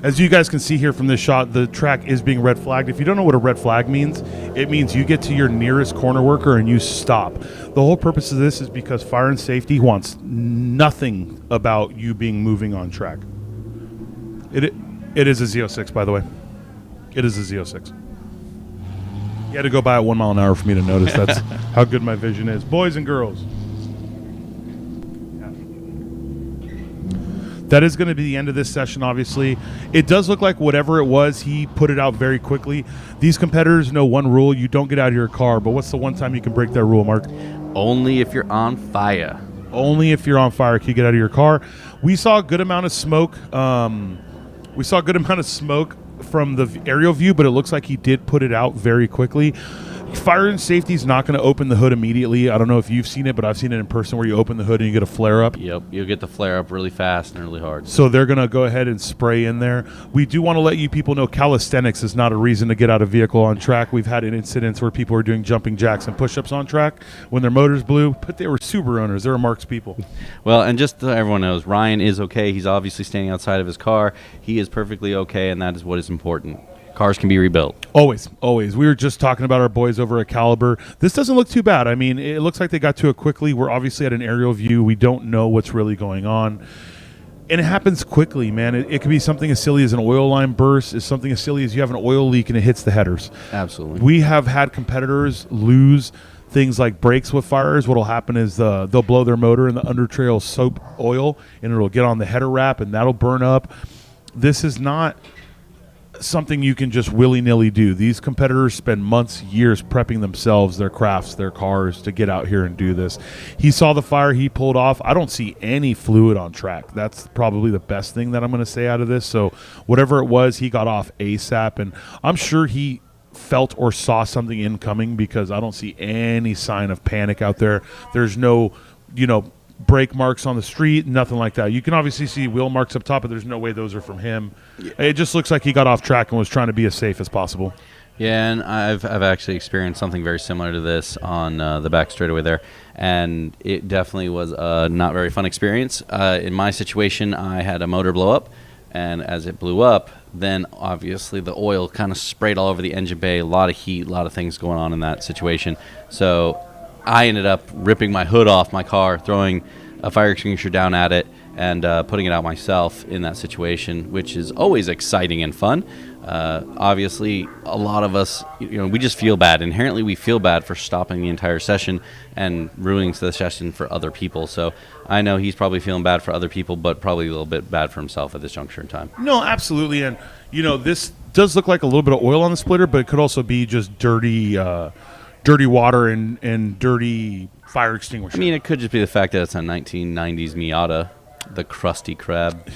As you guys can see here from this shot, the track is being red flagged. If you don't know what a red flag means, it means you get to your nearest corner worker and you stop. The whole purpose of this is because fire and safety wants nothing about you being moving on track. It is a Z06, by the way. It is a Z06. You had to go by at 1 mile an hour for me to notice. That's how good my vision is. Boys and girls. That is going to be the end of this session, obviously. It does look like whatever it was, he put it out very quickly. These competitors know one rule: you don't get out of your car. But what's the one time you can break that rule, Mark? Only if you're on fire. Only if you're on fire can you get out of your car. We saw a good amount of smoke. From the aerial view, but it looks like he did put it out very quickly. Fire and safety is not going to open the hood immediately. I don't know if you've seen it, but I've seen it in person where you open the hood and you get a flare up. Yep, you'll get the flare up really fast and really hard. So they're going to go ahead and spray in there. We do want to let you people know calisthenics is not a reason to get out of vehicle on track. We've had incidents where people were doing jumping jacks and push-ups on track when their motors blew, but they were Subaru owners. They were Mark's people. Well, and just so everyone knows, Ryan is okay. He's obviously standing outside of his car. He is perfectly okay, and that is what is important. Cars can be rebuilt. Always, always. We were just talking about our boys over at Caliber. This doesn't look too bad. I mean, it looks like they got to it quickly. We're obviously at an aerial view. We don't know what's really going on. And it happens quickly, man. It could be something as silly as an oil line burst. It's something as silly as you have an oil leak and it hits the headers. Absolutely. We have had competitors lose things like brakes with fires. What'll happen is they'll blow their motor in the under trail soap oil, and it'll get on the header wrap, and that'll burn up. This is not something you can just willy-nilly do. These competitors spend months, years prepping themselves, their crafts, their cars to get out here and do this. He saw the fire, he pulled off. I don't see any fluid on track. That's probably the best thing that I'm going to say out of this. So whatever it was, he got off ASAP, and I'm sure he felt or saw something incoming because I don't see any sign of panic out there. There's no, brake marks on the street, nothing like that. You can obviously see wheel marks up top, but there's no way those are from him. Yeah. It just looks like he got off track and was trying to be as safe as possible. Yeah, and I've actually experienced something very similar to this on the back straightaway there, and it definitely was a not very fun experience. In my situation, I had a motor blow up, and as it blew up, then obviously the oil kind of sprayed all over the engine bay, a lot of heat, a lot of things going on in that situation. So I ended up ripping my hood off my car, throwing a fire extinguisher down at it, and putting it out myself in that situation, which is always exciting and fun. Obviously, a lot of us, we just feel bad. Inherently, we feel bad for stopping the entire session and ruining the session for other people. So I know he's probably feeling bad for other people, but probably a little bit bad for himself at this juncture in time. No, absolutely. And, this does look like a little bit of oil on the splitter, but it could also be just dirty water and dirty fire extinguisher. I mean, it could just be the fact that it's a 1990s Miata, the Krusty Krab.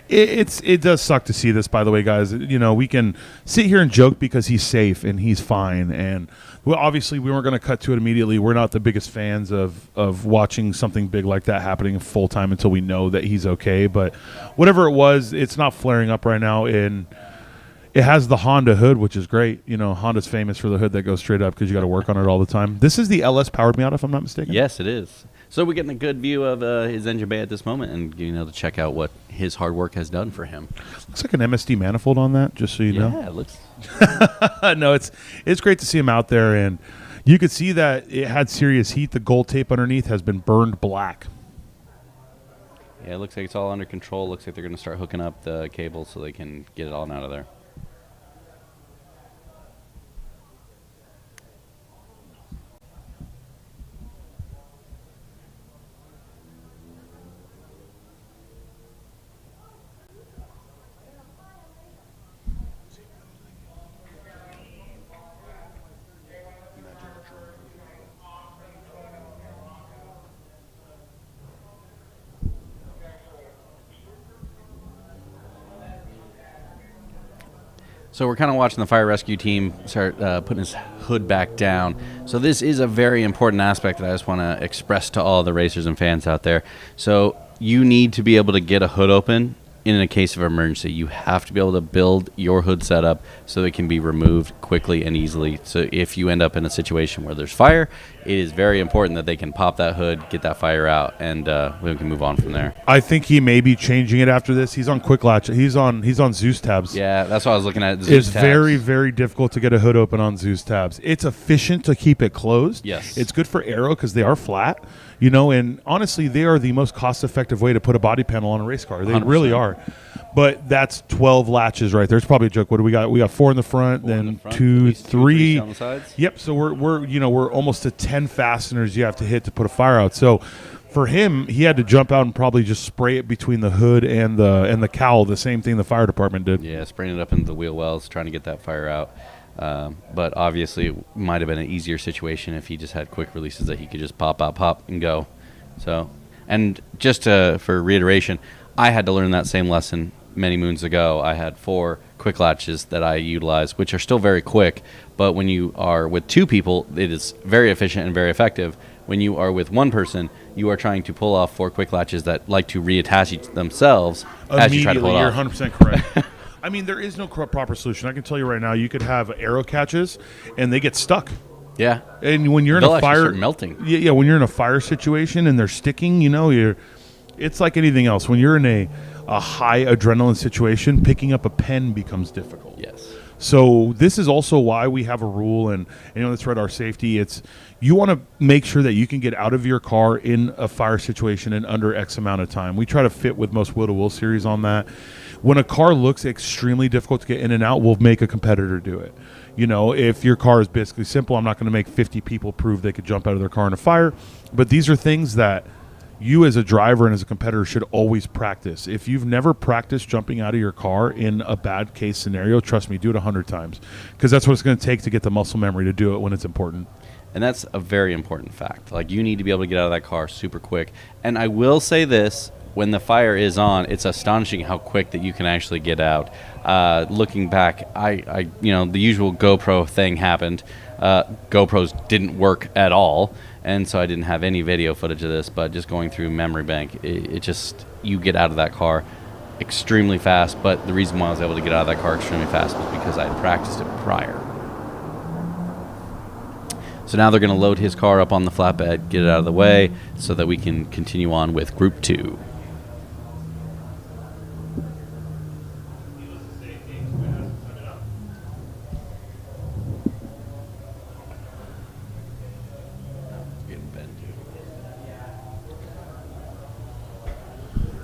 It does suck to see this, by the way, guys. You know, we can sit here and joke because he's safe and he's fine. And well, obviously, we weren't going to cut to it immediately. We're not the biggest fans of watching something big like that happening full time until we know that he's okay. But whatever it was, it's not flaring up right now. And it has the Honda hood, which is great. You know, Honda's famous for the hood that goes straight up because you got to work on it all the time. This is the LS powered Miata, if I'm not mistaken. Yes, it is. So we're getting a good view of his engine bay at this moment, and to check out what his hard work has done for him. Looks like an MSD manifold on that, just so you know. Yeah, it looks. No, it's great to see him out there, and you could see that it had serious heat. The gold tape underneath has been burned black. Yeah, it looks like it's all under control. Looks like they're going to start hooking up the cables so they can get it all out of there. So we're kind of watching the fire rescue team start putting his hood back down. So this is a very important aspect that I just want to express to all the racers and fans out there. So you need to be able to get a hood open in a case of emergency. You have to be able to build your hood setup so it can be removed quickly and easily. So if you end up in a situation where there's fire, it is very important that they can pop that hood, get that fire out, and we can move on from there. I think he may be changing it after this. He's on quick latch. He's on Zeus tabs. Yeah, that's what I was looking at. It's very, very difficult to get a hood open on Zeus tabs. It's efficient to keep it closed. Yes. It's good for aero because they are flat. You know, and honestly, they are the most cost-effective way to put a body panel on a race car. They 100%. really are. But that's 12 latches right there. It's probably a joke. What do we got? We got 4 in the front, then 2, 3. On the sides. Yep. So we're almost to 10 fasteners you have to hit to put a fire out. So for him, he had to jump out and probably just spray it between the hood and the cowl. The same thing the fire department did. Yeah, spraying it up into the wheel wells, trying to get that fire out. But obviously, it might have been an easier situation if he just had quick releases that he could just pop, and go. So, and just for reiteration, I had to learn that same lesson many moons ago. I had 4 quick latches that I utilize, which are still very quick. But when you are with 2 people, it is very efficient and very effective. When you are with 1 person, you are trying to pull off 4 quick latches that like to reattach themselves as you try to pull it off. You're 100% correct. I mean, there is no proper solution. I can tell you right now, you could have arrow catches, and they get stuck. Yeah. And when you're in a fire, start melting. Yeah. When you're in a fire situation and they're sticking, it's like anything else. When you're in a high adrenaline situation, picking up a pen becomes difficult. Yes. So this is also why we have a rule, and that's right, our safety. It's you want to make sure that you can get out of your car in a fire situation in under X amount of time. We try to fit with most wheel-to-wheel series on that. When a car looks extremely difficult to get in and out, we'll make a competitor do it. If your car is basically simple, I'm not going to make 50 people prove they could jump out of their car in a fire. But these are things that you as a driver and as a competitor should always practice. If you've never practiced jumping out of your car in a bad case scenario, trust me, do it 100 times. Because that's what it's going to take to get the muscle memory to do it when it's important. And that's a very important fact. Like, you need to be able to get out of that car super quick. And I will say this. When the fire is on, it's astonishing how quick that you can actually get out. Looking back, I the usual GoPro thing happened. GoPros didn't work at all, and so I didn't have any video footage of this. But just going through memory bank, you get out of that car extremely fast. But the reason why I was able to get out of that car extremely fast was because I had practiced it prior. So now they're going to load his car up on the flatbed, get it out of the way, so that we can continue on with Group 2.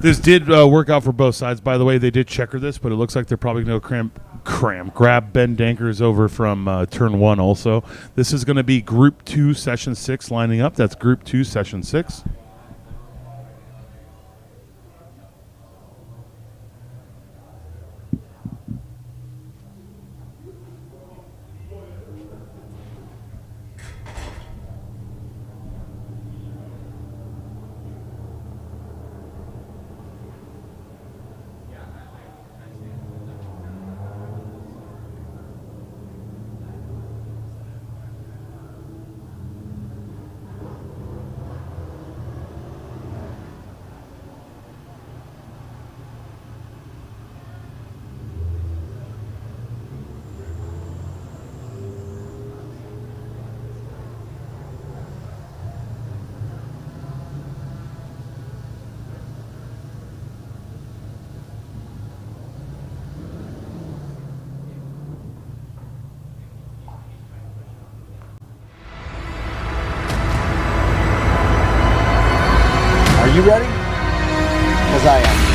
This did work out for both sides. By the way, they did checker this, but it looks like they're probably going to grab Ben Dankers over from turn 1 also. This is going to be Group 2, Session 6 lining up. That's Group 2, Session 6. you ready? Because I am.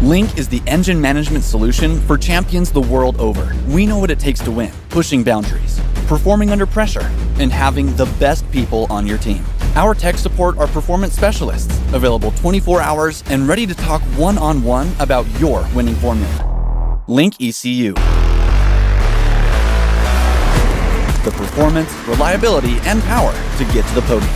Link is the engine management solution for champions the world over. We know what it takes to win, pushing boundaries, performing under pressure, and having the best people on your team. Our tech support are performance specialists, available 24 hours and ready to talk one-on-one about your winning formula. Link ECU. The performance, reliability, and power to get to the podium.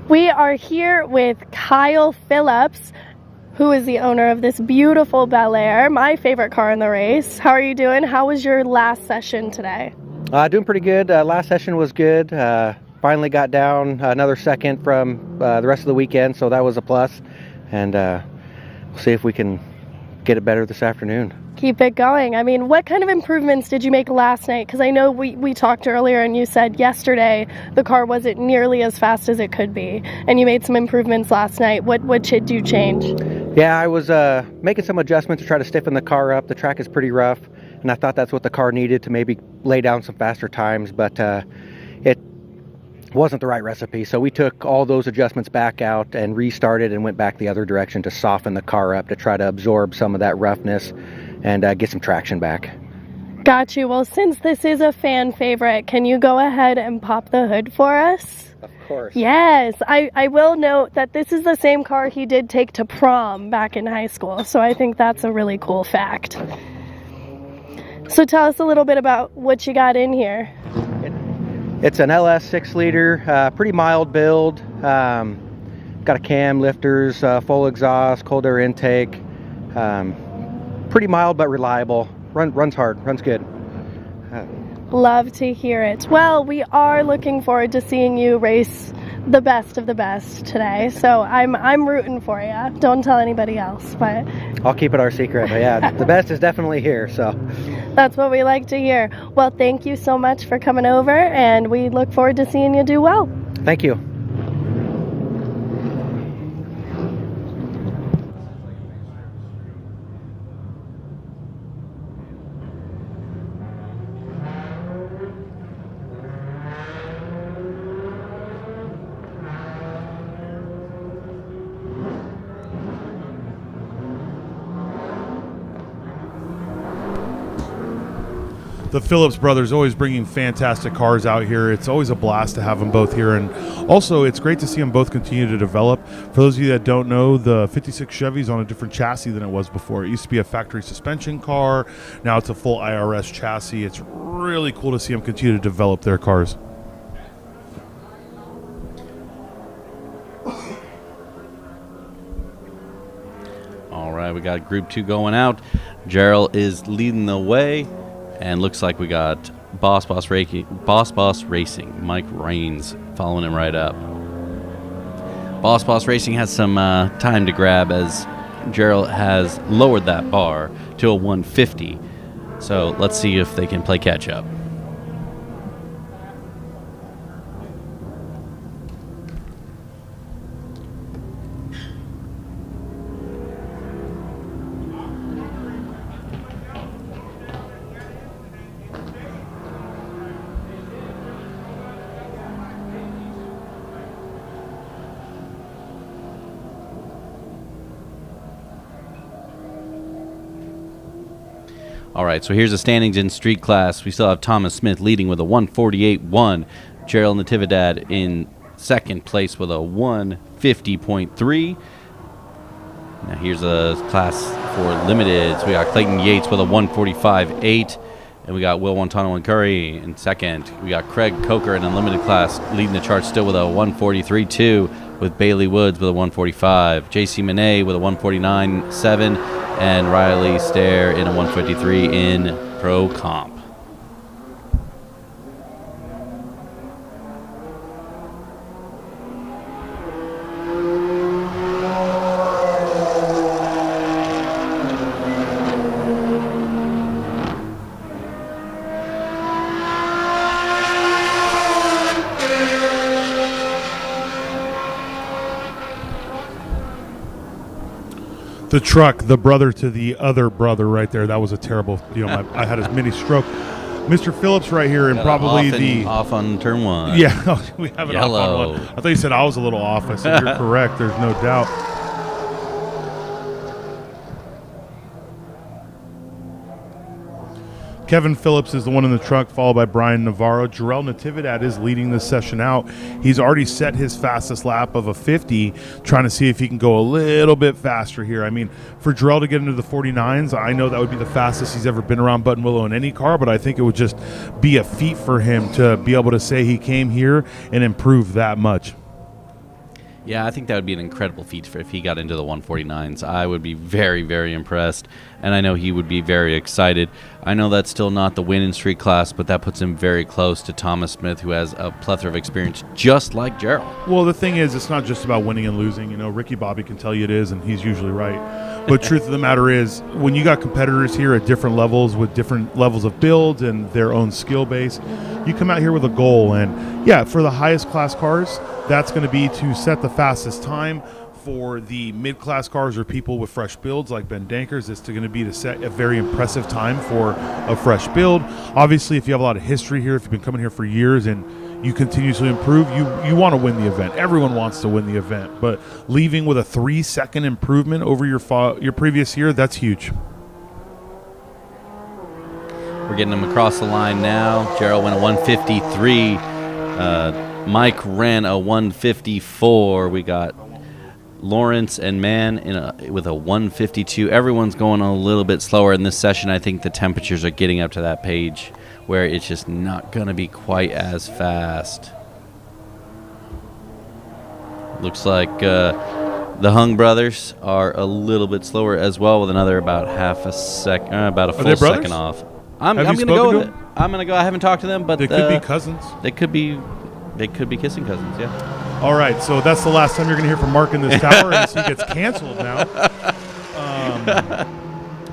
We are here with Kyle Phillips, who is the owner of this beautiful Bel Air, my favorite car in the race. How are you doing? How was your last session today? Doing pretty good. Last session was good. Finally got down another second from the rest of the weekend, so that was a plus. And we'll see if we can get it better this afternoon. Keep it going. I mean, what kind of improvements did you make last night? Because I know we talked earlier and you said yesterday the car wasn't nearly as fast as it could be, and you made some improvements last night. What did you change? Yeah, I was making some adjustments to try to stiffen the car up. The track is pretty rough, and I thought that's what the car needed to maybe lay down some faster times, but it wasn't the right recipe. So we took all those adjustments back out and restarted and went back the other direction to soften the car up to try to absorb some of that roughness and get some traction back. Got you. Well, since this is a fan favorite, can you go ahead and pop the hood for us? Of course. Yes. I will note that this is the same car he did take to prom back in high school, so I think that's a really cool fact. So tell us a little bit about what you got in here. It's an LS 6-liter, pretty mild build. Got a cam, lifters, full exhaust, cold air intake. Pretty mild but reliable. Runs hard, runs good. Love to hear it. Well, we are looking forward to seeing you race the best of the best today. So I'm rooting for you. Don't tell anybody else, but I'll keep it our secret. But yeah, the best is definitely here. So that's what we like to hear. Well, thank you so much for coming over, and we look forward to seeing you do well. Thank you. the Phillips brothers always bringing fantastic cars out here. It's always a blast to have them both here, and also it's great to see them both continue to develop. For those of you that don't know, the 56 Chevy's on a different chassis than it was before. It used to be a factory suspension car. Now it's a full IRS chassis. It's really cool to see them continue to develop their cars. All right, we got Group 2 going out. Derell is leading the way, and looks like we got Boss Boss Racing, Mike Raines, following him right up. Boss Boss Racing has some time to grab as Derell has lowered that bar to a 150. So let's see if they can play catch up. All right, so here's the standings in street class. We still have Thomas Smith leading with a 148.1. Gerald Natividad in second place with a 150.3. Now here's a class for limited. So we got Clayton Yates with a 145.8. And we got Will Wantano and Curry in second. We got Craig Coker in unlimited class leading the chart still with a 143.2, with Bailey Woods with a 145. JC Monet with a 149.7. And Riley Stair in a 153 in Pro Comp. The truck, the brother to the other brother right there. That was a terrible, I had a mini stroke. Mr. Phillips right here, and probably off on turn one. Yeah, we have it Yellow. off on one. I thought you said I was a little off. I said you're correct. There's no doubt. Kevin Phillips is the one in the truck, followed by Brian Navarro. Derell Natividad is leading this session out. He's already set his fastest lap of a 50, trying to see if he can go a little bit faster here. I mean, for Derell to get into the 49s, I know that would be the fastest he's ever been around Buttonwillow in any car, but I think it would just be a feat for him to be able to say he came here and improved that much. Yeah, I think that would be an incredible feat if he got into the 149s. I would be very, very impressed, and I know he would be very excited. I know that's still not the win in street class, but that puts him very close to Thomas Smith, who has a plethora of experience just like Derell. Well, the thing is, it's not just about winning and losing. Ricky Bobby can tell you it is, and he's usually right. But truth of the matter is, when you got competitors here at different levels with different levels of builds and their own skill base, you come out here with a goal. And, yeah, for the highest class cars, that's going to be to set the fastest time. For the mid-class cars or people with fresh builds like Ben Dankers, it's going to be to set a very impressive time for a fresh build. Obviously, if you have a lot of history here, if you've been coming here for years and you continuously improve, you want to win the event. Everyone wants to win the event, but leaving with a 3-second improvement over your previous year, that's huge. We're getting them across the line now. Derell went a 153. Mike ran a 154. We got Lawrence and Mann with a 152. Everyone's going a little bit slower in this session. I think the temperatures are getting up to that page where it's just not going to be quite as fast. Looks like the Hung brothers are a little bit slower as well, with another about half a second, about a full second off. I'm going to go with it. I'm going to go. I haven't talked to them, but they could be cousins. They could be kissing cousins. Yeah. All right, so that's the last time you're going to hear from Mark in this tower, and he gets canceled now.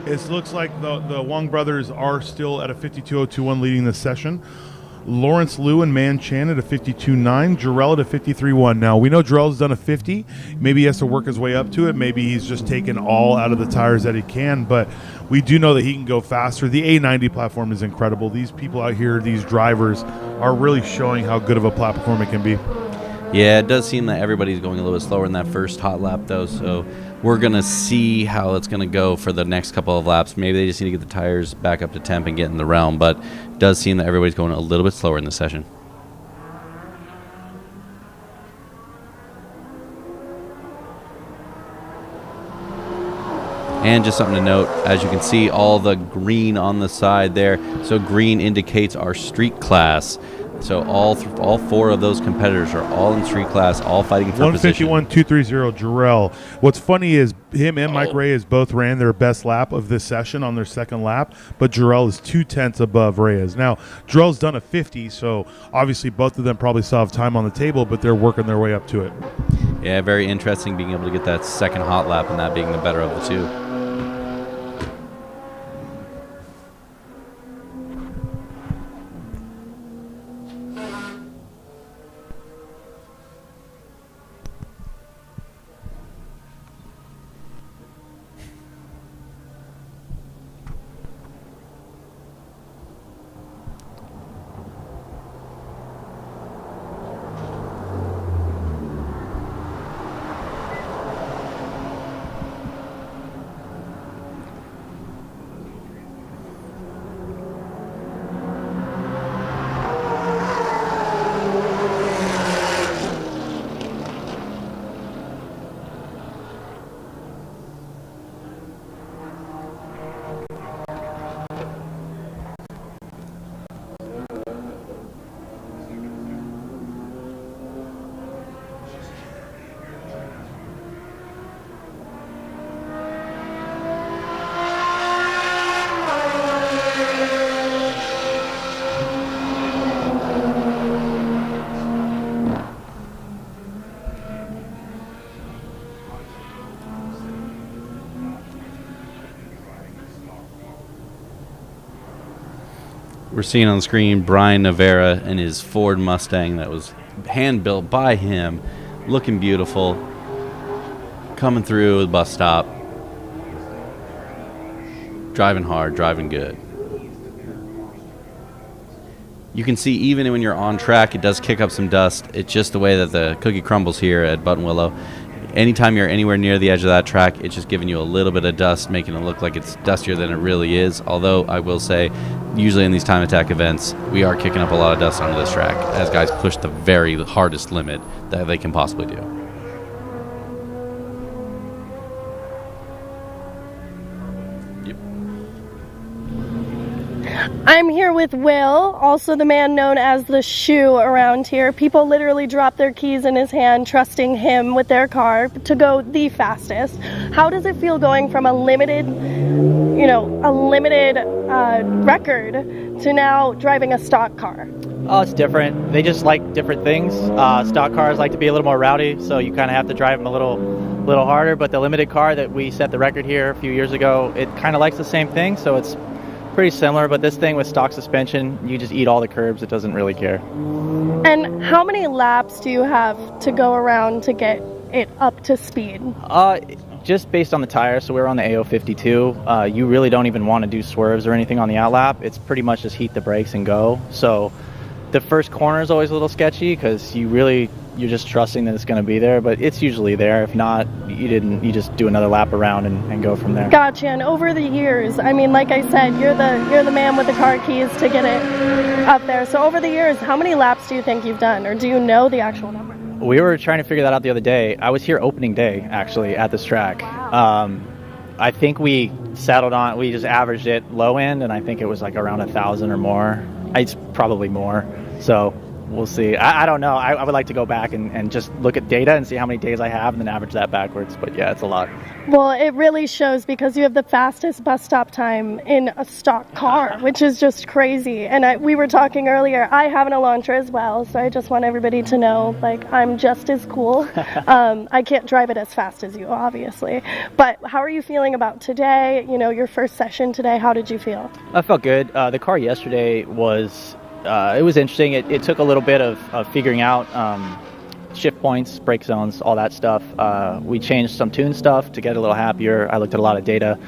It looks like the Wong brothers are still at a 52.021 leading this session. Lawrence Liu and Man Chan at a 52.9, Derell at a 53.1. Now, we know Jarrell's done a 50. Maybe he has to work his way up to it. Maybe he's just taken all out of the tires that he can, but we do know that he can go faster. The A90 platform is incredible. These people out here, these drivers, are really showing how good of a platform it can be. Yeah, it does seem that everybody's going a little bit slower in that first hot lap, though, so we're going to see how it's going to go for the next couple of laps. Maybe they just need to get the tires back up to temp and get in the realm, but does seem that everybody's going a little bit slower in this session. And just something to note, as you can see, all the green on the side there. So green indicates our street class. So all four of those competitors are all in street class, all fighting for position. 151.230 Derell. What's funny is him and Mike Reyes both ran their best lap of this session on their second lap, but Derell is 0.2 above Reyes. Now, Derell's done a 50, so obviously both of them probably still have time on the table, but they're working their way up to it. Yeah, very interesting being able to get that second hot lap and that being the better of the two. We're seeing on the screen Brian Navarra and his Ford Mustang that was hand-built by him, looking beautiful, coming through the bus stop, driving hard, driving good. You can see even when you're on track, it does kick up some dust. It's just the way that the cookie crumbles here at Buttonwillow. Anytime you're anywhere near the edge of that track, it's just giving you a little bit of dust, making it look like it's dustier than it really is. Although I will say, usually in these time attack events, we are kicking up a lot of dust onto this track as guys push the very hardest limit that they can possibly do. I'm here with Will, also the man known as the Shoe around here. People literally drop their keys in his hand, trusting him with their car to go the fastest. How does it feel going from a limited record to now driving a stock car? Oh, it's different. They just like different things. Stock cars like to be a little more rowdy, so you kind of have to drive them a little harder. But the limited car that we set the record here a few years ago, it kind of likes the same thing, so it's pretty similar. But this thing with stock suspension, you just eat all the curbs. It doesn't really care. And how many laps do you have to go around to get it up to speed? Just based on the tires, so we're on the AO52. You really don't even want to do swerves or anything on the outlap. It's pretty much just heat the brakes and go. So the first corner is always a little sketchy because you're just trusting that it's going to be there, but it's usually there. If not, you just do another lap around and go from there. Gotcha. And over the years, I mean, like I said, you're the man with the car keys to get it up there. So over the years, how many laps do you think you've done, or do you know the actual number? We were trying to figure that out the other day. I was here opening day, actually, at this track. Wow. I think we settled on, we just averaged it low end, and I think it was like around 1,000 or more. It's probably more. So we'll see. I don't know. I would like to go back and just look at data and see how many days I have and then average that backwards. But yeah, it's a lot. Well, it really shows because you have the fastest bus stop time in a stock car, which is just crazy. And we were talking earlier, I have an Elantra as well, so I just want everybody to know, like, I'm just as cool. I can't drive it as fast as you, obviously. But how are you feeling about today? You know, your first session today, how did you feel? I felt good. The car yesterday was... it was interesting. It took a little bit of figuring out shift points, brake zones, all that stuff. We changed some tune stuff to get a little happier. I looked at a lot of data.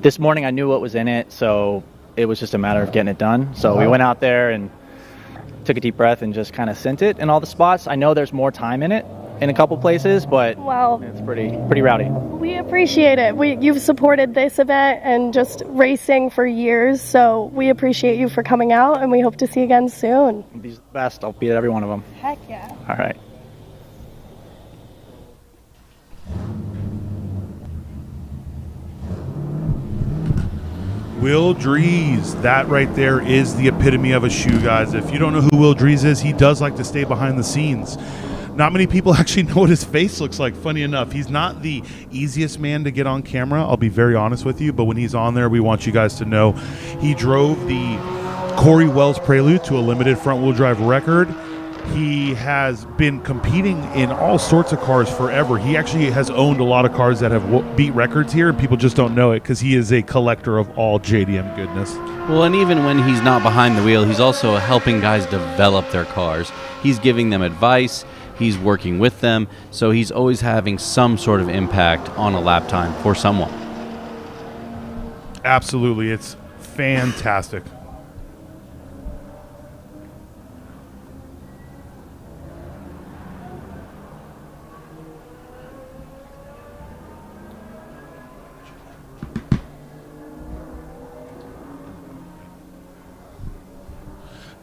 This morning I knew what was in it, so it was just a matter of getting it done. So we went out there and took a deep breath and just kind of sent it in all the spots. I know there's more time in it, in a couple places, but well, it's pretty rowdy. We appreciate it. You've supported this event and just racing for years, so we appreciate you for coming out, and we hope to see you again soon. Be the best. I'll be at every one of them. Heck yeah. All right. Will Drees, that right there is the epitome of a shoe, guys. If you don't know who Will Drees is, he does like to stay behind the scenes. Not many people actually know what his face looks like, funny enough. He's not the easiest man to get on camera, I'll be very honest with you, but when he's on there, we want you guys to know he drove the Corey Wells Prelude to a limited front-wheel drive record. He has been competing in all sorts of cars forever. He actually has owned a lot of cars that have beat records here, and people just don't know it because he is a collector of all JDM goodness. Well, and even when he's not behind the wheel, he's also helping guys develop their cars. He's giving them advice. He's working with them. So he's always having some sort of impact on a lap time for someone. Absolutely. It's fantastic.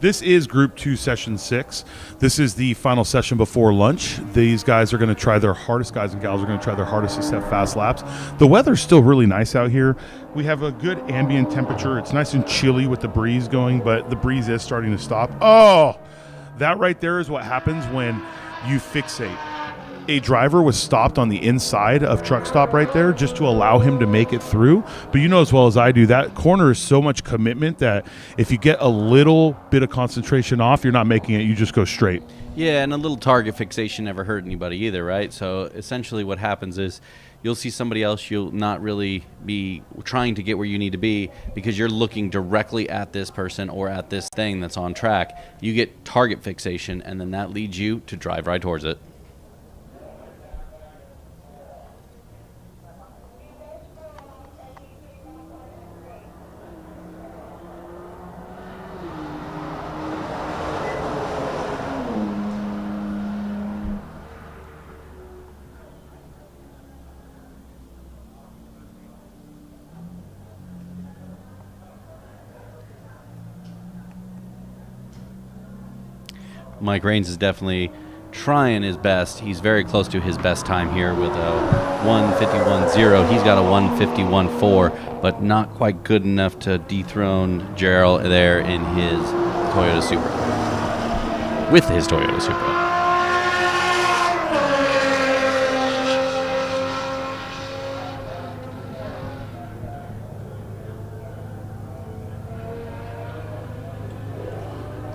This is Group 2, Session 6. This is the final session before lunch. These guys are going to try their hardest, guys and gals are going to try their hardest to set fast laps. The weather's still really nice out here. We have a good ambient temperature. It's nice and chilly with the breeze going, but the breeze is starting to stop. Oh, that right there is what happens when you fixate. A driver was stopped on the inside of truck stop right there just to allow him to make it through. But you know as well as I do, that corner is so much commitment that if you get a little bit of concentration off, you're not making it, you just go straight. Yeah, and a little target fixation never hurt anybody either, right? So essentially what happens is you'll see somebody else, you'll not really be trying to get where you need to be because you're looking directly at this person or at this thing that's on track. You get target fixation, and then that leads you to drive right towards it. Mike Raines is definitely trying his best. He's very close to his best time here with a 151.0. He's got a 151.4, but not quite good enough to dethrone Derell there in his Toyota Supra. With his Toyota Supra.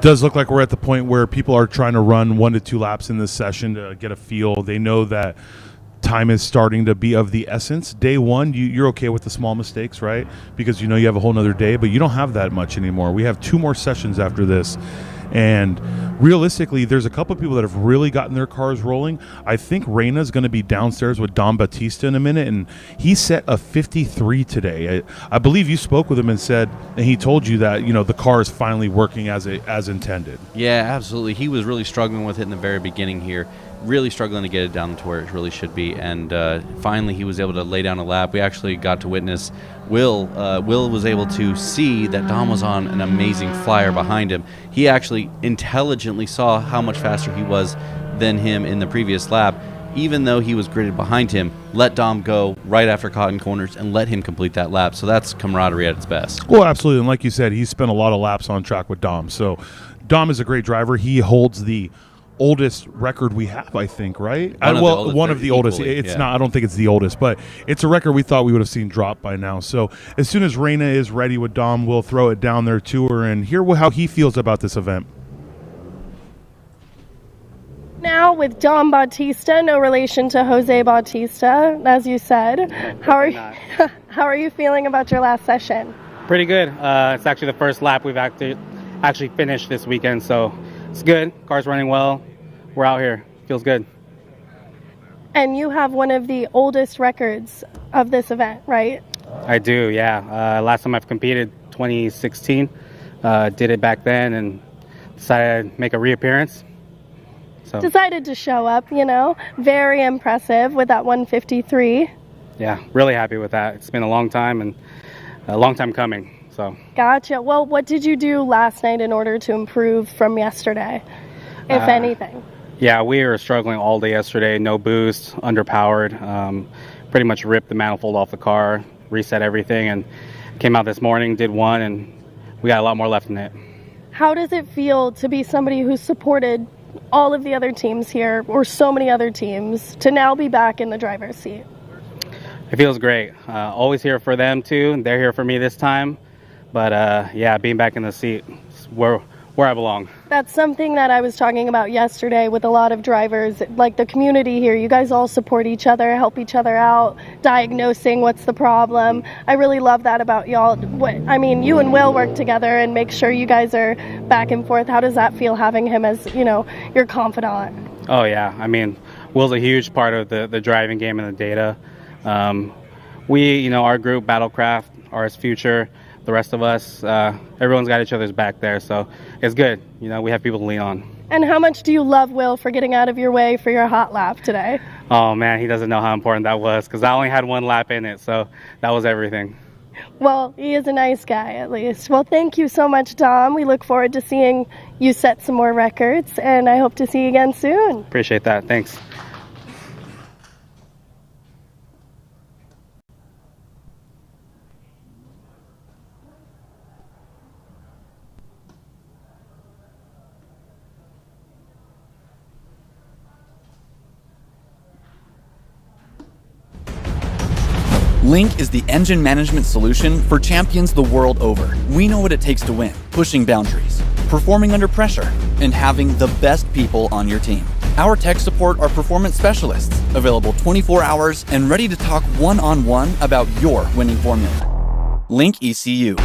Does look like we're at the point where people are trying to run 1 to 2 laps in this session to get a feel. They know that time is starting to be of the essence. Day one, you're okay with the small mistakes, right? Because you know you have a whole nother day, but you don't have that much anymore. We have 2 more sessions after this. And realistically, there's a couple people that have really gotten their cars rolling. I think Raina is going to be downstairs with Dom Bautista in a minute, and he set a 53 today. I believe you spoke with him and said, and he told you that, you know, the car is finally working as intended. Yeah, absolutely. He was really struggling with it in the very beginning here, really struggling to get it down to where it really should be, and finally he was able to lay down a lap. We actually got to witness Will was able to see that Dom was on an amazing flyer behind him. He actually intelligently saw how much faster he was than him in the previous lap, even though he was gridded behind him, let Dom go right after cotton corners and let him complete that lap. So that's camaraderie at its best. Well, absolutely. And like you said, he spent a lot of laps on track with Dom. So Dom is a great driver. He holds the oldest record we have, I think, right? One of the oldest. It's not, I don't think it's the oldest, but it's a record we thought we would have seen drop by now. So as soon as Raina is ready with Dom, we'll throw it down there to her and hear how he feels about this event. Now with Dom Bautista, no relation to Jose Bautista, as you said. How are you feeling about your last session? Pretty good. It's actually the first lap we've actually finished this weekend, so it's good. Car's running well. We're out here. Feels good. And you have one of the oldest records of this event, right? I do, yeah. Last time I've competed, 2016. Did it back then and decided I'd make a reappearance. So Decided to show up, you know. Very impressive with that 153. yeah, really happy with that. It's been a long time and a long time coming. So Gotcha. Well, what did you do last night in order to improve from yesterday, if anything? yeah, we were struggling all day yesterday. No boost, underpowered. Pretty much ripped the manifold off the car, reset everything, and came out this morning, did one, and we got a lot more left in it. How does it feel to be somebody who's supported all of the other teams here, or so many other teams, to now be back in the driver's seat? It feels great. Always here for them too, and they're here for me this time. But yeah, being back in the seat is where I belong. That's something that I was talking about yesterday with a lot of drivers, like the community here. You guys all support each other, help each other out, diagnosing what's the problem. I really love that about y'all. I mean, you and Will work together and make sure you guys are back and forth. How does that feel, having him as, you know, your confidant? Oh yeah, I mean, Will's a huge part of the driving game and the data. We, you know, our group, Battlecraft, RS Future, the rest of us, everyone's got each other's back there, so it's good. You know, we have people to lean on. And how much do you love Will for getting out of your way for your hot lap today? Oh man, he doesn't know how important that was, because I only had one lap in it, so that was everything. Well, he is a nice guy, at least. Well, thank you so much, Dom. We look forward to seeing you set some more records, and I hope to see you again soon. Appreciate that. Thanks. Link is the engine management solution for champions the world over. We know what it takes to win, pushing boundaries, performing under pressure, and having the best people on your team. Our tech support are performance specialists, available 24 hours and ready to talk one-on-one about your winning formula. Link ECU.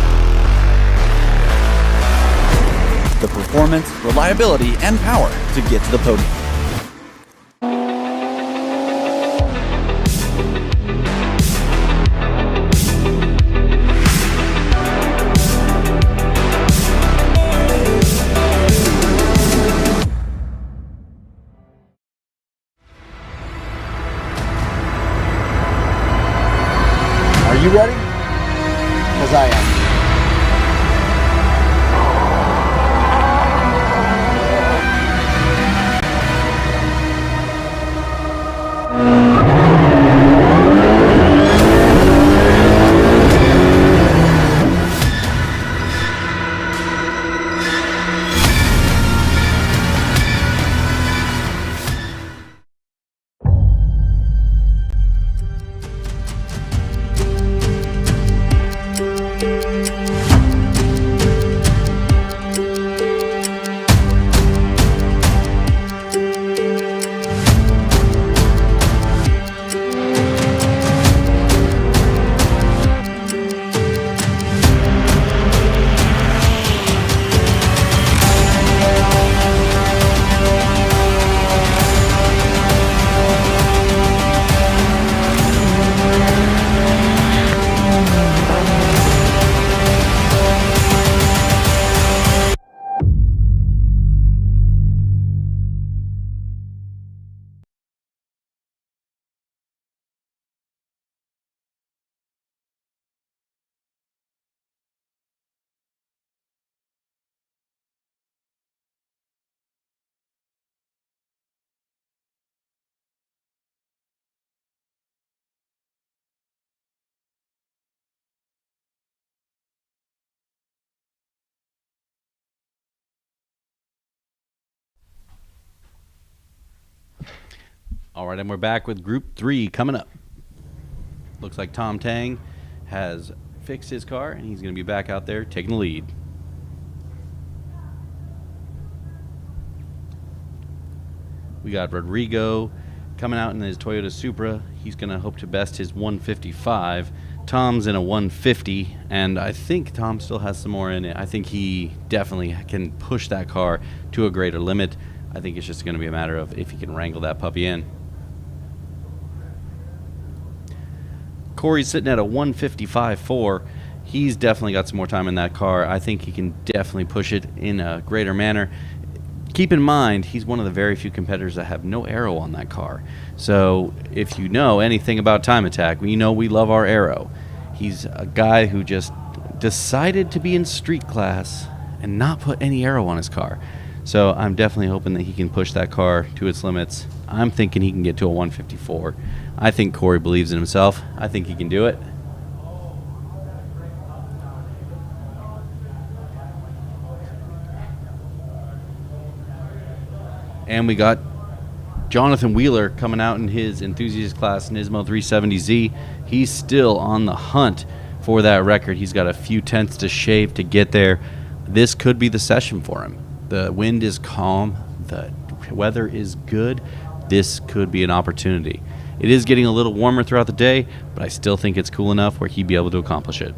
The performance, reliability, and power to get to the podium. Are you ready? Because I am. All right, and we're back with Group 3 coming up. Looks like Tom Tang has fixed his car, and he's going to be back out there taking the lead. We got Rodrigo coming out in his Toyota Supra. He's going to hope to best his 155. Tom's in a 150, and I think Tom still has some more in it. I think he definitely can push that car to a greater limit. I think it's just going to be a matter of if he can wrangle that puppy in. Corey's sitting at a 155.4. He's definitely got some more time in that car. I think he can definitely push it in a greater manner. Keep keep in mind, he's one of the very few competitors that have no aero on that car. So if you know anything about Time Attack, we know we love our aero. He's a guy who just decided to be in street class and not put any aero on his car. So I'm definitely hoping that he can push that car to its limits. I'm thinking he can get to a 154. I think Cory believes in himself. I think he can do it. And we got Jonathan Wheeler coming out in his Enthusiast class Nismo 370Z. He's still on the hunt for that record. He's got a few tenths to shave to get there. This could be the session for him. The wind is calm. The weather is good. This could be an opportunity. It is getting a little warmer throughout the day, but I still think it's cool enough where he'd be able to accomplish it.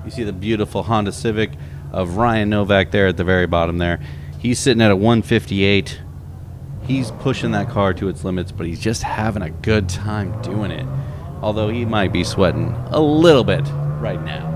You see the beautiful Honda Civic of Ryan Novak there at the very bottom there. He's sitting at a 158. He's pushing that car to its limits, but he's just having a good time doing it. Although he might be sweating a little bit right now.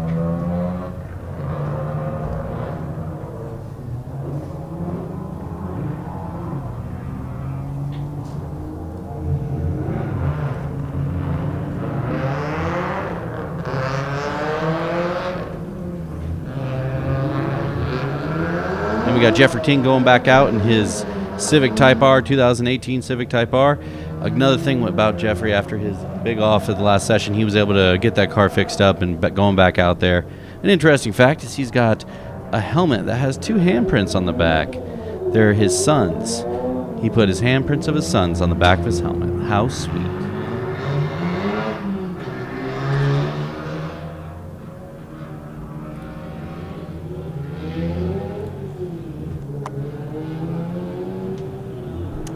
We got Jeffrey Ting going back out in his Civic Type R, 2018 Civic Type R. Another thing about Jeffrey, after his big off at the last session, he was able to get that car fixed up and going back out there. An interesting fact is he's got a helmet that has 2 handprints on the back. They're his sons. He put his handprints of his sons on the back of his helmet. How sweet.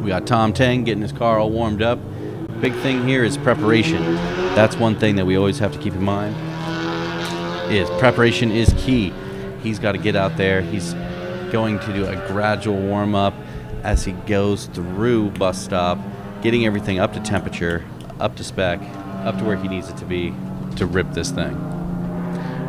We got Tom Tang getting his car all warmed up. Big thing here is preparation. That's one thing that we always have to keep in mind. Preparation is key. He's got to get out there. He's going to do a gradual warm-up as he goes through bus stop, getting everything up to temperature, up to spec, up to where he needs it to be to rip this thing.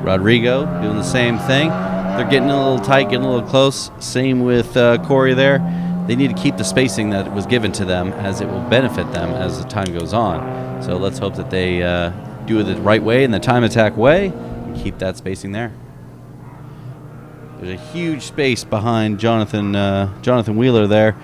Rodrigo doing the same thing. They're getting a little tight, getting a little close. Same with Cory there. They need to keep the spacing that was given to them, as it will benefit them as the time goes on. So let's hope that they do it the right way, in the Time Attack way, and keep that spacing there. There's a huge space behind Jonathan Wheeler there.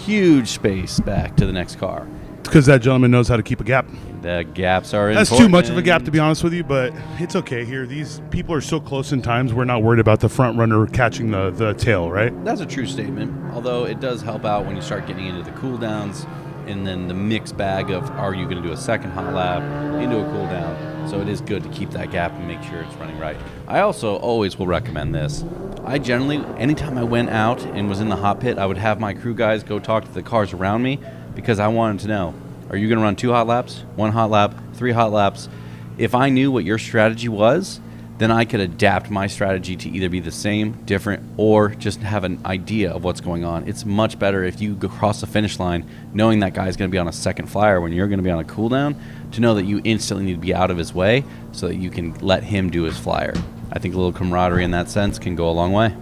Huge space back to the next car. It's because that gentleman knows how to keep a gap. The gaps are That's important. too much of a gap, to be honest with you, but it's okay here. These people are so close in times, we're not worried about the front runner catching the tail, right? That's a true statement, although it does help out when you start getting into the cool downs and then the mixed bag of, are you going to do a second hot lap into a cool down? So it is good to keep that gap and make sure it's running right. I also always will recommend this. I generally, anytime I went out and was in the hot pit, I would have my crew guys go talk to the cars around me, because I wanted to know, are you going to run 2 hot laps, 1 hot lap, 3 hot laps? If I knew what your strategy was, then I could adapt my strategy to either be the same, different, or just have an idea of what's going on. It's much better if you go across the finish line knowing that guy's going to be on a second flyer when you're going to be on a cooldown, to know that you instantly need to be out of his way so that you can let him do his flyer. I think a little camaraderie in that sense can go a long way.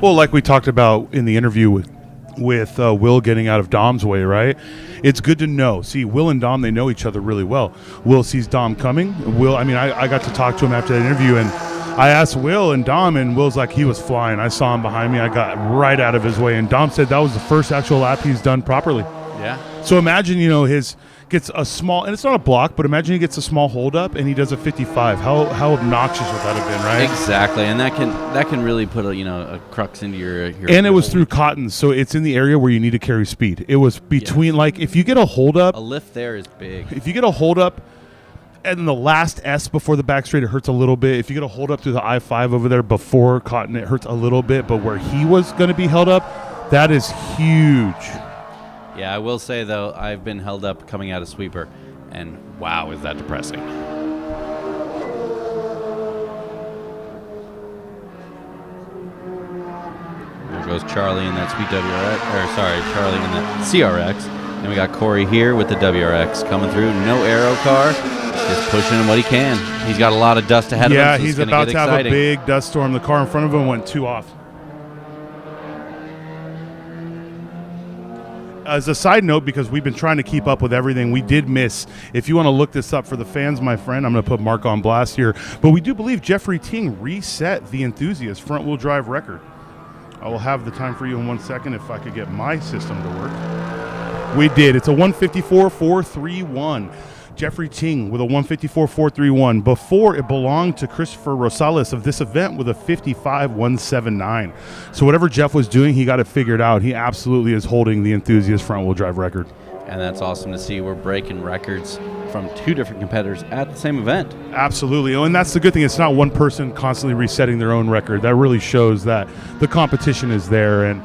Well, like we talked about in the interview with Will getting out of Dom's way, right? It's good to know. See, Will and Dom, they know each other really well. Will sees Dom coming. Will, I mean, I got to talk to him after that interview, and I asked Will and Dom, and Will's like, he was flying. I saw him behind me. I got right out of his way, and Dom said that was the first actual lap he's done properly. Yeah. So imagine, his gets a small, and it's not a block, but imagine he gets a small holdup and he does a 55. How obnoxious would that have been, right? Exactly, and that can really put a crux into your and it was through Cotton, so it's in the area where you need to carry speed. It was between, like, if you get a holdup, a lift there is big. If you get a holdup and the last S before the back straight, it hurts a little bit. If you get a holdup through the I-5 over there before Cotton, it hurts a little bit. But where he was going to be held up, that is huge. Yeah, I will say, though, I've been held up coming out of sweeper, and wow, is that depressing. There goes Charlie in that sweet Charlie in the CRX. And we got Cory here with the WRX coming through. No aero car. Just pushing what he can. He's got a lot of dust ahead of him. Yeah, so he's gonna about get to have exciting. a big dust storm. The car in front of him went 2 off. As a side note, because we've been trying to keep up with everything, we did miss. If you want to look this up for the fans, my friend, I'm going to put Mark on blast here. But we do believe Jeffrey Ting reset the Enthusiast front-wheel drive record. I will have the time for you in 1 second if I could get my system to work. We did. It's a 154.431. Jeffrey Ting with a 154.431. Before, it belonged to Christopher Rosales of this event with a 55.179. So whatever Jeff was doing, he got it figured out. He absolutely is holding the Enthusiast front-wheel drive record. And that's awesome to see. We're breaking records from 2 different competitors at the same event. Absolutely. Oh, and that's the good thing. It's not one person constantly resetting their own record. That really shows that the competition is there. And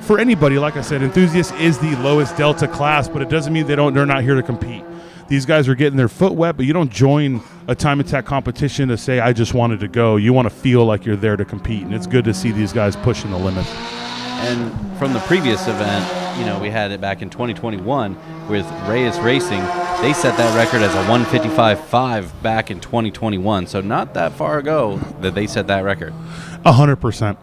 for anybody, like I said, Enthusiast is the lowest Delta class, but it doesn't mean they're not here to compete. These guys are getting their foot wet, but you don't join a time attack competition to say, I just wanted to go. You want to feel like you're there to compete, and it's good to see these guys pushing the limits. And from the previous event, we had it back in 2021 with Reyes Racing. They set that record as a 155.5 back in 2021, so not that far ago that they set that record. 100%.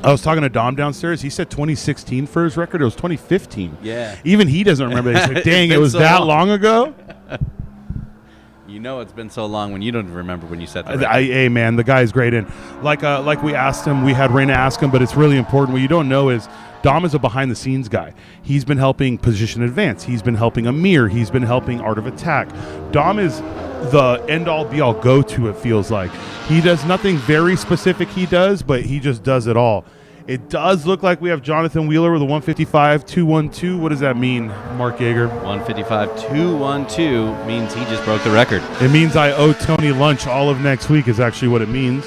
I was talking to Dom downstairs. He said 2016 for his record. It was 2015. Yeah. Even he doesn't remember. He said, dang, it was so that long ago? It's been so long when you don't even remember when you set that record. Hey, man, the guy's great. And like we asked him, we had Raina ask him, but it's really important. What you don't know is Dom is a behind-the-scenes guy. He's been helping Position Advance. He's been helping Amir. He's been helping Art of Attack. Dom is the end-all, be-all go-to, it feels like. He does nothing very specific he does, but he just does it all. It does look like we have Jonathan Wheeler with a 155.212. What does that mean, Mark Yeager? 155.212 means he just broke the record. It means I owe Tony lunch all of next week is actually what it means.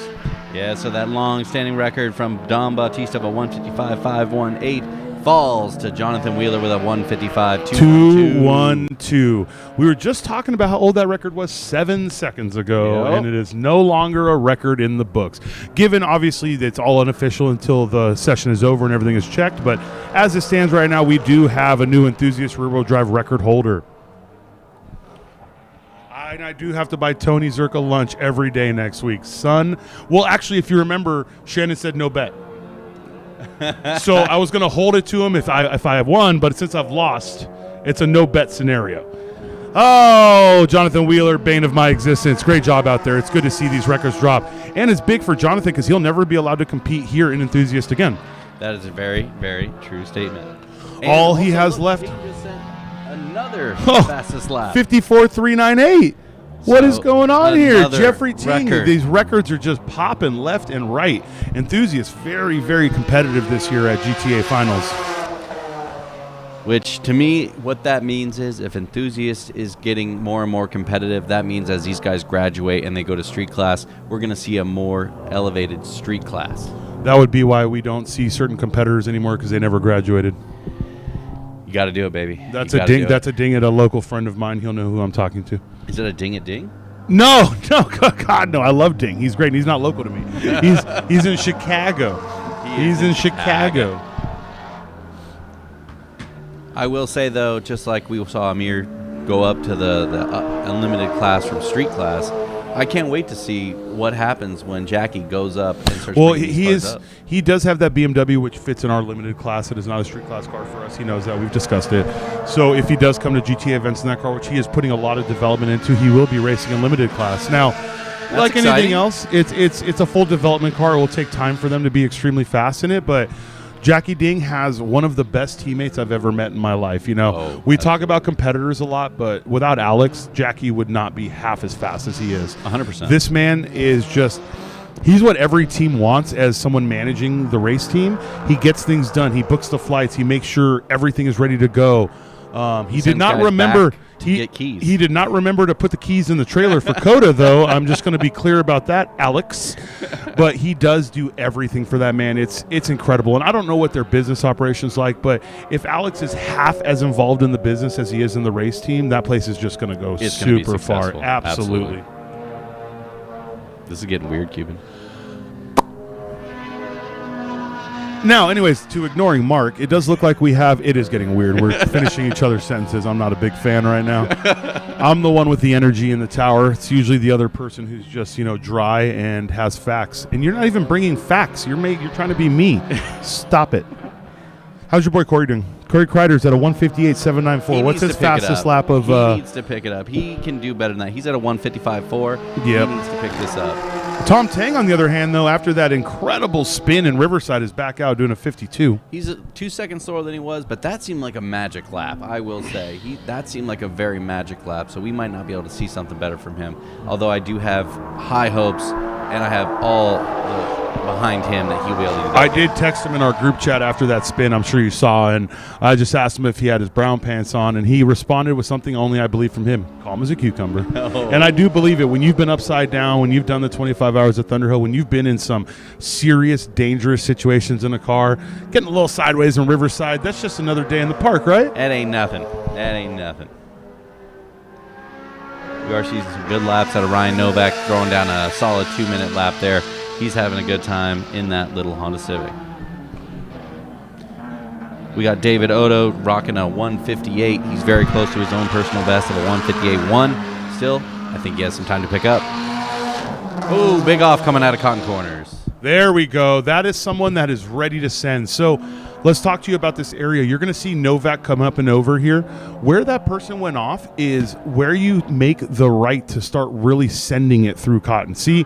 Yeah, so that long-standing record from Dom Bautista of a 155.518 falls to Jonathan Wheeler with a 155.212. We were just talking about how old that record was 7 seconds ago, Yep. and it is no longer a record in the books. Given, obviously, that it's all unofficial until the session is over and everything is checked, but as it stands right now, we do have a new Enthusiast rear-wheel drive record holder. And I do have to buy Tony Zerka lunch every day next week. Son, well, actually, if you remember, Shannon said no bet. So I was going to hold it to him if I have won, but since I've lost, it's a no bet scenario. Oh, Jonathan Wheeler, bane of my existence. Great job out there. It's good to see these records drop. And it's big for Jonathan because he'll never be allowed to compete here in Enthusiast again. That is a very, very true statement. And all he has left. Another fastest lap. 54.398. What is going on here? Jeffrey Ting, record. These records are just popping left and right. Enthusiast, very, very competitive this year at GTA Finals. Which, to me, what that means is if Enthusiast is getting more and more competitive, that means as these guys graduate and they go to street class, we're going to see a more elevated street class. That would be why we don't see certain competitors anymore because they never graduated. You got to do it, baby. That's a ding. That's a ding at a local friend of mine. He'll know who I'm talking to. Is it a ding at ding? No, God, no. I love Ding. He's great. And he's not local to me. He's in Chicago. He's in Chicago. I will say though, just like we saw Amir go up to the unlimited class from street class, I can't wait to see what happens when Jackie goes up and starts. Well, he does have that BMW which fits in our limited class. It is not a street class car for us. He knows that. We've discussed it. So if he does come to GTA events in that car, which he is putting a lot of development into, he will be racing in limited class. Now, like exciting. anything else, it's a full development car. It will take time for them to be extremely fast in it, but Jackie Ding has one of the best teammates I've ever met in my life. We talk about competitors a lot, but without Alex, Jackie would not be half as fast as he is. 100%. This man is just, he's what every team wants as someone managing the race team. He gets things done. He books the flights. He makes sure everything is ready to go. He did not remember get keys. He did not remember to put the keys in the trailer for COTA, though. I'm just going to be clear about that, Alex. But he does do everything for that man. It's incredible. And I don't know what their business operation's like, but if Alex is half as involved in the business as he is in the race team, that place is just going to go super far. Absolutely. This is getting weird, Cuban. Now, anyways, to ignoring Mark, it does look like it is getting weird. We're finishing each other's sentences. I'm not a big fan right now. I'm the one with the energy in the tower. It's usually the other person who's just, dry and has facts. And you're not even bringing facts. You're trying to be me. Stop it. How's your boy Cory doing? Cory Crowder's at a 158.794. What's his fastest lap of? He needs to pick it up. He can do better than that. He's at a 155.4. Yep. He needs to pick this up. Tom Tang, on the other hand, though, after that incredible spin in Riverside, is back out doing a 52. He's 2 seconds slower than he was, but that seemed like a magic lap, I will say. That seemed like a very magic lap, so we might not be able to see something better from him. Although I do have high hopes, and I have all behind him that he'll be able to do that. I did text him in our group chat after that spin, I'm sure you saw, and I just asked him if he had his brown pants on, and he responded with something only I believe from him. Calm as a cucumber. Oh. And I do believe it. When you've been upside down, when you've done the 25 hours at Thunderhill, when you've been in some serious, dangerous situations in a car, getting a little sideways in Riverside, that's just another day in the park, right? That ain't nothing. That ain't nothing. We are seeing some good laps out of Ryan Novak, throwing down a solid 2-minute lap there. He's having a good time in that little Honda Civic. We got David Odo rocking a 158. He's very close to his own personal best of a 158.1. Still, I think he has some time to pick up. Oh, big off coming out of Cotton Corners. There we go. That is someone that is ready to send. So let's talk to you about this area. You're going to see Novak come up and over here. Where that person went off is where you make the right to start really sending it through Cotton. See,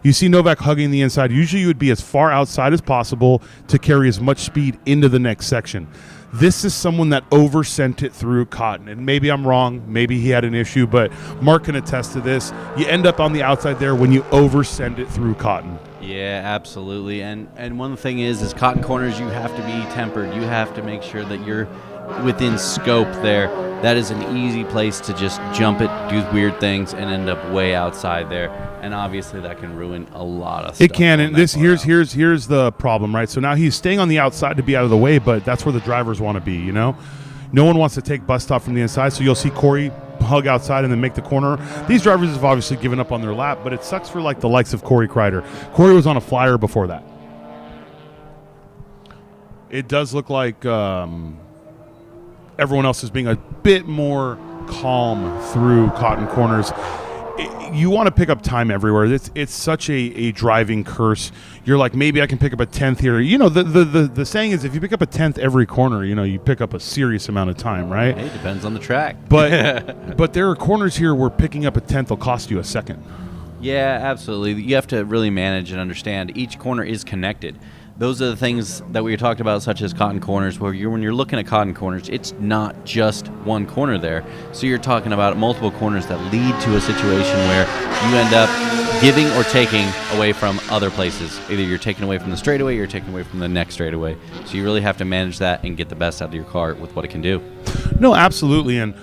you see Novak hugging the inside. Usually you would be as far outside as possible to carry as much speed into the next section. This is someone that oversent it through Cotton. And maybe I'm wrong. Maybe he had an issue, but Mark can attest to this. You end up on the outside there when you oversend it through Cotton. Yeah, absolutely. And one thing is Cotton Corners, you have to be tempered. You have to make sure that you're within scope there. That is an easy place to just jump it, do weird things, and end up way outside there. And obviously that can ruin a lot of stuff. It can, and here's the problem, right? So now he's staying on the outside to be out of the way, but that's where the drivers want to be, No one wants to take bus stop from the inside, so you'll see Cory hug outside and then make the corner. These drivers have obviously given up on their lap, but it sucks for like the likes of Cory Crowder. Cory was on a flyer before that. It does look like everyone else is being a bit more calm through Cotton Corners. You want to pick up time everywhere. It's such a driving curse. You're like, maybe I can pick up a 10th here. The saying is, if you pick up a 10th every corner, you pick up a serious amount of time, right? It depends on the track. But there are corners here where picking up a 10th will cost you a second. Yeah, absolutely. You have to really manage and understand each corner is connected. Those are the things that we talked about, such as Cotton Corners, where when you're looking at Cotton Corners, it's not just one corner there. So you're talking about multiple corners that lead to a situation where you end up giving or taking away from other places. Either you're taking away from the straightaway or you're taking away from the next straightaway. So you really have to manage that and get the best out of your car with what it can do. No, absolutely. And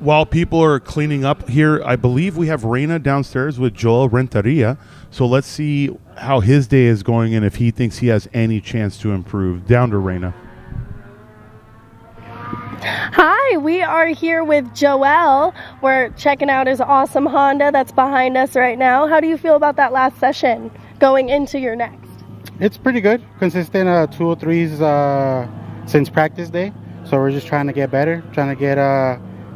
while people are cleaning up here, I believe we have Raina downstairs with Joel Renteria. So let's see how his day is going and if he thinks he has any chance to improve. Down to Raina. Hi, we are here with Joel. We're checking out his awesome Honda that's behind us right now. How do you feel about that last session going into your next? It's pretty good. Consistent 203s since practice day. So we're just trying to get better, trying to get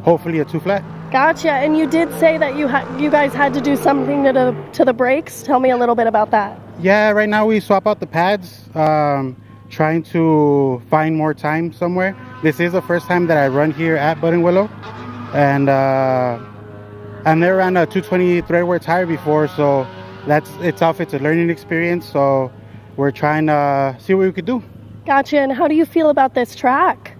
hopefully a 2 flat. Gotcha. And you did say that you guys had to do something to the brakes. Tell me a little bit about that. Yeah, right now we swap out the pads, trying to find more time somewhere. This is the first time that I run here at Buttonwillow, and I never ran a 220 thread wear tire before, so it's tough. It's a learning experience, so we're trying to see what we could do. Gotcha. And how do you feel about this track?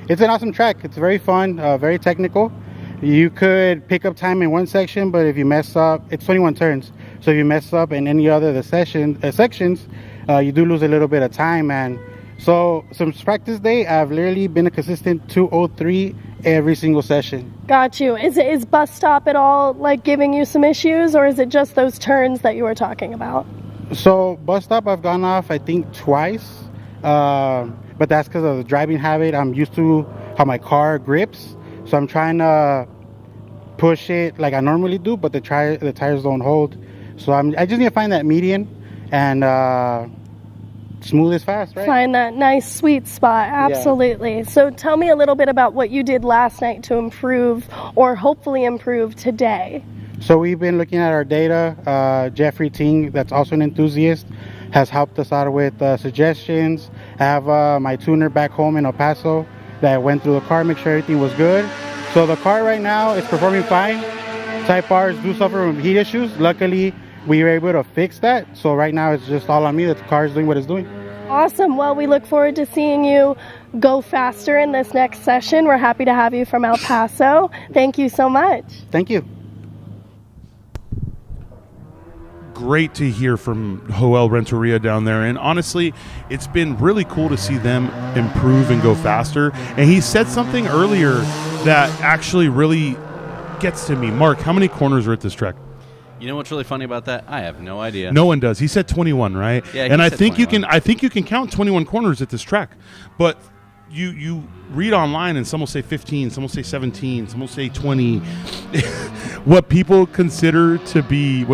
It's an awesome track. It's very fun, very technical. You could pick up time in one section, but if you mess up, it's 21 turns. So if you mess up in any other of the sections, you do lose a little bit of time. And so since practice day, I've literally been a consistent 203 every single session. Got you. Is bus stop at all like giving you some issues, or is it just those turns that you were talking about? So bus stop, I've gone off, I think, twice. But that's because of the driving habit. I'm used to how my car grips. So I'm trying to push it like I normally do, but the tires don't hold. So I just need to find that median, and smooth is fast, right? Find that nice sweet spot. Absolutely. So tell me a little bit about what you did last night to improve or hopefully improve today. So we've been looking at our data. Jeffrey Ting, that's also an enthusiast, has helped us out with suggestions. I have my tuner back home in El Paso that went through the car, make sure everything was good. So the car right now is performing fine. Type R's do suffer from heat issues. Luckily, we were able to fix that. So right now it's just all on me that the car is doing what it's doing. Awesome. Well, we look forward to seeing you go faster in this next session. We're happy to have you from El Paso. Thank you so much. Thank you. Great to hear from Joel Renteria down there, and honestly it's been really cool to see them improve and go faster. And he said something earlier that actually really gets to me. Mark, how many corners are at this track? You know what's really funny about that? I have no idea. No one does. He said 21, right? Yeah, and I think 21. you can count 21 corners at this track. But you read online and some will say 15, some will say 17, some will say 20. What people consider to be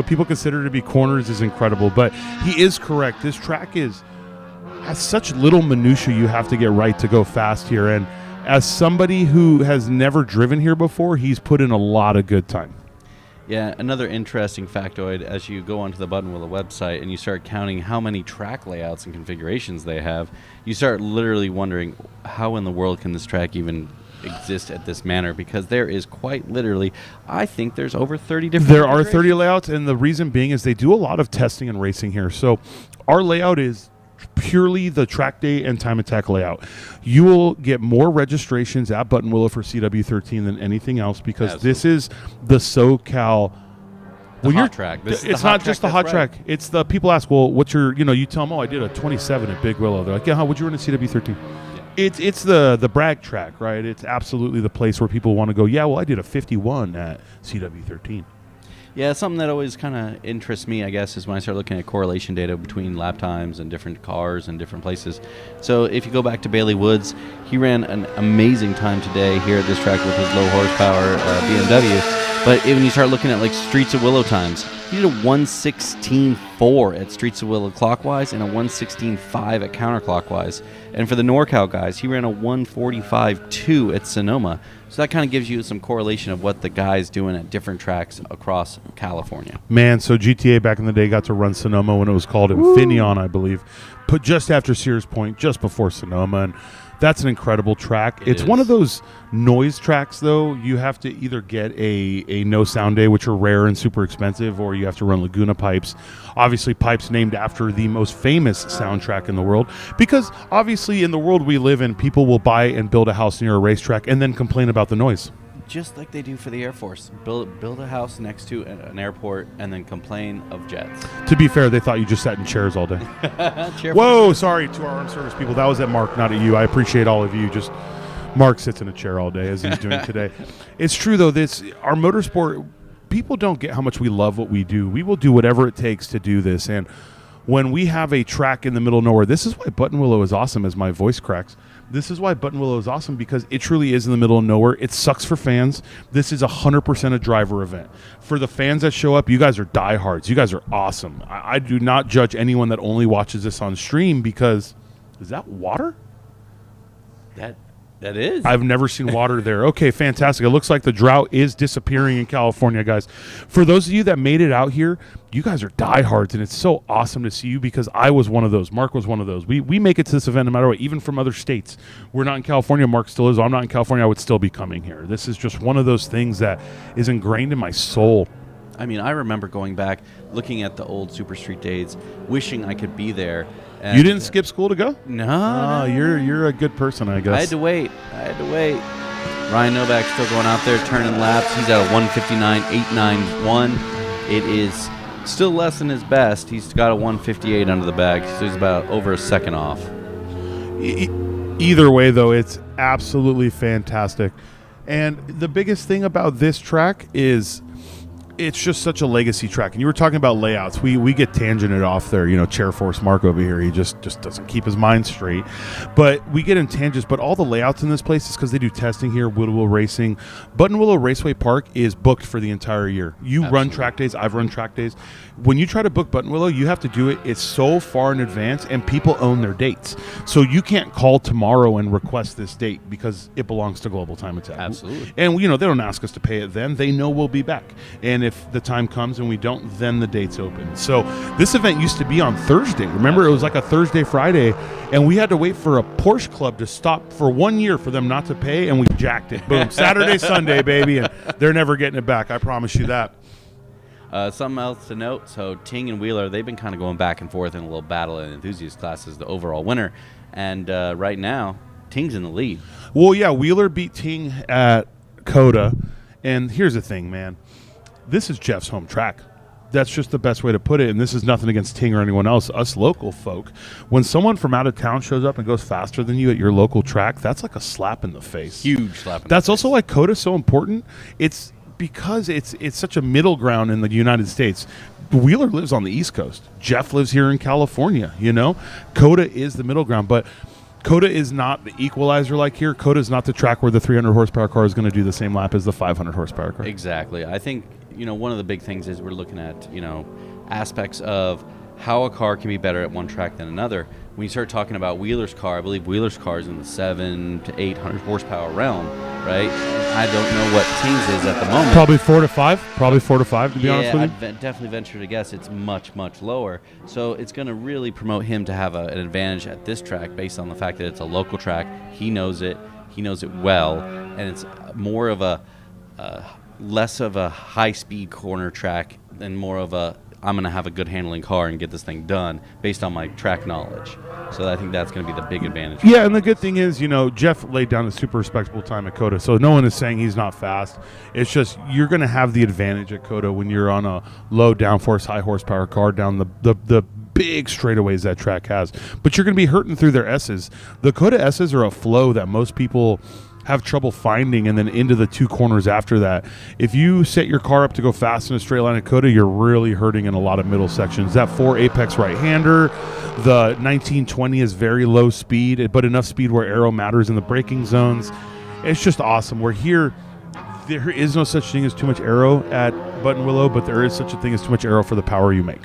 corners is incredible. But he is correct. This track has such little minutia you have to get right to go fast here. And as somebody who has never driven here before, he's put in a lot of good time. Yeah, another interesting factoid, as you go onto the Buttonwillow website and you start counting how many track layouts and configurations they have, you start literally wondering, how in the world can this track even exist at this manner? Because there is quite literally, I think there's over 30 different There are 30 layouts, and the reason being is they do a lot of testing and racing here. So our layout is purely the track day and time attack layout. You will get more registrations at Buttonwillow for CW13 than anything else, because this is the SoCal hot track. It's not just the hot track. It's the people ask, well, what's your, you tell them, oh, I did a 27 at Big Willow. They're like, yeah, how would you run a CW13? It's the brag track, right? It's absolutely the place where people want to go, yeah, well, I did a 51 at CW13. Yeah, something that always kind of interests me, I guess, is when I start looking at correlation data between lap times and different cars and different places. So if you go back to Bailey Woods, he ran an amazing time today here at this track with his low horsepower BMW. But when you start looking at like Streets of Willow times, he did a 1:16.4 at Streets of Willow clockwise and a 1:16.5 at counterclockwise. And for the NorCal guys, he ran a 1:45.2 at Sonoma. So that kind of gives you some correlation of what the guy's doing at different tracks across California. Man, so GTA back in the day got to run Sonoma when it was called Infineon, I believe. Put just after Sears Point, just before Sonoma, and that's an incredible track. It's one of those noise tracks, though. You have to either get a no sound day, which are rare and super expensive, or you have to run Laguna pipes. Obviously, pipes named after the most famous soundtrack in the world, because obviously in the world we live in, people will buy and build a house near a racetrack and then complain about the noise. Just like they do for the Air Force. Build a house next to an airport and then complain of jets. To be fair, they thought you just sat in chairs all day. Whoa, sorry to our armed service people. That was at Mark, not at you. I appreciate all of you. Just Mark sits in a chair all day, as he's doing today. It's true, though, our motorsport, people don't get how much we love what we do. We will do whatever it takes to do this. And when we have a track in the middle of nowhere, this is why Buttonwillow is awesome, as my voice cracks. This is why Buttonwillow is awesome, because it truly is in the middle of nowhere. It sucks for fans. This is 100% a driver event. For the fans that show up, you guys are diehards. You guys are awesome. I do not judge anyone that only watches this on stream, because is that water? That is. I've never seen water there. Okay, fantastic. It looks like the drought is disappearing in California, guys. For those of you that made it out here, you guys are diehards, and it's so awesome to see you, because I was one of those. Mark was one of those. We make it to this event no matter what, even from other states. We're not in California. Mark still is. I'm not in California. I would still be coming here. This is just one of those things that is ingrained in my soul. I mean, I remember going back, looking at the old Super Street days, wishing I could be there. And you didn't skip school to go? No. You're a good person, I guess. I had to wait. Ryan Novak's still going out there turning laps. He's at a 1:59.891. It is still less than his best. He's got a 1:58 under the bag, so he's about over a second off. Either way, though, it's absolutely fantastic. And the biggest thing about this track is it's just such a legacy track. And you were talking about layouts. We get tangented off there. Chair Force Mark over here, he just doesn't keep his mind straight. But we get in tangents. But all the layouts in this place is because they do testing here, Buttonwillow Racing. Buttonwillow Raceway Park is booked for the entire year. You run track days. I've run track days. When you try to book Buttonwillow, you have to do it. It's so far in advance, and people own their dates. So you can't call tomorrow and request this date because it belongs to Global Time Attack. Absolutely. And, they don't ask us to pay it then. They know we'll be back. And if the time comes and we don't, then the date's open. So this event used to be on Thursday. Remember, it was like a Thursday, Friday, and we had to wait for a Porsche club to stop for 1 year for them not to pay, and we jacked it. Boom. Saturday, Sunday, baby, and they're never getting it back. I promise you that. Something else to note, so Ting and Wheeler, they've been kind of going back and forth in a little battle in Enthusiast class as the overall winner. And right now, Ting's in the lead. Well, yeah, Wheeler beat Ting at COTA. And here's the thing, man. This is Jeff's home track. That's just the best way to put it. And this is nothing against Ting or anyone else. Us local folk, when someone from out of town shows up and goes faster than you at your local track, that's like a slap in the face. Huge slap in the face. That's also why COTA's so important. It's because it's such a middle ground in the United States. Wheeler lives on the East Coast. Jeff lives here in California, COTA is the middle ground, but COTA is not the equalizer like here. COTA is not the track where the 300 horsepower car is going to do the same lap as the 500 horsepower car. Exactly. I think, one of the big things is we're looking at, aspects of how a car can be better at one track than another. When you start talking about Wheeler's car, I believe Wheeler's car is in the 700 to 800 horsepower realm, right? I don't know what Ting's is at the moment. Probably 4 to 5. Probably 4 to 5, to be honest with you. I'd definitely venture to guess it's much, much lower. So it's going to really promote him to have an advantage at this track based on the fact that it's a local track. He knows it. He knows it well. And it's more of a less of a high-speed corner track than more of a I'm going to have a good handling car and get this thing done based on my track knowledge. So I think that's going to be the big advantage. Yeah, and the good thing is, Jeff laid down a super respectable time at COTA, so no one is saying he's not fast. It's just you're going to have the advantage at COTA when you're on a low downforce, high horsepower car down the big straightaways that track has. But you're going to be hurting through their S's. The COTA S's are a flow that most people have trouble finding, and then into the two corners after that. If you set your car up to go fast in a straight line at COTA, you're really hurting in a lot of middle sections. That 4 apex right-hander, the 1920 is very low speed, but enough speed where aero matters in the braking zones. It's just awesome. We're here. There is no such thing as too much aero at Buttonwillow, but there is such a thing as too much aero for the power you make.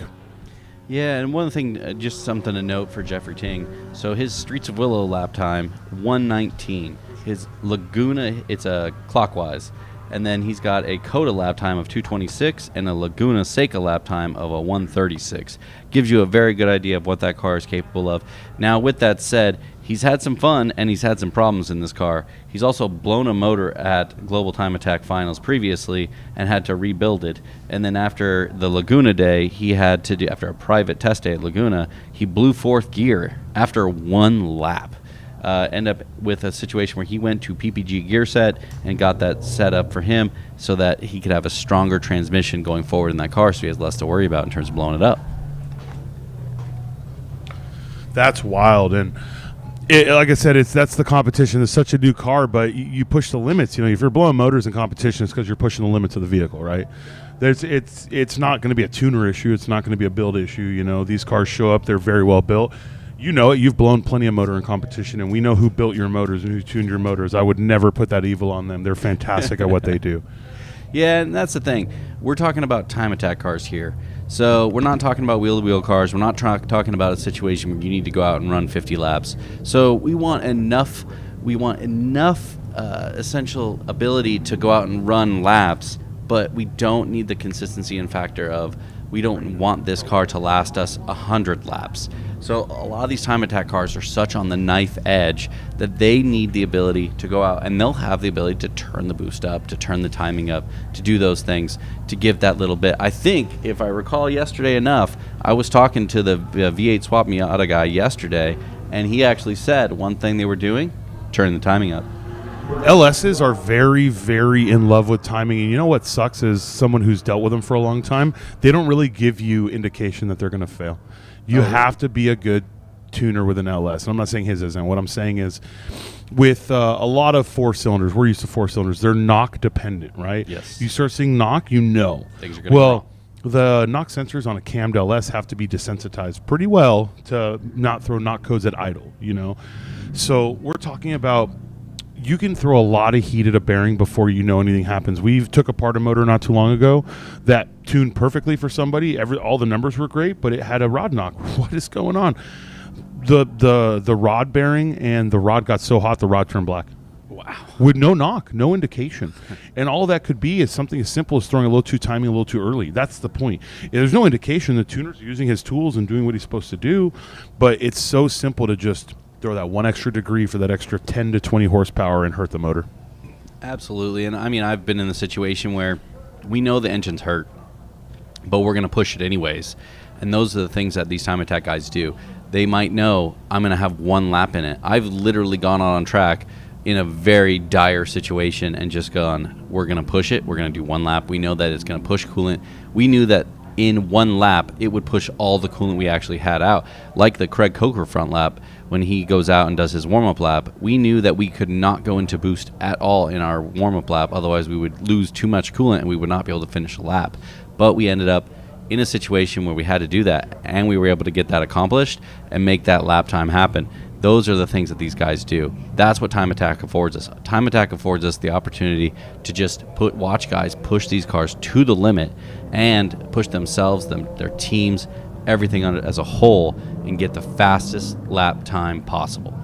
Yeah, and one thing, just something to note for Jeffrey Ting. So his Streets of Willow lap time, 1:19. His Laguna, it's a clockwise. And then he's got a COTA lap time of 2:26 and a Laguna Seca lap time of a 1:36. Gives you a very good idea of what that car is capable of. Now, with that said, he's had some fun and he's had some problems in this car. He's also blown a motor at Global Time Attack Finals previously and had to rebuild it. And then after the Laguna day, he had to do, after a private test day at Laguna, he blew fourth gear after one lap. End up with a situation where he went to PPG gear set and got that set up for him so that he could have a stronger transmission going forward in that car, so he has less to worry about in terms of blowing it up. That's wild. And like I said, that's the competition. It's such a new car, but you push the limits. If you're blowing motors in competition, it's because you're pushing the limits of the vehicle, right? It's not going to be a tuner issue. It's not going to be a build issue. These cars show up. They're very well built. You know it. You've blown plenty of motor in competition, and we know who built your motors and who tuned your motors. I would never put that evil on them. They're fantastic at what they do. Yeah, and that's the thing. We're talking about time attack cars here. So we're not talking about wheel-to-wheel cars. We're not talking about a situation where you need to go out and run 50 laps. So we want enough essential ability to go out and run laps, but we don't need the consistency and factor of we don't want this car to last us 100 laps. So a lot of these time attack cars are such on the knife edge that they need the ability to go out, and they'll have the ability to turn the boost up, to turn the timing up, to do those things, to give that little bit. I think, if I recall yesterday enough, I was talking to the V8 Swap Miata guy yesterday, and he actually said one thing they were doing, turn the timing up. LSs are very, very in love with timing, and you know what sucks is someone who's dealt with them for a long time, they don't really give you indication that they're going to fail. You have to be a good tuner with an LS. And I'm not saying his isn't. What I'm saying is with a lot of 4 cylinders, we're used to 4 cylinders, they're knock dependent, right? Yes. You start seeing knock, things are going well. The knock sensors on a cammed LS have to be desensitized pretty well to not throw knock codes at idle, So we're talking about you can throw a lot of heat at a bearing before you know anything happens. We've took apart a motor not too long ago that tuned perfectly for somebody. All the numbers were great, but it had a rod knock. What is going on? The rod bearing and the rod got so hot the rod turned black. Wow. With no knock, no indication. And all that could be is something as simple as throwing a little too timing a little too early. That's the point. There's no indication the tuner's using his tools and doing what he's supposed to do, but it's so simple to just throw that 1 extra degree for that extra 10 to 20 horsepower and hurt the motor. Absolutely. And I mean, I've been in the situation where we know the engine's hurt, but we're going to push it anyways. And those are the things that these time attack guys do. They might know I'm going to have 1 lap in it. I've literally gone on track in a very dire situation and just gone, we're going to push it. We're going to do 1 lap. We know that it's going to push coolant. We knew that in 1 lap, it would push all the coolant we actually had out. Like the Craig Coker front lap, when he goes out and does his warm-up lap, we knew that we could not go into boost at all in our warm-up lap. Otherwise, we would lose too much coolant and we would not be able to finish a lap. But we ended up in a situation where we had to do that, and we were able to get that accomplished and make that lap time happen. Those are the things that these guys do. That's what time attack affords us. Time attack affords us the opportunity to just watch guys push these cars to the limit and push themselves, their teams, everything on it as a whole, and get the fastest lap time possible.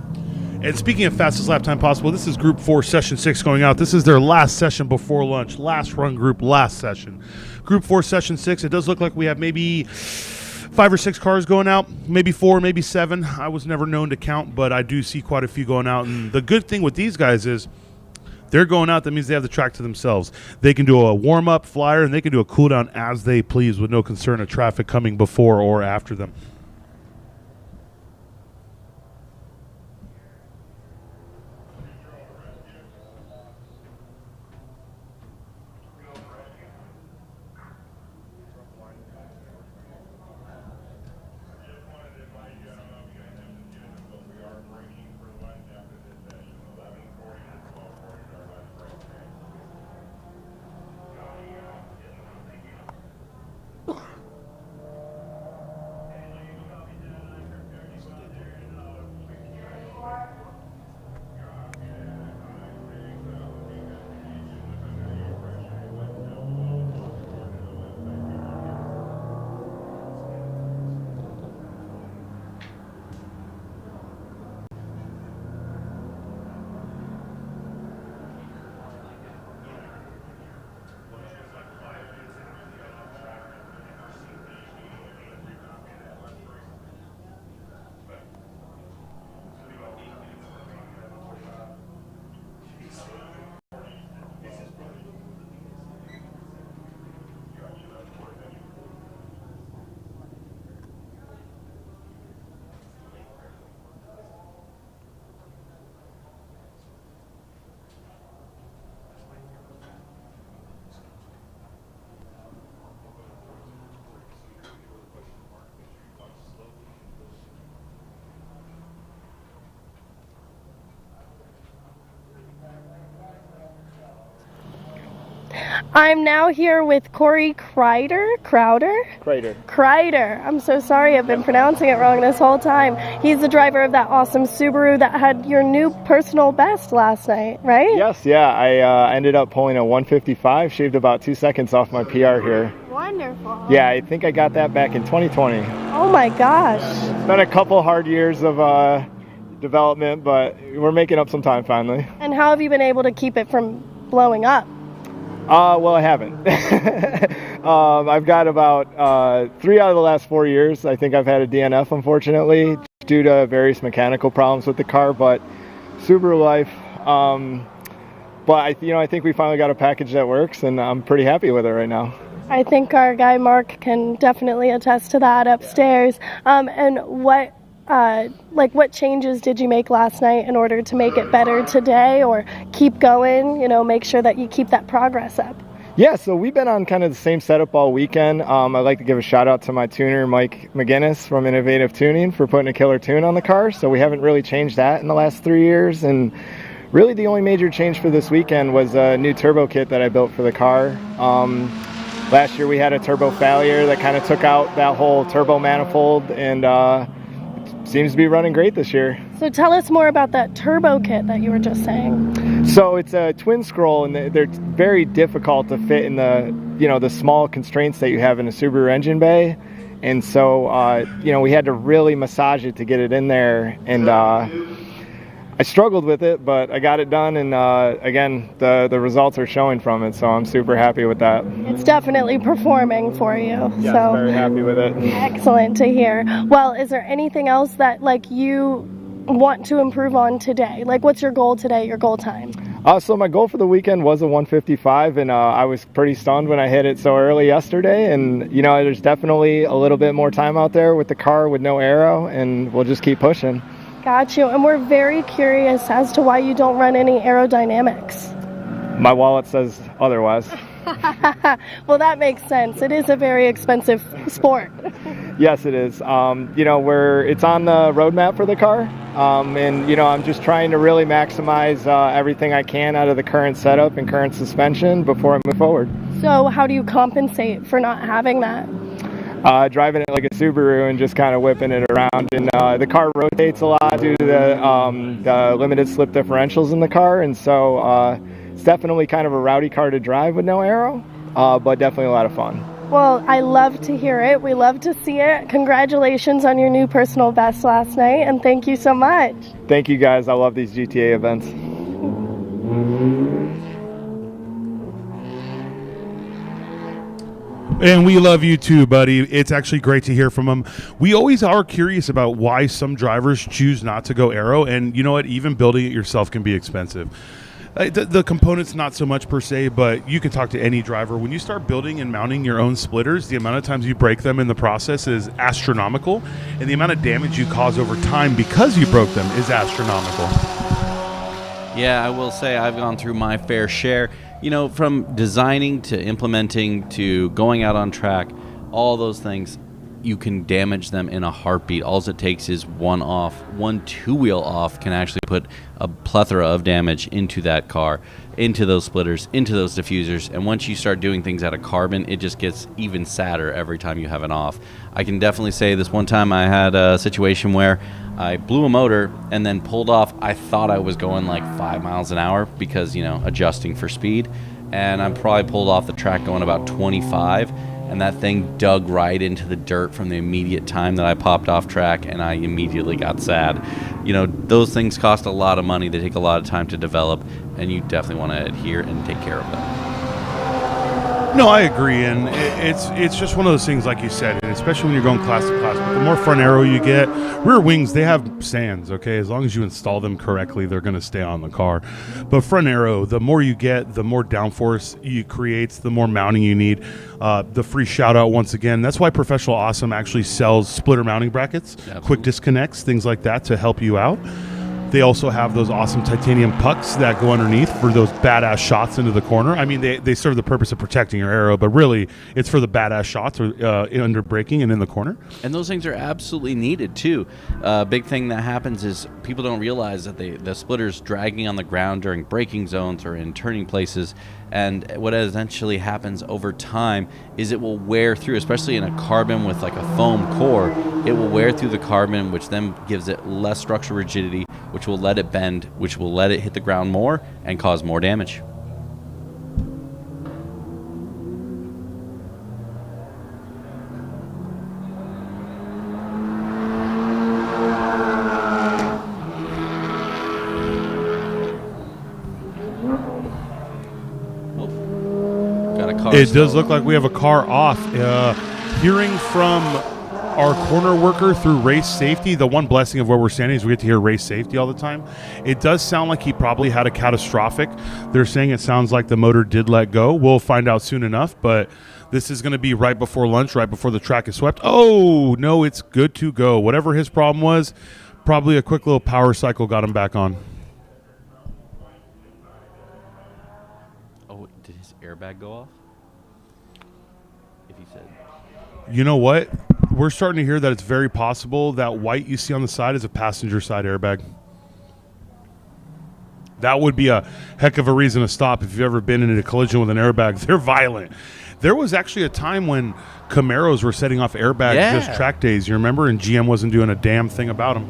And speaking of fastest lap time possible, this is Group 4, Session 6 going out. This is their last session before lunch. Last run group, last session. Group 4, Session 6, it does look like we have maybe 5 or 6 cars going out, maybe 4, maybe 7. I was never known to count, but I do see quite a few going out. And the good thing with these guys is they're going out. That means they have the track to themselves. They can do a warm-up flyer, and they can do a cool-down as they please with no concern of traffic coming before or after them. I'm now here with Cory Crowder. I'm so sorry, I've been pronouncing it wrong this whole time. He's the driver of that awesome Subaru that had your new personal best last night, right? Yes, yeah. I ended up pulling a 155, shaved about 2 seconds off my PR here. Wonderful. Yeah, I think I got that back in 2020. Oh my gosh. It's been a couple hard years of development, but we're making up some time finally. And how have you been able to keep it from blowing up? Well, I haven't. I've got about 3 out of the last 4 years. I think I've had a DNF, unfortunately, due to various mechanical problems with the car, but Subaru life. But I think we finally got a package that works, and I'm pretty happy with it right now. I think our guy Mark can definitely attest to that upstairs. And what changes did you make last night in order to make it better today, or keep going, make sure that you keep that progress up? Yeah, so we've been on kind of the same setup all weekend. I'd like to give a shout out to my tuner, Mike McGinnis from Innovative Tuning, for putting a killer tune on the car. So we haven't really changed that in the last 3 years. And really the only major change for this weekend was a new turbo kit that I built for the car. Last year we had a turbo failure that kind of took out that whole turbo manifold, and it seems to be running great this year. So tell us more about that turbo kit that you were just saying. So it's a twin scroll, and they're very difficult to fit in the small constraints that you have in a Subaru engine bay. And so, we had to really massage it to get it in there. And I struggled with it, but I got it done. And again, the results are showing from it. So I'm super happy with that. It's definitely performing for you. Yeah, so very happy with it. Excellent to hear. Well, is there anything else that you want to improve on today? What's your goal today, your goal time? So my goal for the weekend was a 155, and I was pretty stunned when I hit it so early yesterday. And, there's definitely a little bit more time out there with the car with no aero, and we'll just keep pushing. Got you. And we're very curious as to why you don't run any aerodynamics. My wallet says otherwise. Well, that makes sense. It is a very expensive sport. Yes, it is. It's on the roadmap for the car. And I'm just trying to really maximize everything I can out of the current setup and current suspension before I move forward. So how do you compensate for not having that? Driving it like a Subaru and just kind of whipping it around. And the car rotates a lot due to the limited slip differentials in the car. And so it's definitely kind of a rowdy car to drive with no aero, but definitely a lot of fun. Well, I love to hear it. We love to see it. Congratulations on your new personal best last night, and thank you so much. Thank you, guys. I love these GTA events. And we love you too, buddy. It's actually great to hear from them. We always are curious about why some drivers choose not to go aero, and you know what? Even building it yourself can be expensive. The components not so much per se, but you can talk to any driver. When you start building and mounting your own splitters, the amount of times you break them in the process is astronomical, and the amount of damage you cause over time because you broke them is astronomical. Yeah, I will say I've gone through my fair share. From designing to implementing to going out on track, all those things, you can damage them in a heartbeat. All it takes is one two-wheel off can actually put a plethora of damage into that car, into those splitters, into those diffusers. And once you start doing things out of carbon, it just gets even sadder every time you have an off. I can definitely say this one time I had a situation where I blew a motor and then pulled off. I thought I was going 5 miles an hour because, adjusting for speed. And I probably pulled off the track going about 25. And that thing dug right into the dirt from the immediate time that I popped off track, and I immediately got sad. Those things cost a lot of money. They take a lot of time to develop, and you definitely want to adhere and take care of them. No, I agree, and it's just one of those things, like you said, and especially when you're going class to class. But the more front aero you get, rear wings, they have sands, okay? As long as you install them correctly, they're going to stay on the car. But front aero, the more you get, the more downforce you creates, the more mounting you need. The free shout out once again. That's why Professional Awesome actually sells splitter mounting brackets, Absolutely. Quick disconnects, things like that to help you out. They also have those awesome titanium pucks that go underneath for those badass shots into the corner. I mean, they serve the purpose of protecting your aero, but really it's for the badass shots under braking and in the corner. And those things are absolutely needed too. Big thing that happens is people don't realize that the splitter's dragging on the ground during braking zones or in turning places. And what essentially happens over time is it will wear through, especially in a carbon with a foam core, it will wear through the carbon, which then gives it less structural rigidity, which will let it bend, which will let it hit the ground more and cause more damage. It does look like we have a car off. Hearing from our corner worker through race safety, the one blessing of where we're standing is we get to hear race safety all the time. It does sound like he probably had a catastrophic. They're saying it sounds like the motor did let go. We'll find out soon enough, but this is going to be right before lunch, right before the track is swept. Oh, no, it's good to go. Whatever his problem was, probably a quick little power cycle got him back on. Oh, did his airbag go off? You know what? We're starting to hear that it's very possible that white you see on the side is a passenger side airbag. That would be a heck of a reason to stop if you've ever been in a collision with an airbag. They're violent. There was actually a time when Camaros were setting off airbags just track days, you remember? And GM wasn't doing a damn thing about them.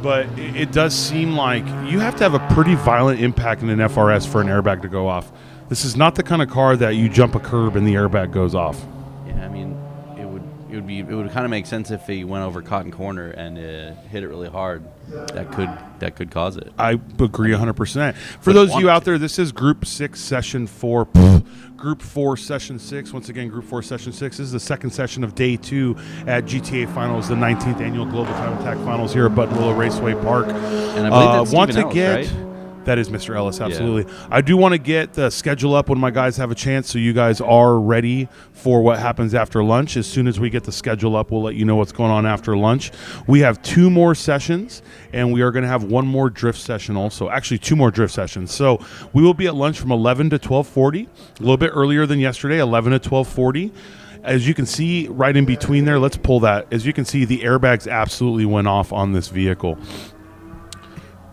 But it does seem like you have to have a pretty violent impact in an FRS for an airbag to go off. This is not the kind of car that you jump a curb and the airbag goes off. Yeah, I mean, it would kind of make sense if he went over Cotton Corner and hit it really hard. That could cause it. I agree 100%. For those of you out there, this is Group 6, Session 4. Group 4, Session 6. Once again, Group 4, Session 6. This is the second session of Day 2 at GTA Finals, the 19th Annual Global Time Attack Finals here at Buttonwillow Raceway Park. And I believe that's Stephen Ellis, right? That is Mr. Ellis, absolutely. Yeah. I do want to get the schedule up when my guys have a chance, so you guys are ready for what happens after lunch. As soon as we get the schedule up, we'll let you know what's going on after lunch. We have 2 more sessions, and we are going to have 1 more drift session also. Actually, 2 more drift sessions. So we will be at lunch from 11 to 12:40, a little bit earlier than yesterday, 11 to 12:40. As you can see right in between there, let's pull that. As you can see, the airbags absolutely went off on this vehicle.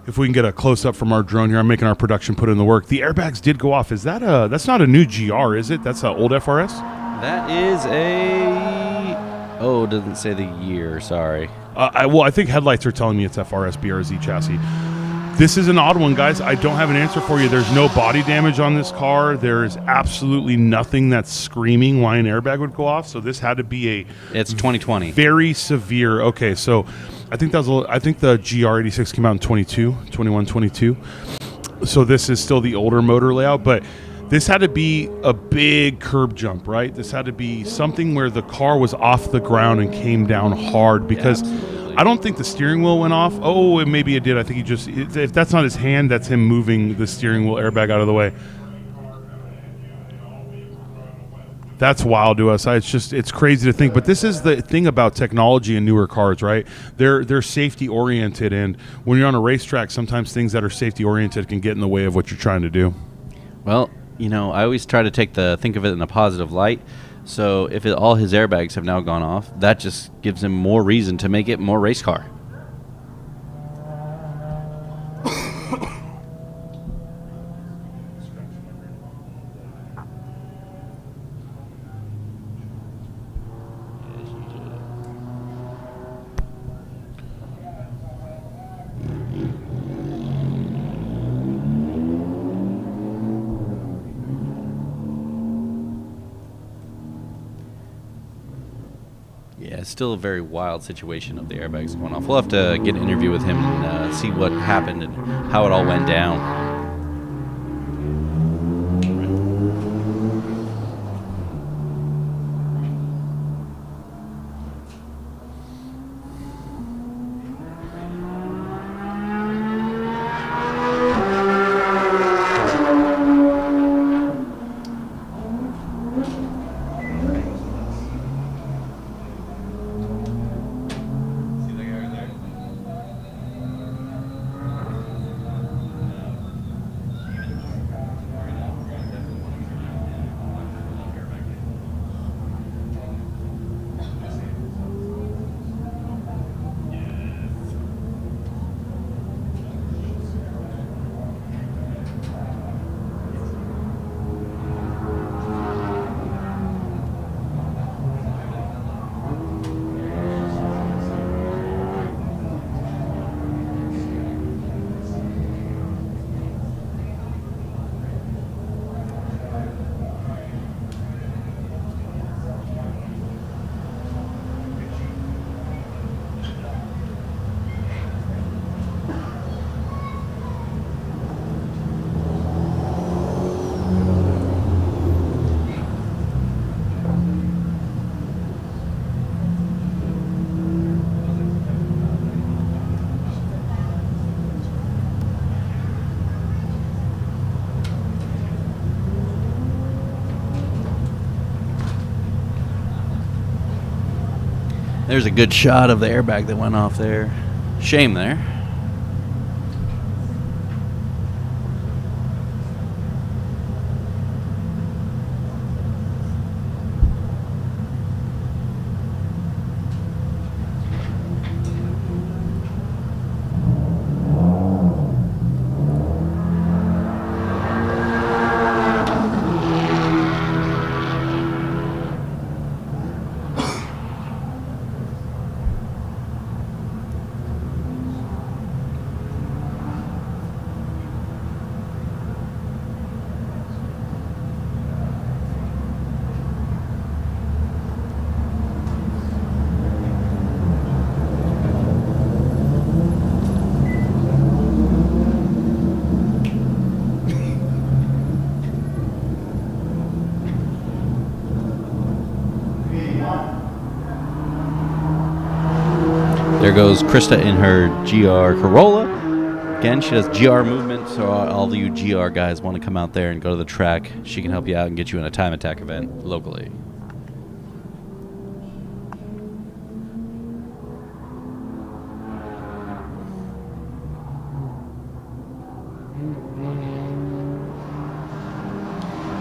If we can get a close-up from our drone here, I'm making our production put in the work. The airbags did go off. Is that that's not a new GR, is it? That's an old FRS? That is it doesn't say the year, sorry. I think headlights are telling me it's FRS BRZ chassis. This is an odd one, guys. I don't have an answer for you. There's no body damage on this car. There's absolutely nothing that's screaming why an airbag would go off. So this had to be It's 2020. Very severe. Okay, so I think the GR86 came out in 21, 22. So this is still the older motor layout, but this had to be a big curb jump, right? This had to be something where the car was off the ground and came down hard, because I don't think the steering wheel went off. Oh, maybe it did. I think he just, if that's not his hand, that's him moving the steering wheel airbag out of the way. That's wild to us. It's crazy to think. But this is the thing about technology in newer cars, right? They're safety oriented, and when you're on a racetrack, sometimes things that are safety oriented can get in the way of what you're trying to do. Well, I always try to think of it in a positive light. So if all his airbags have now gone off, that just gives him more reason to make it more race car. It's still a very wild situation of the airbags going off. We'll have to get an interview with him and see what happened and how it all went down. There's a good shot of the airbag that went off there. Shame there. There goes Krista in her GR Corolla. Again, she does GR movement, so all of you GR guys want to come out there and go to the track, she can help you out and get you in a time attack event locally.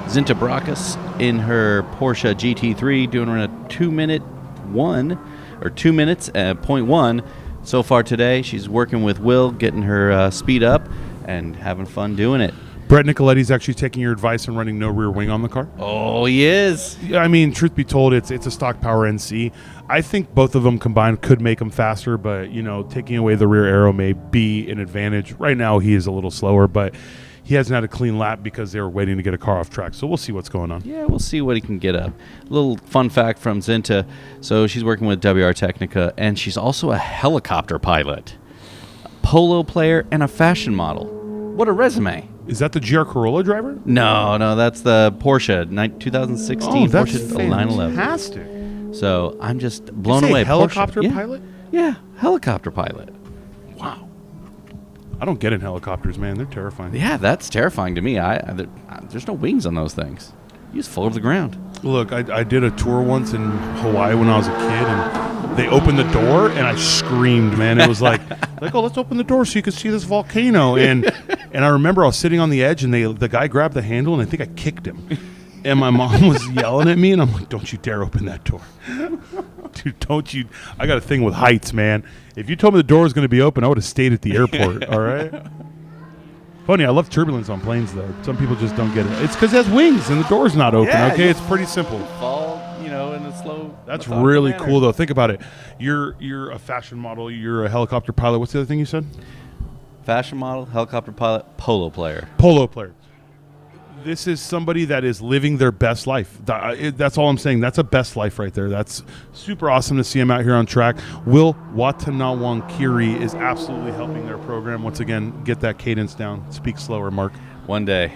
Zinta Bracas in her Porsche GT3 doing a 2 minutes, 0.1 so far today. She's working with Will, getting her speed up and having fun doing it. Brett Nicoletti's actually taking your advice and running no rear wing on the car. Oh, he is. Yeah, I mean, truth be told, it's a stock power NC. I think both of them combined could make him faster, but, you know, taking away the rear aero may be an advantage. Right now, he is a little slower, but he hasn't had a clean lap because they were waiting to get a car off track. So we'll see what's going on. Yeah, we'll see what he can get up. A little fun fact from Zinta. So she's working with WR Technica, and she's also a helicopter pilot, a polo player, and a fashion model. What a resume. Is that the GR Corolla driver? No, that's the Porsche 2016 that's Porsche 911. Fantastic. So I'm just blown away. Helicopter Porsche. pilot? Yeah, helicopter pilot. Wow. I don't get in helicopters, man. They're terrifying. Yeah, that's terrifying to me. There's no wings on those things. You just fall over the ground. Look, I did a tour once in Hawaii when I was a kid, and they opened the door, and I screamed, man. It was like, oh, let's open the door so you can see this volcano. And I remember I was sitting on the edge, and the guy grabbed the handle, and I think I kicked him. And my mom was yelling at me, and I'm like, don't you dare open that door. Dude, don't you. I got a thing with heights, man. If you told me the door was going to be open, I would have stayed at the airport, all right? Funny, I love turbulence on planes, though. Some people just don't get it. It's because it has wings, and the door's not open, okay? It's pretty simple. Fall, in a slow... That's really cool, though. Think about it. You're a fashion model. You're a helicopter pilot. What's the other thing you said? Fashion model, helicopter pilot, polo player. Polo player. This is somebody that is living their best life. That's all I'm saying. That's a best life right there. That's super awesome to see him out here on track. Will Watanawankiri is absolutely helping their program. Once again, get that cadence down. Speak slower, Mark. One day.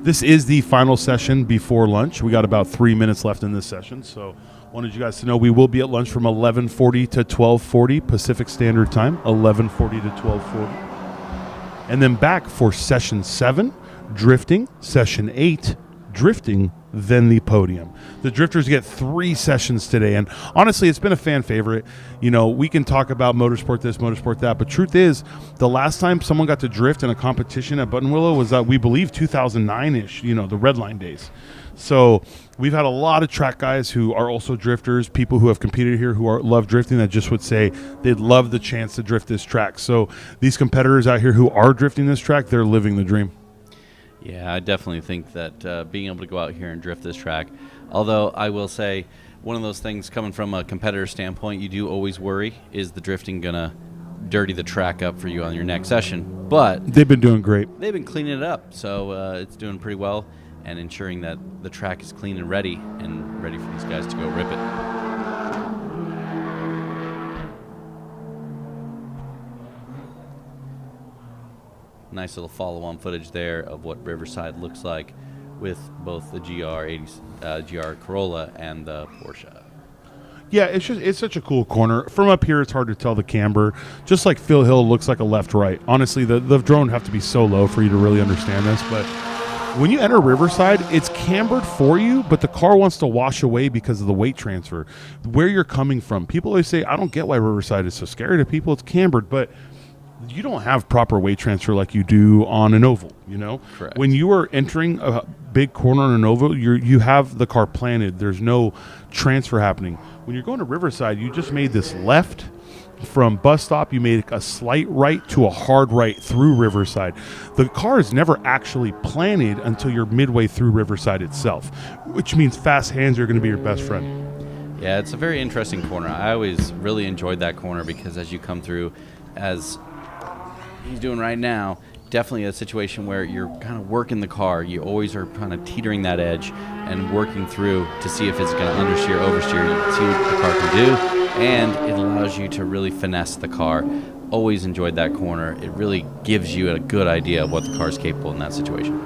This is the final session before lunch. We got about 3 minutes left in this session, so wanted you guys to know we will be at lunch from 11:40 to 12:40 Pacific Standard Time, 11:40 to 12:40. And then back for Session 7, drifting, Session 8, drifting, then the podium. The drifters get 3 sessions today, and honestly, it's been a fan favorite. You know, we can talk about motorsport this, motorsport that, but truth is, the last time someone got to drift in a competition at Buttonwillow was, we believe, 2009-ish, the red line days. So we've had a lot of track guys who are also drifters, people who have competed here who love drifting that just would say they'd love the chance to drift this track. So these competitors out here who are drifting this track, they're living the dream. Yeah, I definitely think that being able to go out here and drift this track, although I will say one of those things coming from a competitor standpoint, you do always worry, is the drifting going to dirty the track up for you on your next session? But they've been doing great. They've been cleaning it up, so it's doing pretty well and ensuring that the track is clean and ready for these guys to go rip it. Nice little follow-on footage there of what Riverside looks like with both the GR Corolla and the Porsche. Yeah, it's such a cool corner. From up here, it's hard to tell the camber. Just like Phil Hill looks like a left-right. Honestly, the drone have to be so low for you to really understand this. But when you enter Riverside, it's cambered for you, but the car wants to wash away because of the weight transfer. Where you're coming from. People always say, I don't get why Riverside is so scary to people. It's cambered, but you don't have proper weight transfer like you do on an oval, Correct. When you are entering a big corner on an oval, you have the car planted. There's no transfer happening. When you're going to Riverside, you just made this left from bus stop. You made a slight right to a hard right through Riverside. The car is never actually planted until you're midway through Riverside itself, which means fast hands are going to be your best friend. Yeah, it's a very interesting corner. I always really enjoyed that corner because as you come through, as he's doing right now, definitely a situation where you're kind of working the car. You always are kind of teetering that edge and working through to see if it's going to understeer, oversteer. You can see what the car can do, and it allows you to really finesse the car. Always enjoyed that corner. It really gives you a good idea of what the car is capable in that situation.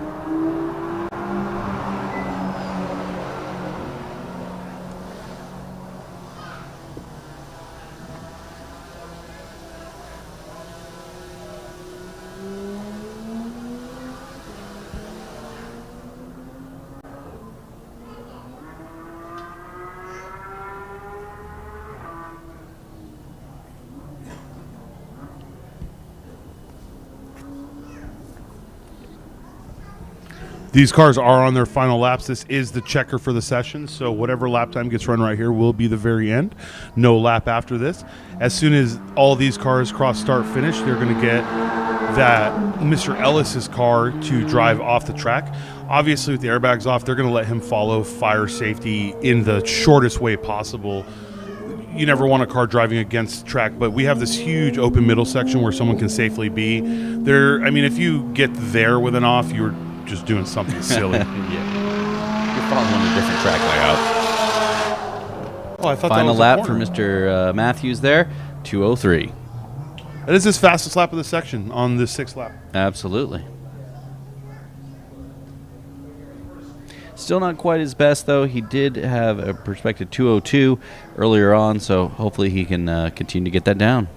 These cars are on their final laps. This is the checker for the session, so whatever lap time gets run right here will be the very end. No lap after this. As soon as all these cars cross start finish, they're going to get that Mr. Ellis's car to drive off the track. Obviously, with the airbags off, they're going to let him follow fire safety in the shortest way possible. You never want a car driving against track, but we have this huge open middle section where someone can safely be there. I mean, if you get there with an off, you're just doing something silly. Yeah. You're following a different track layout. Oh, I thought Final that was lap for Mr. Matthews there, 2:03. That is his fastest lap of the section on the 6th lap. Absolutely. Still not quite his best, though. He did have a prospective 2:02 earlier on, so hopefully he can continue to get that down.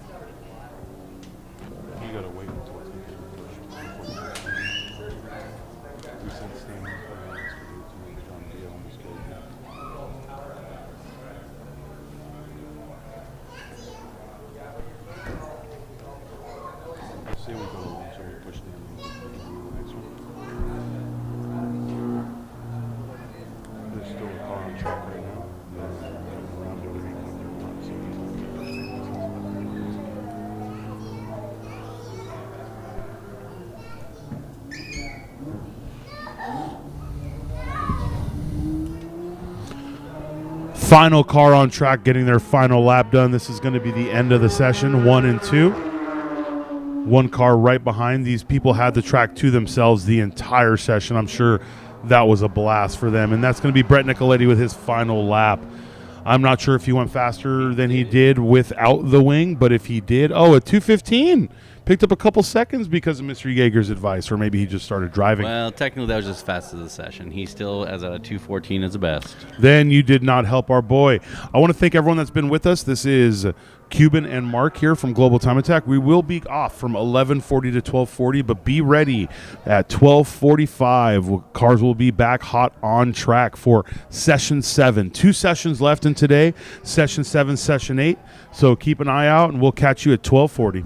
Final car on track getting their final lap done. This is going to be the end of the session, 1 and 2. One car right behind. These people had the track to themselves the entire session. I'm sure that was a blast for them. And that's going to be Brett Nicoletti with his final lap. I'm not sure if he went faster than he did without the wing, but if he did, a 2:15. Picked up a couple seconds because of Mr. Yeager's advice, or maybe he just started driving. Well, technically that was just fast as the session. He still has a 2:14 as the best. Then you did not help our boy. I want to thank everyone that's been with us. This is Cuban and Mark here from Global Time Attack. We will be off from 11:40 to 12:40, but be ready at 12:45. Cars will be back hot on track for Session 7. 2 sessions left in today, Session 7, Session 8. So keep an eye out, and we'll catch you at 12:40.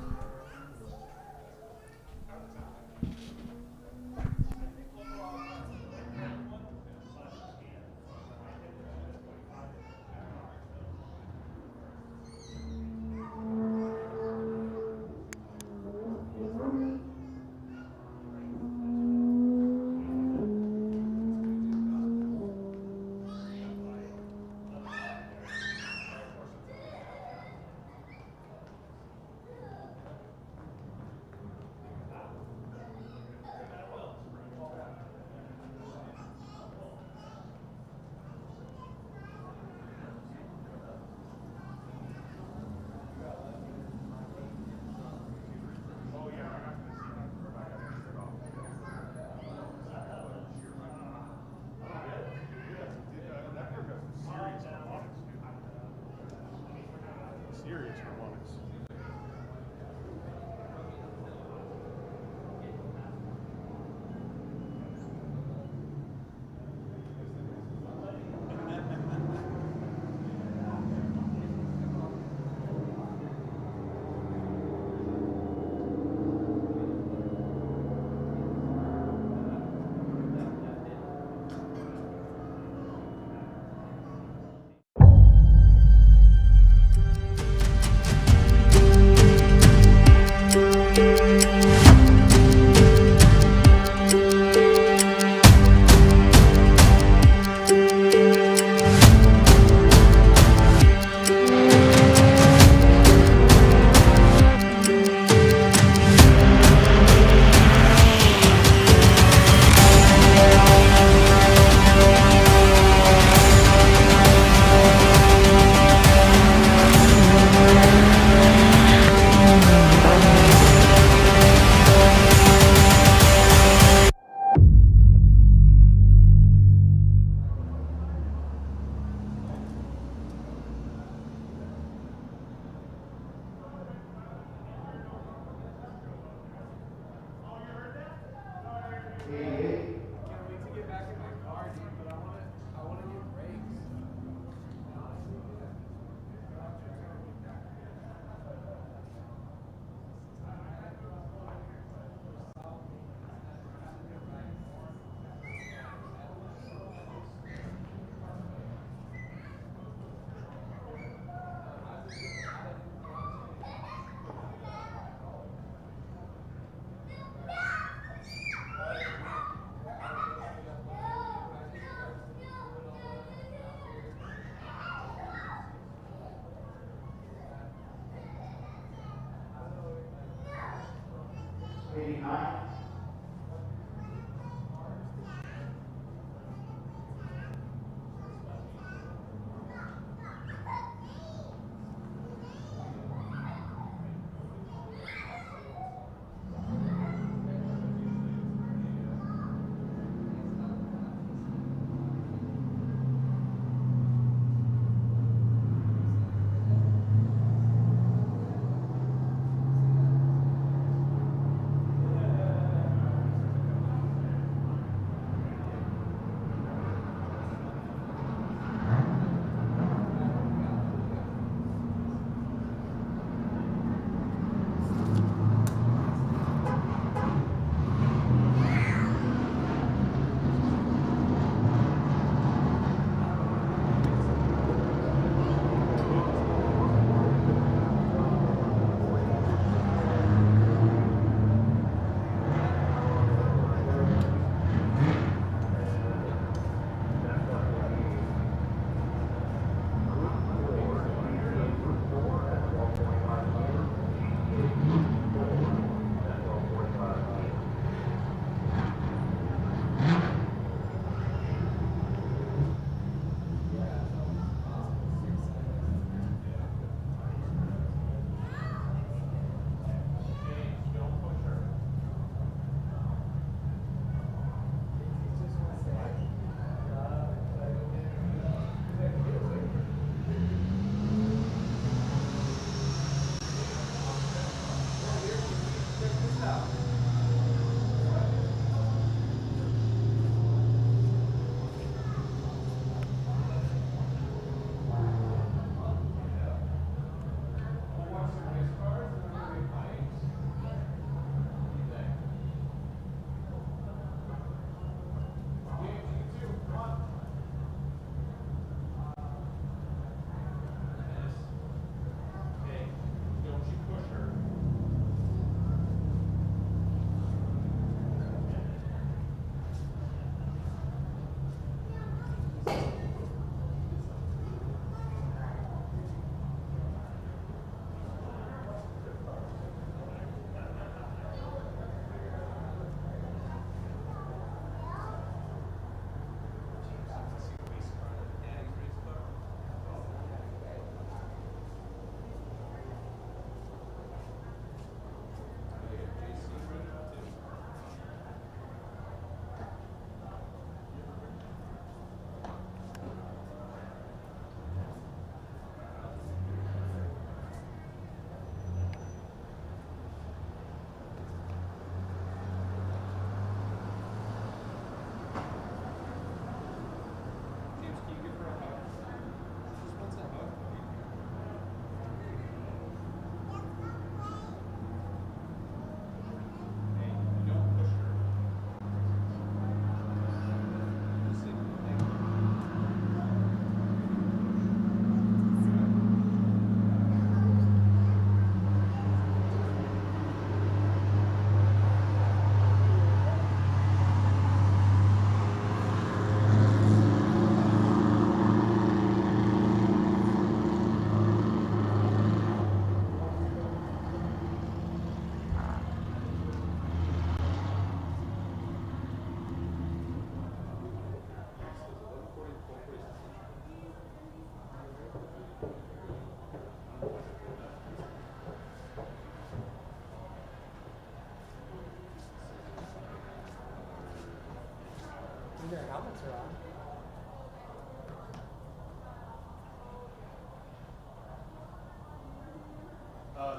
Their helmets are on.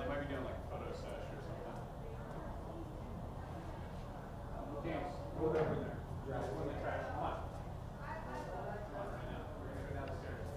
They might be doing like a photo session or something. James, go over there. Just in the trash. Come on. Come on right now. We're going to go down the stairs.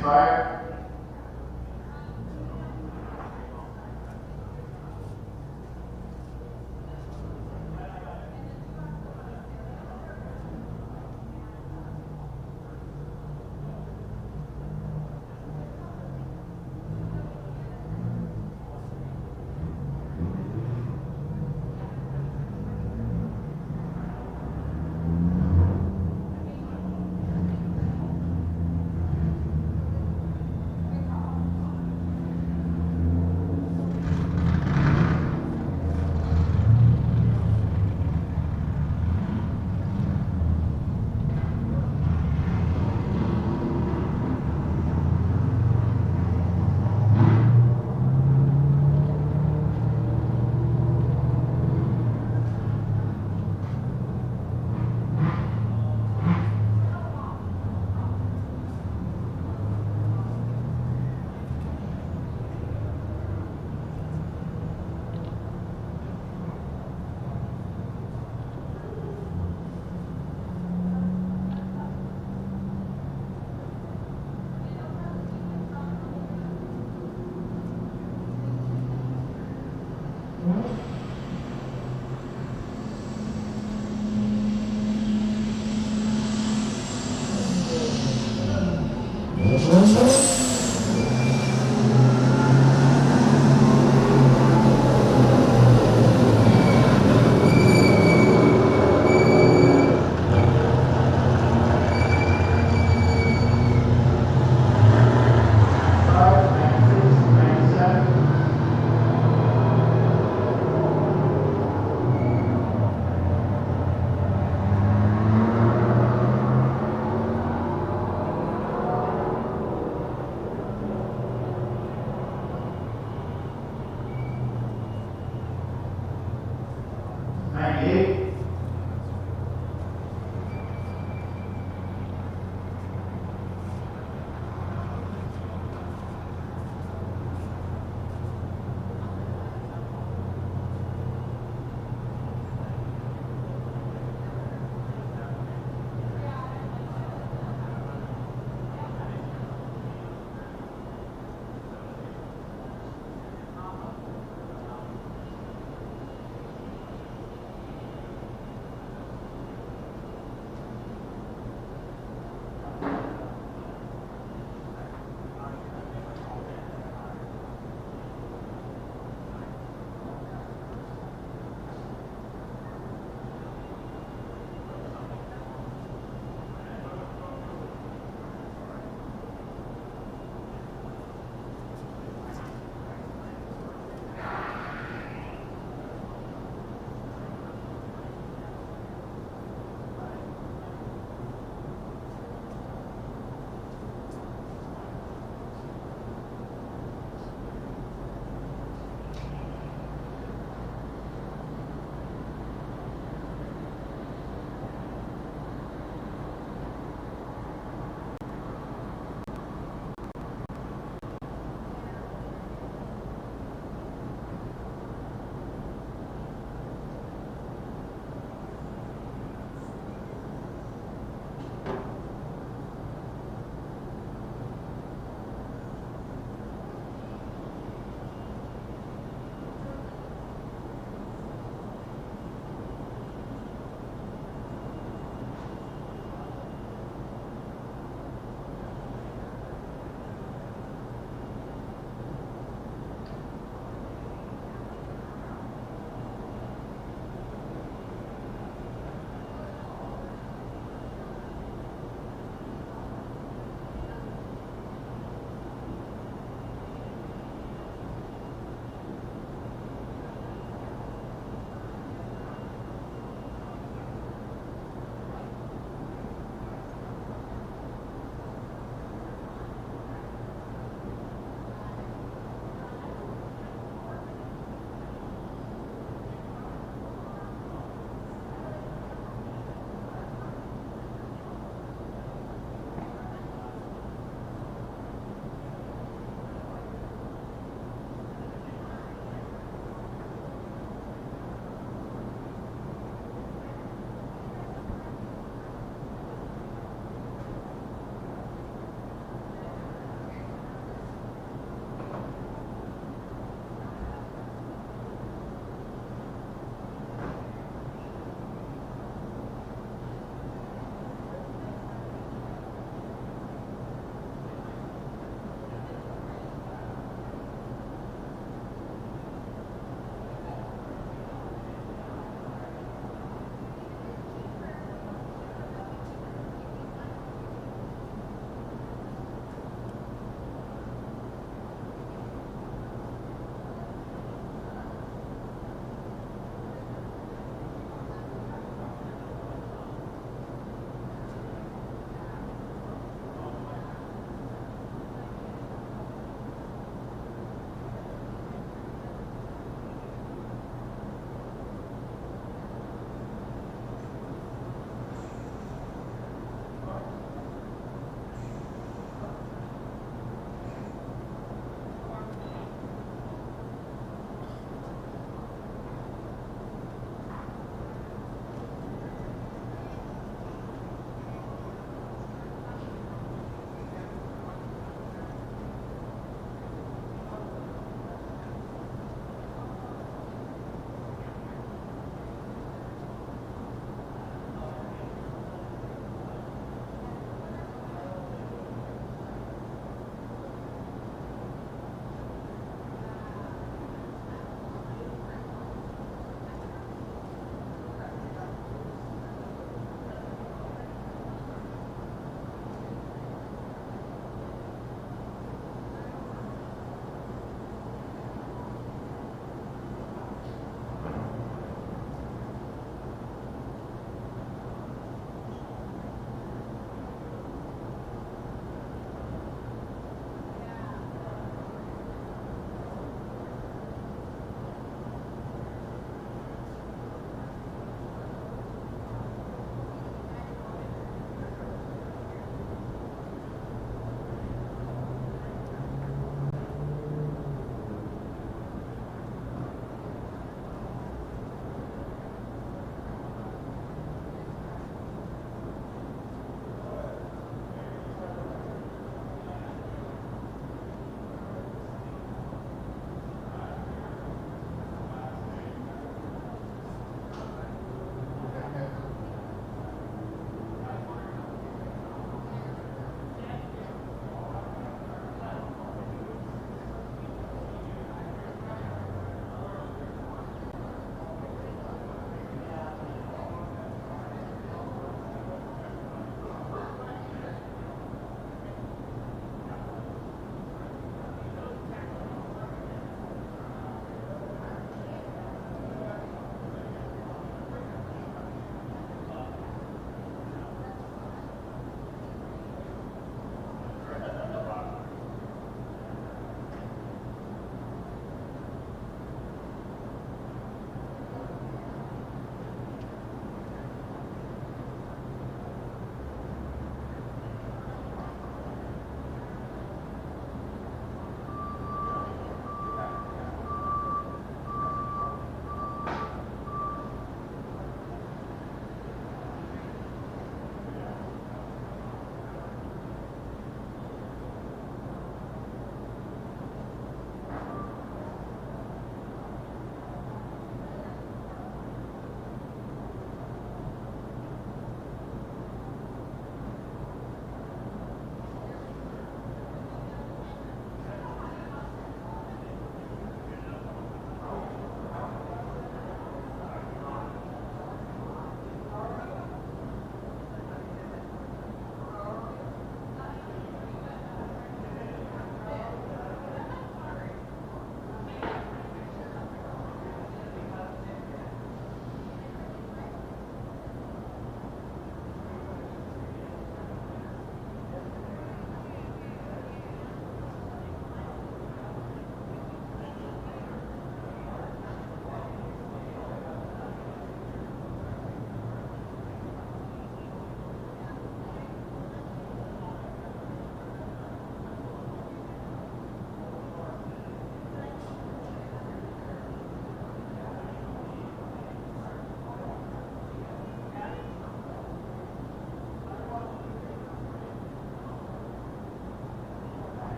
fire.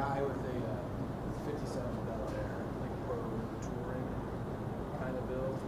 guy with a 57 Bel Air, like pro touring kind of build.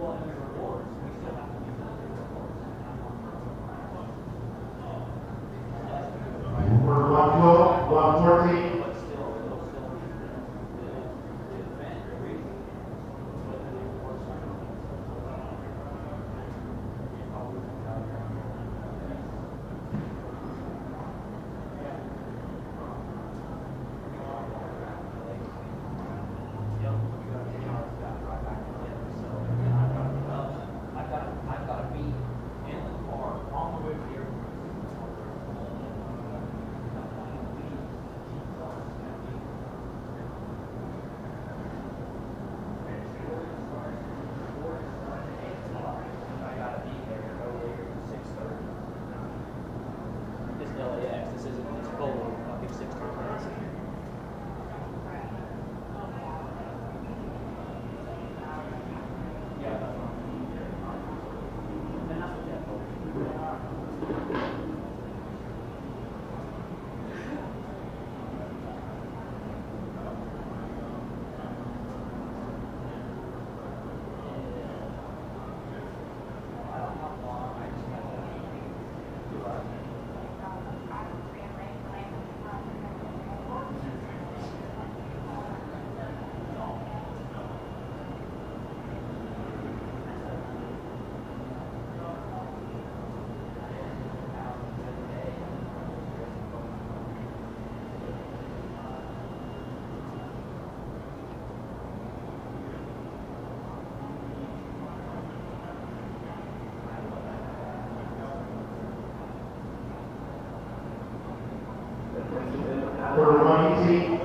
Number 112, 114. Number 118.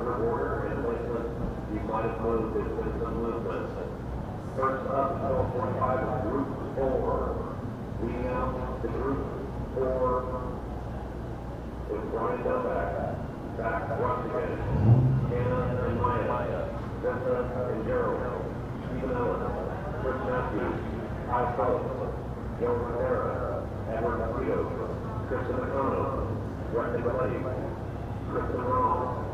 of order and placement, you might have moved with some movements. First up, 12:45 is Group 4. We now to Group 4 with Raina back once again. Hannah and Maya, Jessica and Derell, Stephen Ellis, Chris Matthews, Kyle Phillips, Joe Rivera, Edward Castillo, Kristen McConnell, Brendan Clay, Kristen Ross.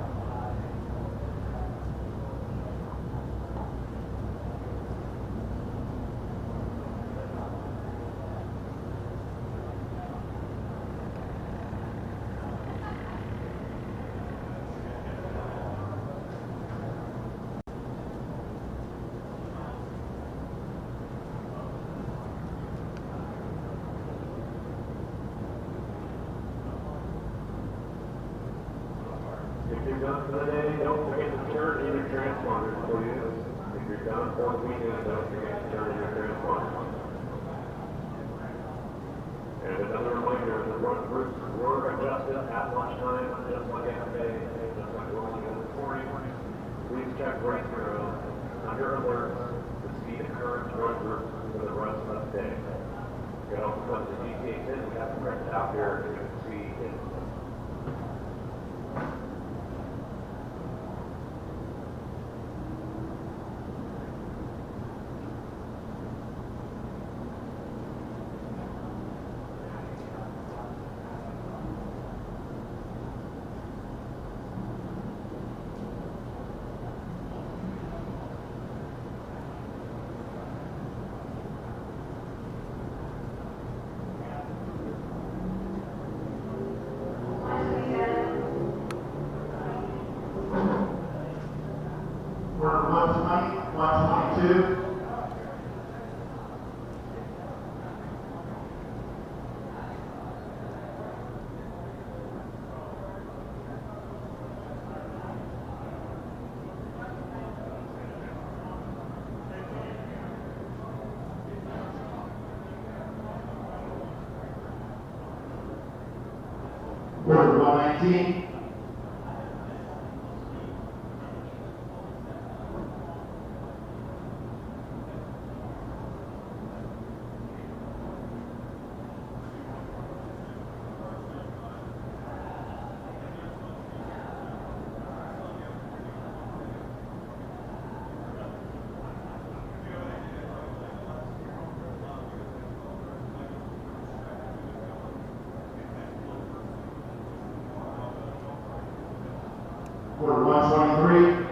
If you're done for the day, don't forget to turn in your transponders, please. If you're done for the weekend, don't forget to turn in your transponders. And another reminder, the run groups were adjusted at lunchtime, just like yesterday, just like we're only this morning. Please check race bureau under alerts to see the current run groups for the rest of the day. You can also put the DTAs in, we have them printed out here, so you can see it. We're 120, 122. We're 119. Quarter 123.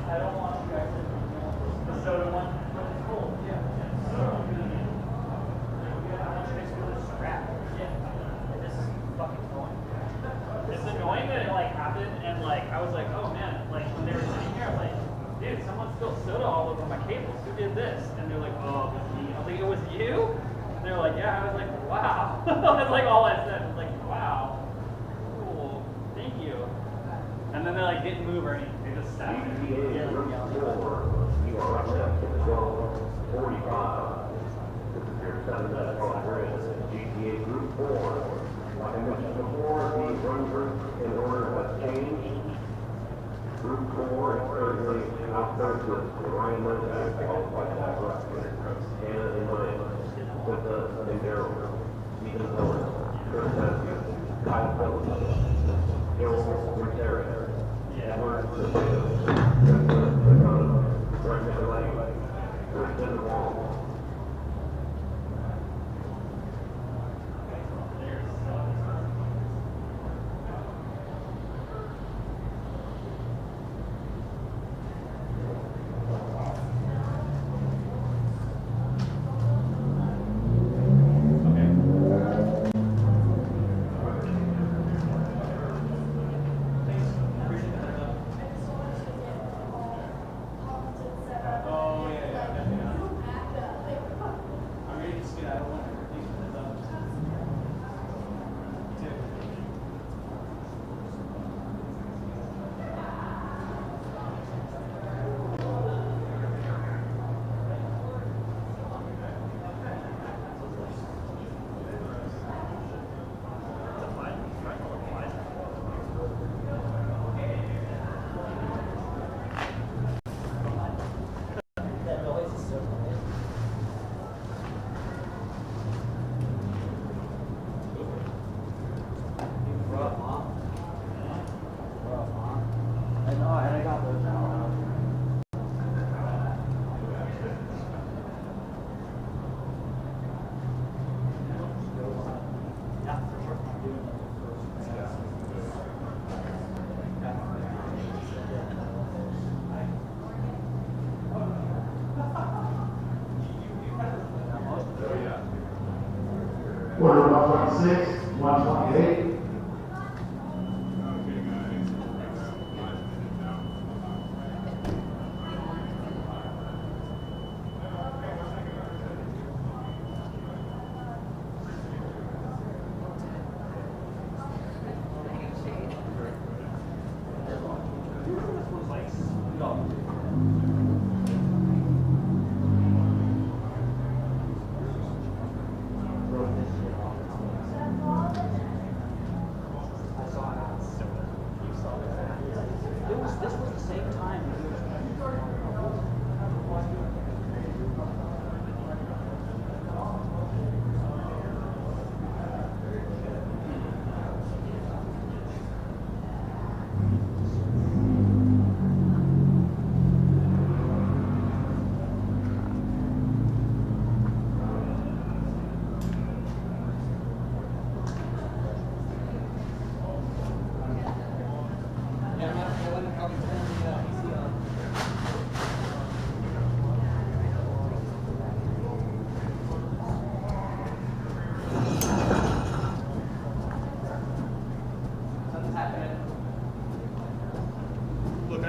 I don't want you guys to. The soda one? Cool, yeah. This is fucking annoying. It's annoying that it like happened and like I was like, oh man, like when they were sitting here, I'm like, dude, someone spilled soda all over my cables. Who did this? And they're like, oh, it was me. I was like, it was you? And they're like, yeah. I was like, wow. That's like all I said. I was like, wow. Cool. Thank you. And then they like didn't move or anything. They just sat there. GTA Group 4, you are up at 12:45. This is your 7-minute progress. GTA Group 4. Like I mentioned before, the run group in order has changed. Group 4 is currently out there with Raina and COTA and Derell. Stephen Phillips, Chris Matthews, Kyle Phillips, Evo and V8 Miata. Order 126, 128.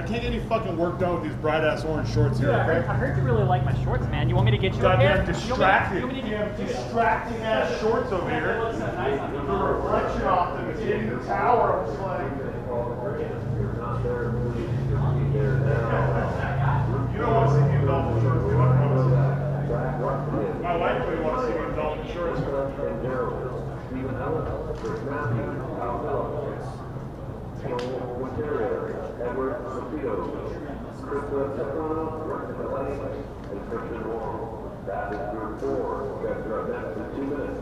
Can't get any fucking work done with these bright ass orange shorts here. Dude, Okay? I heard you really like my shorts, man. You want me to get you a Goddamn pair? distracting. You want me to get Distracting ass shorts over here. The reflection off them is hitting the tower. I'm just like, you don't want to see me in dolphin shorts, dude. I promise you. My wife really wants to see me in dolphin shorts. Stephen Phillips, Chris Matthews, Kyle Phillips, Edward Sophio, Chris Stefano, Martin Lane, and Christian Wong. That is Group 4. Guys are up next in 2 minutes.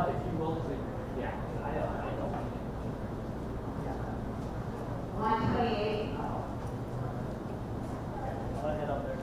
if you will, yeah. I know. 128. I'll head up there.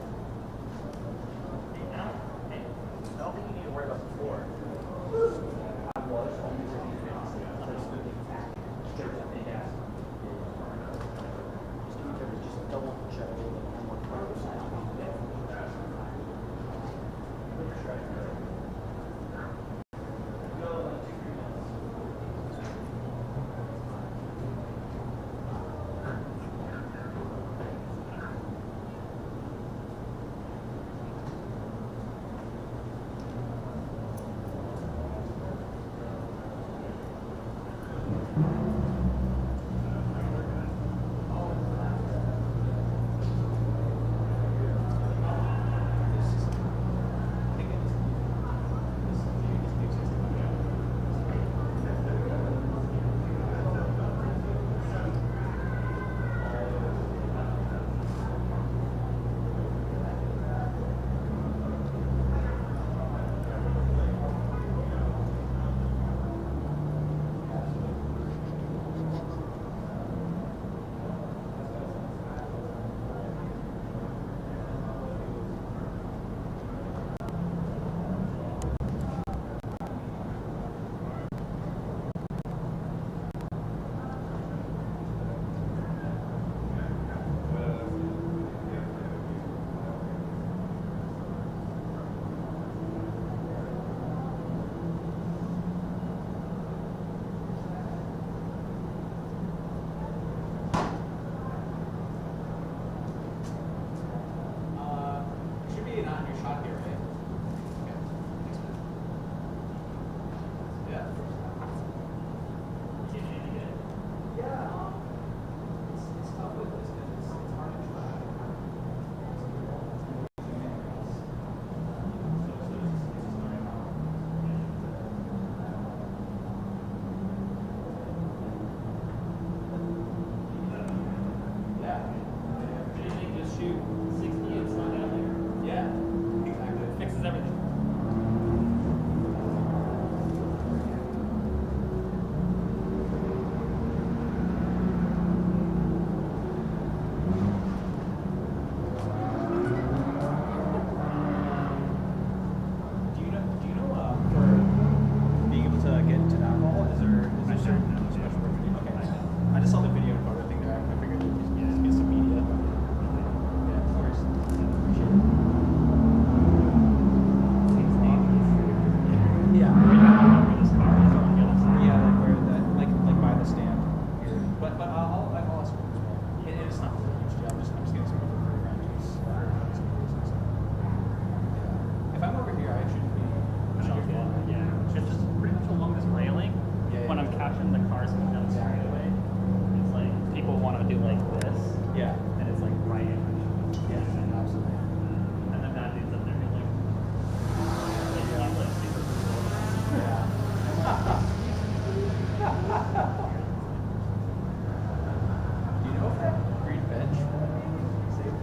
want to do like this. Yeah. And it's like right in. Yeah, absolutely. And then that dude's up there being like you're not like super cool. Do you know if that green bench is safe?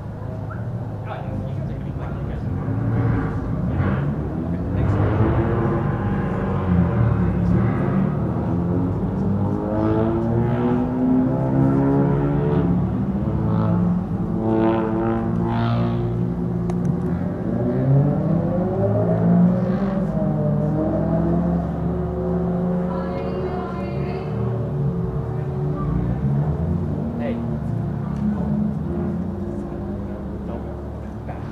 Oh, you can take me like you guys. Okay, thanks. Hey. Don't back.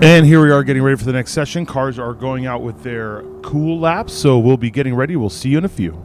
And here we are getting ready for the next session. Cars are going out with their cool laps, so we'll be getting ready. We'll see you in a few.